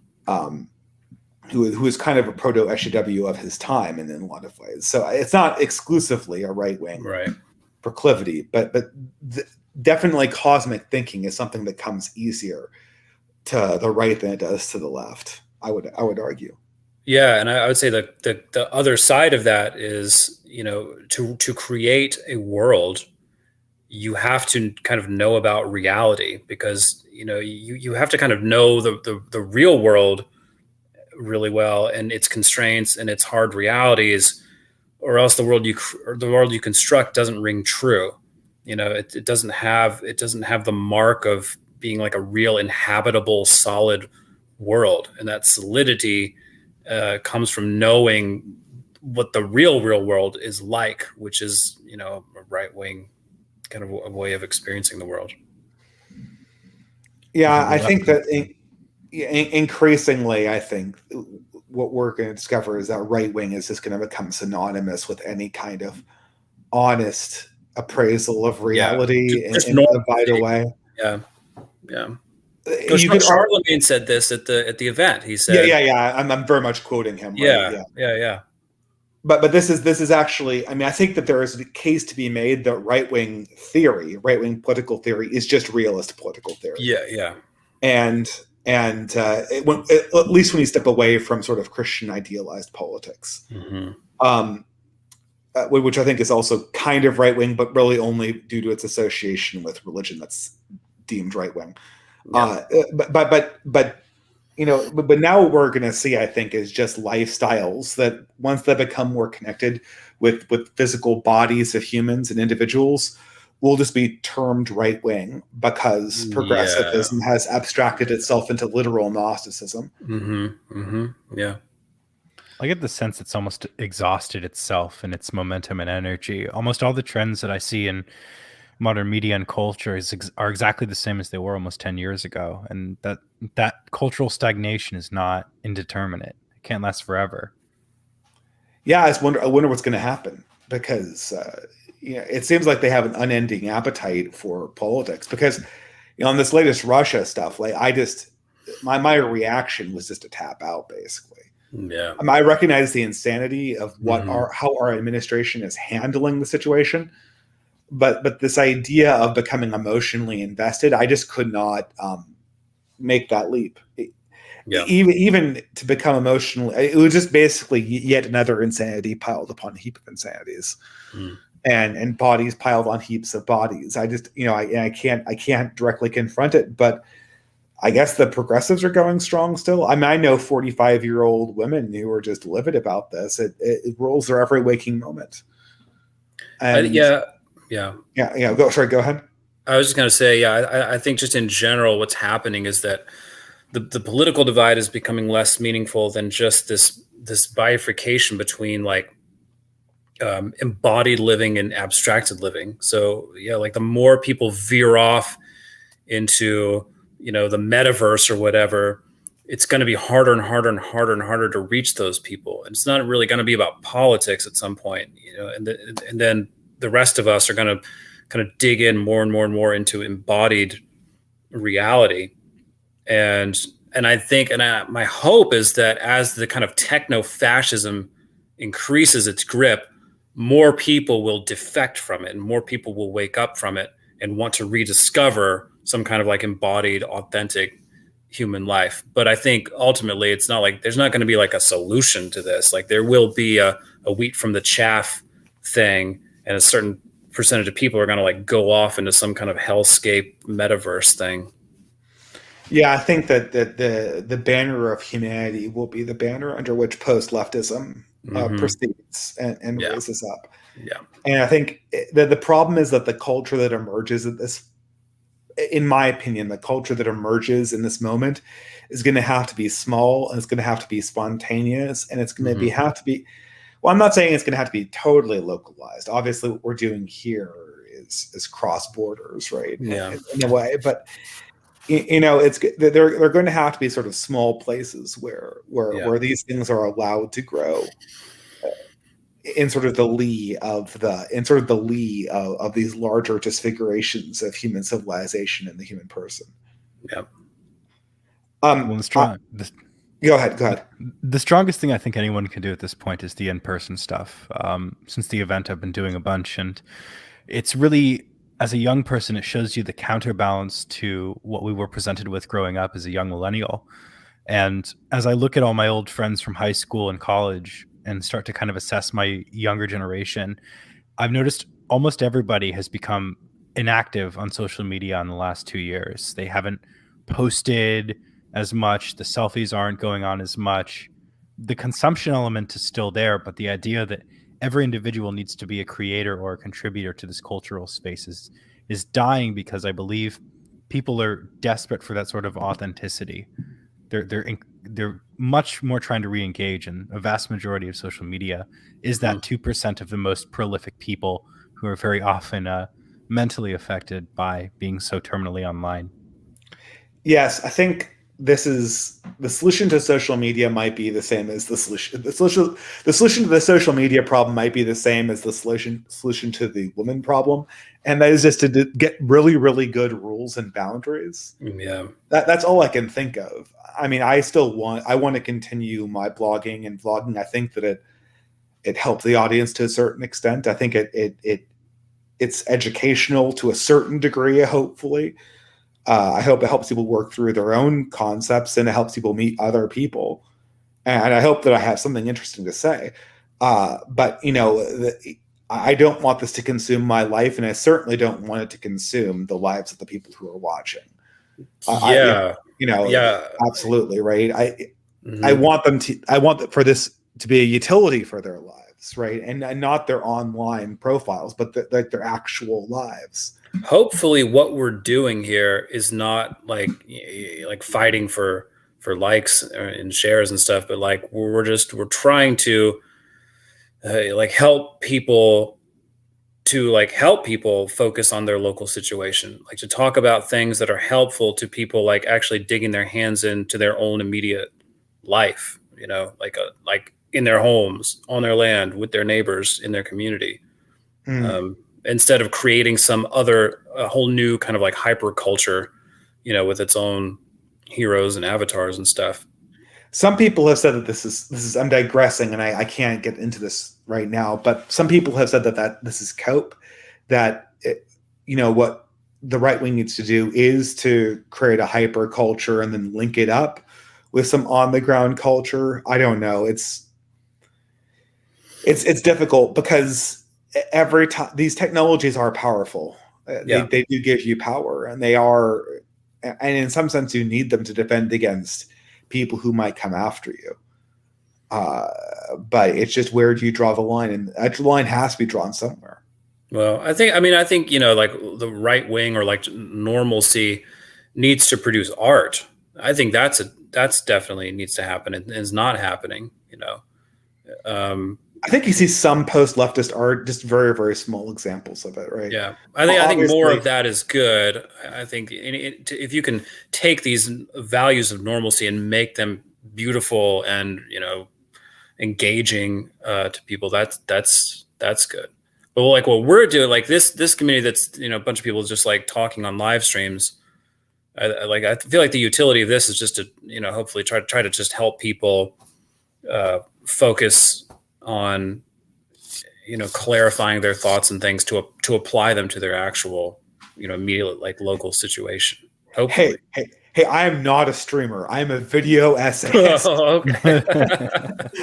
is kind of a proto SJW of his time in a lot of ways. So it's not exclusively a right wing proclivity, but definitely cosmic thinking is something that comes easier to the right than it does to the left. I would argue. Yeah, and I would say that the other side of that is, to create a world, you have to kind of know about reality, because you have to kind of know the real world really well and its constraints and its hard realities, or else the world you construct doesn't ring true. It doesn't have the mark of being like a real inhabitable solid world, and that solidity comes from knowing what the real world is like, which is a right wing kind of a way of experiencing the world. Yeah, I think that increasingly, I think what we're going to discover is that right wing is just going to become synonymous with any kind of honest appraisal of reality in a vital way. Yeah. Charlemagne said this at the event. He said, "Yeah." I'm very much quoting him. Yeah. But this is actually, I think that there is a case to be made that right wing political theory is just realist political theory. Yeah. And at least when you step away from sort of Christian idealized politics, which I think is also kind of right wing, but really only due to its association with religion that's deemed right wing. Yeah. But now what we're going to see, I think, is just lifestyles that once they become more connected with physical bodies of humans and individuals, will just be termed right wing because progressivism has abstracted itself into literal Gnosticism. Yeah. I get the sense it's almost exhausted itself in its momentum and energy. Almost all the trends that I see in modern media and culture are exactly the same as they were almost 10 years ago. And that cultural stagnation is not indeterminate. It can't last forever. Yeah, I wonder what's going to happen, because it seems like they have an unending appetite for politics, because on this latest Russia stuff, like my reaction was just to tap out, basically. Yeah. I recognize the insanity of how our administration is handling the situation, but this idea of becoming emotionally invested, I just could not make that leap. Even to become emotionally, it was just basically yet another insanity piled upon a heap of insanities, and bodies piled on heaps of bodies. I just, I can't directly confront it, but I guess the progressives are going strong still. I know 45-year-old women who are just livid about this. It rules their every waking moment. And Go ahead. I was just going to say, I think just in general, what's happening is that the political divide is becoming less meaningful than just this bifurcation between like embodied living and abstracted living. So like the more people veer off into the metaverse or whatever, it's going to be harder and harder and harder and harder to reach those people. And it's not really going to be about politics at some point, and then the rest of us are going to kind of dig in more and more and more into embodied reality. And I think, my hope is that as the kind of techno-fascism increases its grip, more people will defect from it and more people will wake up from it and want to rediscover some kind of like embodied, authentic human life. But I think ultimately it's not like there's not going to be like a solution to this. Like there will be a wheat from the chaff thing and a certain percentage of people are going to like go off into some kind of hellscape metaverse thing. Yeah, I think that the banner of humanity will be the banner under which post-leftism proceeds and raises up. Yeah. And I think the problem is that the culture that emerges at this, in my opinion, the culture that emerges in this moment is going to have to be small, and it's going to have to be spontaneous, and it's going to have to be, well, I'm not saying it's going to have to be totally localized. Obviously, what we're doing here is cross borders, right? Yeah. In a way, but it's they're going to have to be sort of small places where these things are allowed to grow in sort of the lee of these larger disfigurations of human civilization and the human person. Yeah. Go ahead. The strongest thing I think anyone can do at this point is the in-person stuff. Since the event, I've been doing a bunch, and it's really, as a young person, it shows you the counterbalance to what we were presented with growing up as a young millennial. And as I look at all my old friends from high school and college and start to kind of assess my younger generation, I've noticed almost everybody has become inactive on social media in the last 2 years. They haven't posted as much. The selfies aren't going on as much. The consumption element is still there, but the idea that every individual needs to be a creator or a contributor to this cultural space is dying, because I believe people are desperate for that sort of authenticity. They're much more trying to re-engage, and a vast majority of social media is that 2% of the most prolific people who are very often mentally affected by being so terminally online. Yes, I think this is the solution to social media might be the same as the solution to the social media problem might be the same as the solution to the woman problem, and that is just to get really, really good rules and boundaries. Yeah, that's all I can think of. I mean, I want to continue my blogging and vlogging. I think that it helps the audience to a certain extent. I think it's educational to a certain degree, hopefully. I hope it helps people work through their own concepts, and it helps people meet other people. And I hope that I have something interesting to say. But I don't want this to consume my life, and I certainly don't want it to consume the lives of the people who are watching. Absolutely, right. I want for this to be a utility for their lives, right, and not their online profiles, but their actual lives. Hopefully what we're doing here is not like fighting for likes and shares and stuff, but like we're trying to help people focus on their local situation, like to talk about things that are helpful to people, like actually digging their hands into their own immediate life, like in their homes, on their land, with their neighbors, in their community. Instead of creating a whole new kind of like hyper culture, with its own heroes and avatars and stuff. Some people have said that this is I'm digressing, and I can't get into this right now, but some people have said that this is cope, that what the right wing needs to do is to create a hyper culture and then link it up with some on the ground culture. I don't know. It's difficult, because every time these technologies are powerful, they do give you power, and in some sense you need them to defend against people who might come after you. But it's just, where do you draw the line? And that line has to be drawn somewhere. Well, I think like the right wing, or like normalcy, needs to produce art. I think that's definitely needs to happen, and is not happening. I think you see some post-leftist art, just very, very small examples of it, right? Yeah, I think more of that is good. I think if you can take these values of normalcy and make them beautiful and engaging to people, that's good. But like what we're doing, like this community, that's a bunch of people just like talking on live streams. I feel like the utility of this is just to hopefully try to just help people focus on clarifying their thoughts and things to apply them to their actual immediate like local situation. Hopefully. Hey, I am not a streamer. I'm a video essayist. Okay.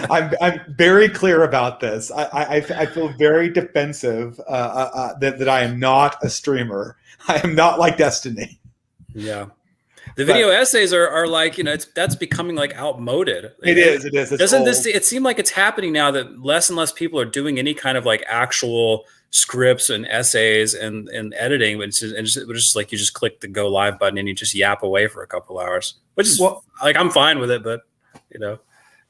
I'm very clear about this. I feel very defensive that I am not a streamer. I am not like Destiny. Yeah. The video essays are like, that's becoming like outmoded. It is. It's Doesn't old. it seem like it's happening now that less and less people are doing any kind of like actual scripts and essays and editing, it's just like you just click the go live button and you just yap away for a couple hours, which is like, I'm fine with it, but it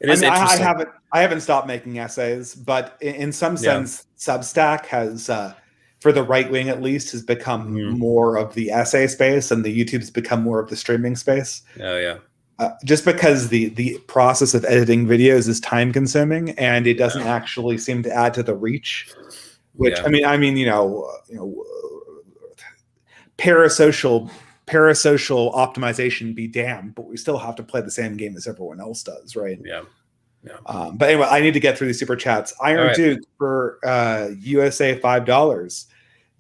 is interesting. I haven't stopped making essays, but in some sense, Substack has, for the right wing at least, has become more of the essay space, and the YouTube's become more of the streaming space. Oh yeah. Just because the process of editing videos is time consuming, and it doesn't actually seem to add to the reach. Which I mean, parasocial optimization be damned, but we still have to play the same game as everyone else does, right? Yeah. But anyway, I need to get through these super chats. Iron Duke for USA $5.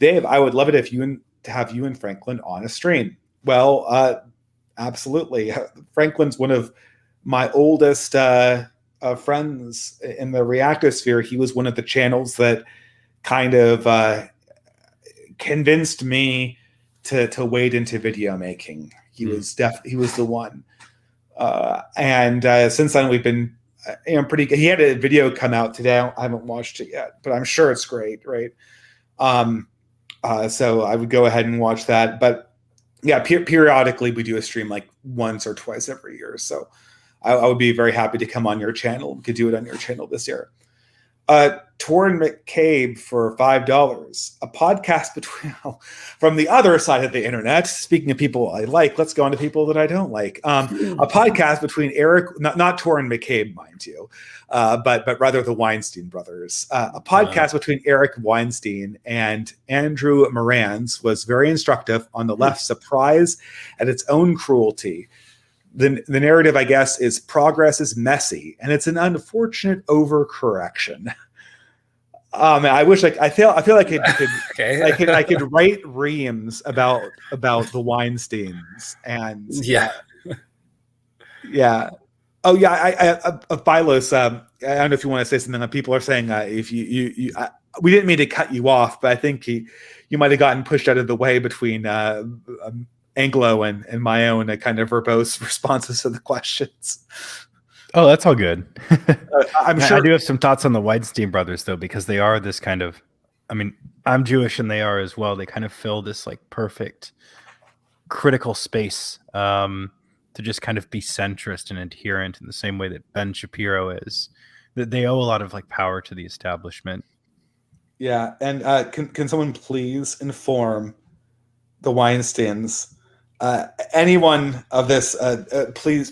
Dave, I would love it to have you and Franklin on a stream. Well, absolutely. Franklin's one of my oldest friends in the reactosphere. He was one of the channels that kind of convinced me to wade into video making. He was the one. And since then we've been pretty good. He had a video come out today. I haven't watched it yet, but I'm sure it's great, right? So I would go ahead and watch that. But yeah, periodically we do a stream like once or twice every year. So I would be very happy to come on your channel. We could do it on your channel this year. Torrin McCabe for $5. A podcast between from the other side of the internet. Speaking of people I like, let's go on to people that I don't like. A podcast between Eric, not Torrin McCabe, mind you, but rather the Weinstein brothers. A podcast between Eric Weinstein and Andrew Morans was very instructive on the left's surprise at its own cruelty. The narrative, I guess, is progress is messy, and it's an unfortunate overcorrection. I wish I feel like I could write reams about the Weinsteins and Oh yeah, Philos. I don't know if you want to say something. People are saying if you we didn't mean to cut you off, but I think you might have gotten pushed out of the way between Anglo and my own kind of verbose responses to the questions. Oh, that's all good. I'm sure I do have some thoughts on the Weinstein brothers, though, because they are this kind of, I mean, I'm Jewish and they are as well. They kind of fill this like perfect critical space to just kind of be centrist and adherent in the same way that Ben Shapiro is. That they owe a lot of like power to the establishment. Yeah, and can someone please inform the Weinsteins? Anyone of this, please,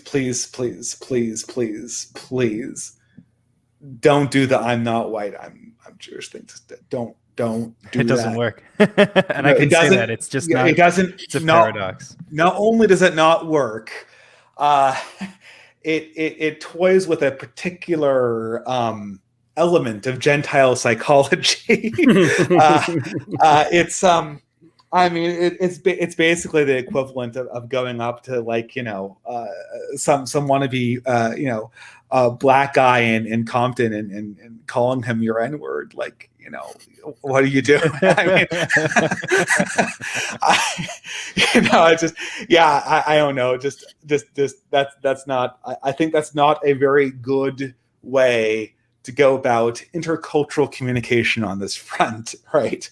don't do the "I'm not white, I'm Jewish" thing. Don't do that. It doesn't work, and I can say that it's just not. It doesn't. It's a paradox. Not only does it not work, it toys with a particular element of Gentile psychology. It's I mean, it's basically the equivalent of going up to like some wannabe black guy in Compton and calling him your N-word, like what are you doing? I mean, it's just I don't know, just that's not. I think that's not a very good way to go about intercultural communication on this front, right?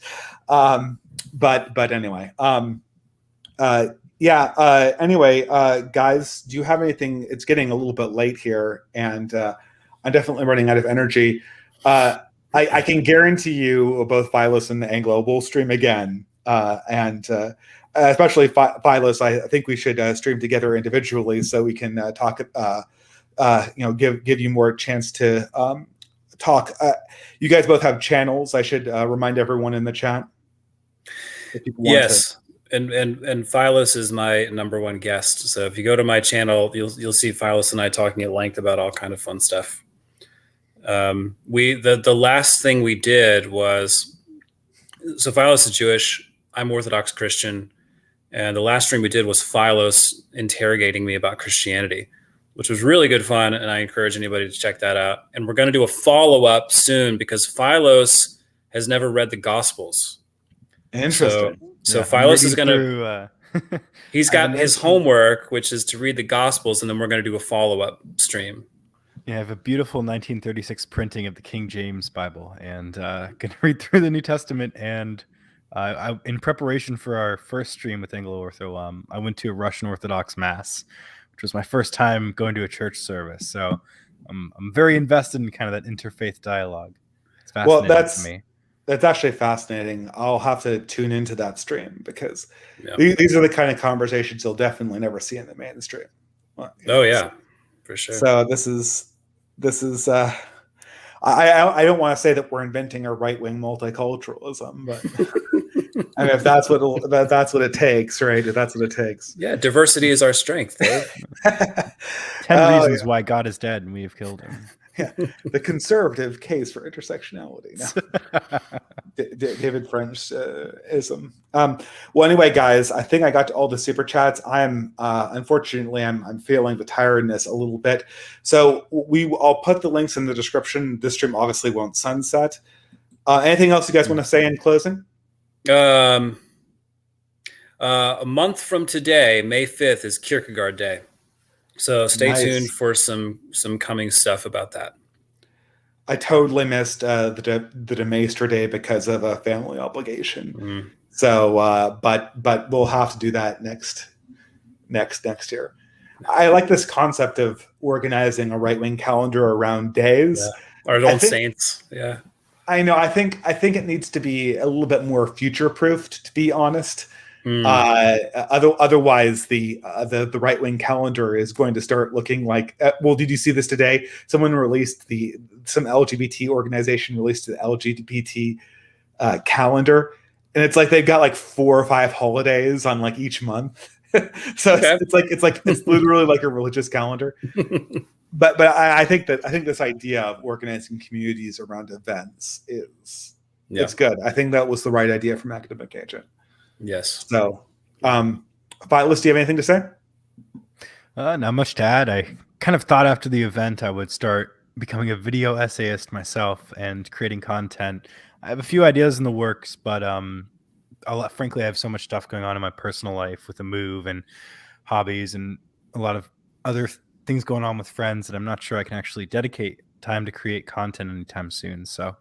But anyway, anyway, guys, do you have anything? It's getting a little bit late here, and I'm definitely running out of energy. I can guarantee you, both Philos and Anglo will stream again, and especially Philos. I think we should stream together individually so we can talk. Give you more chance to talk. You guys both have channels. I should remind everyone in the chat. Yes, and Philos is my number one guest. So if you go to my channel, you'll see Philos and I talking at length about all kind of fun stuff. The last thing we did was, so Philos is Jewish, I'm Orthodox Christian, And the last stream we did was Philos interrogating me about Christianity, which was really good fun. And I encourage anybody to check that out. And we're going to do a follow-up soon because Philos has never read the Gospels. Interesting. So Philos is going to, he's got his 19... homework, which is to read the Gospels. And then we're going to do a follow-up stream. Yeah, I have a beautiful 1936 printing of the King James Bible and can read through the New Testament. And in preparation for our first stream with Anglo-Ortho, I went to a Russian Orthodox Mass, which was my first time going to a church service. So I'm very invested in kind of that interfaith dialogue. It's fascinating to me. That's actually fascinating. I'll have to tune into that stream because these are the kind of conversations you'll definitely never see in the mainstream. Well, yeah, for sure. So this is I don't want to say that we're inventing a right-wing multiculturalism, but I mean, if that's what it takes, right? If that's what it takes. Yeah, diversity is our strength, Dave. 10 reasons why God is dead and we have killed him. Yeah, the conservative case for intersectionality. No. David French ism. Well, anyway, guys, I think I got to all the super chats. Unfortunately, I'm feeling the tiredness a little bit. So I'll put the links in the description. This stream obviously won't sunset. Anything else you guys want to say in closing? A month from today, May 5th, is Kierkegaard Day. So stay tuned for some coming stuff about that. I totally missed the De Maester Day because of a family obligation. Mm. So, but we'll have to do that next year. I like this concept of organizing a right-wing calendar around days. Yeah. Our own saints. Yeah. I know. I think it needs to be a little bit more future-proofed, to be honest. Otherwise, the right-wing calendar is going to start looking like. Well, did you see this today? Some LGBT organization released the LGBT calendar, and it's like they've got like 4 or 5 holidays on like each month. So it's literally like a religious calendar. But I think this idea of organizing communities around events it's good. I think that was the right idea from Academic Agent. Yes. So, Philos, do you have anything to say? Not much to add. I kind of thought after the event I would start becoming a video essayist myself and creating content. I have a few ideas in the works, but frankly, I have so much stuff going on in my personal life with a move and hobbies and a lot of other things going on with friends that I'm not sure I can actually dedicate time to create content anytime soon. So,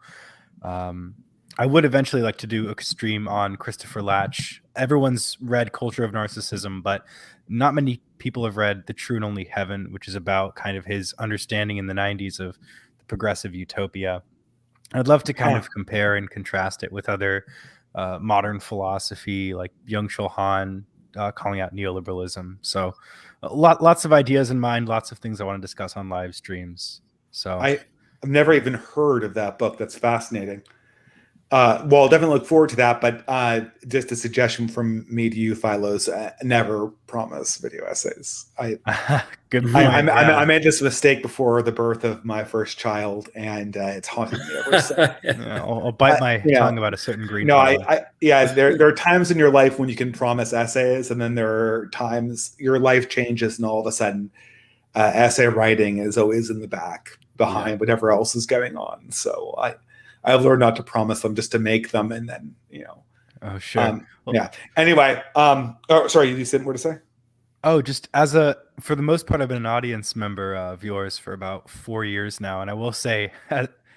I would eventually like to do a stream on Christopher Latch. Everyone's read Culture of Narcissism, but not many people have read The True and Only Heaven, which is about kind of his understanding in the 90s of the progressive utopia. I'd love to kind of compare and contrast it with other modern philosophy like Byung-Chul Han calling out neoliberalism. So lots of ideas in mind, lots of things I want to discuss on live streams. So I've never even heard of that book. That's fascinating. Well, I'll definitely look forward to that, but just a suggestion from me to you, Philos, never promise video essays. Good point. I made this mistake before the birth of my first child, and it's haunted me ever since. I'll bite my tongue about a certain green. No, there are times in your life when you can promise essays, and then there are times your life changes, and all of a sudden, essay writing is always in the back behind whatever else is going on. So I've learned not to promise them, just to make them, and then Oh, sure. Anyway, sorry, you said what to say? Oh, just for the most part, I've been an audience member of yours for about 4 years now, and I will say,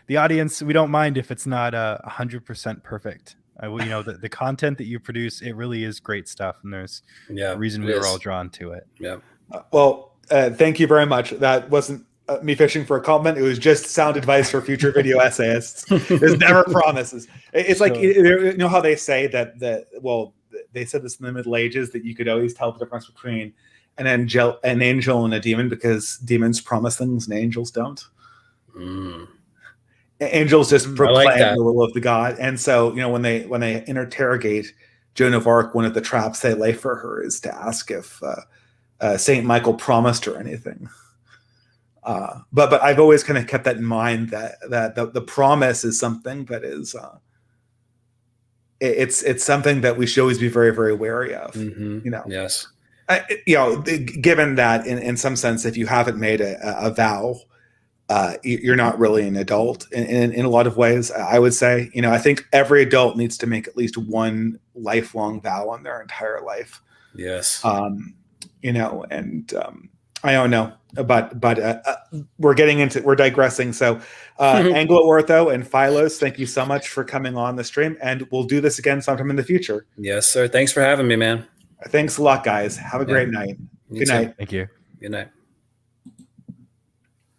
the audience, we don't mind if it's not 100% perfect. The content that you produce, it really is great stuff, and there's a reason we were all drawn to it. Yeah. Thank you very much. That wasn't me fishing for a compliment. It was just sound advice for future video essayists. There's never promises. It's like, you know how they say that they said this in the Middle Ages, that you could always tell the difference between an angel and a demon, because demons promise things and angels don't. Angels just proclaim the will of the god. And so, when they interrogate Joan of Arc, one of the traps they lay for her is to ask if Saint Michael promised her anything. But I've always kind of kept that in mind, that the promise is something that is it's something that we should always be very, very wary of. Yes. Given that in some sense, if you haven't made a vow, you're not really an adult in a lot of ways. I would say, I think every adult needs to make at least one lifelong vow on their entire life. Yes. I don't know, but we're digressing. So Anglo-Ortho and Philos, thank you so much for coming on the stream, and we'll do this again sometime in the future. Yes, sir. Thanks for having me, man. Thanks a lot, guys. Have a great night. Good night. Thank you. Good night.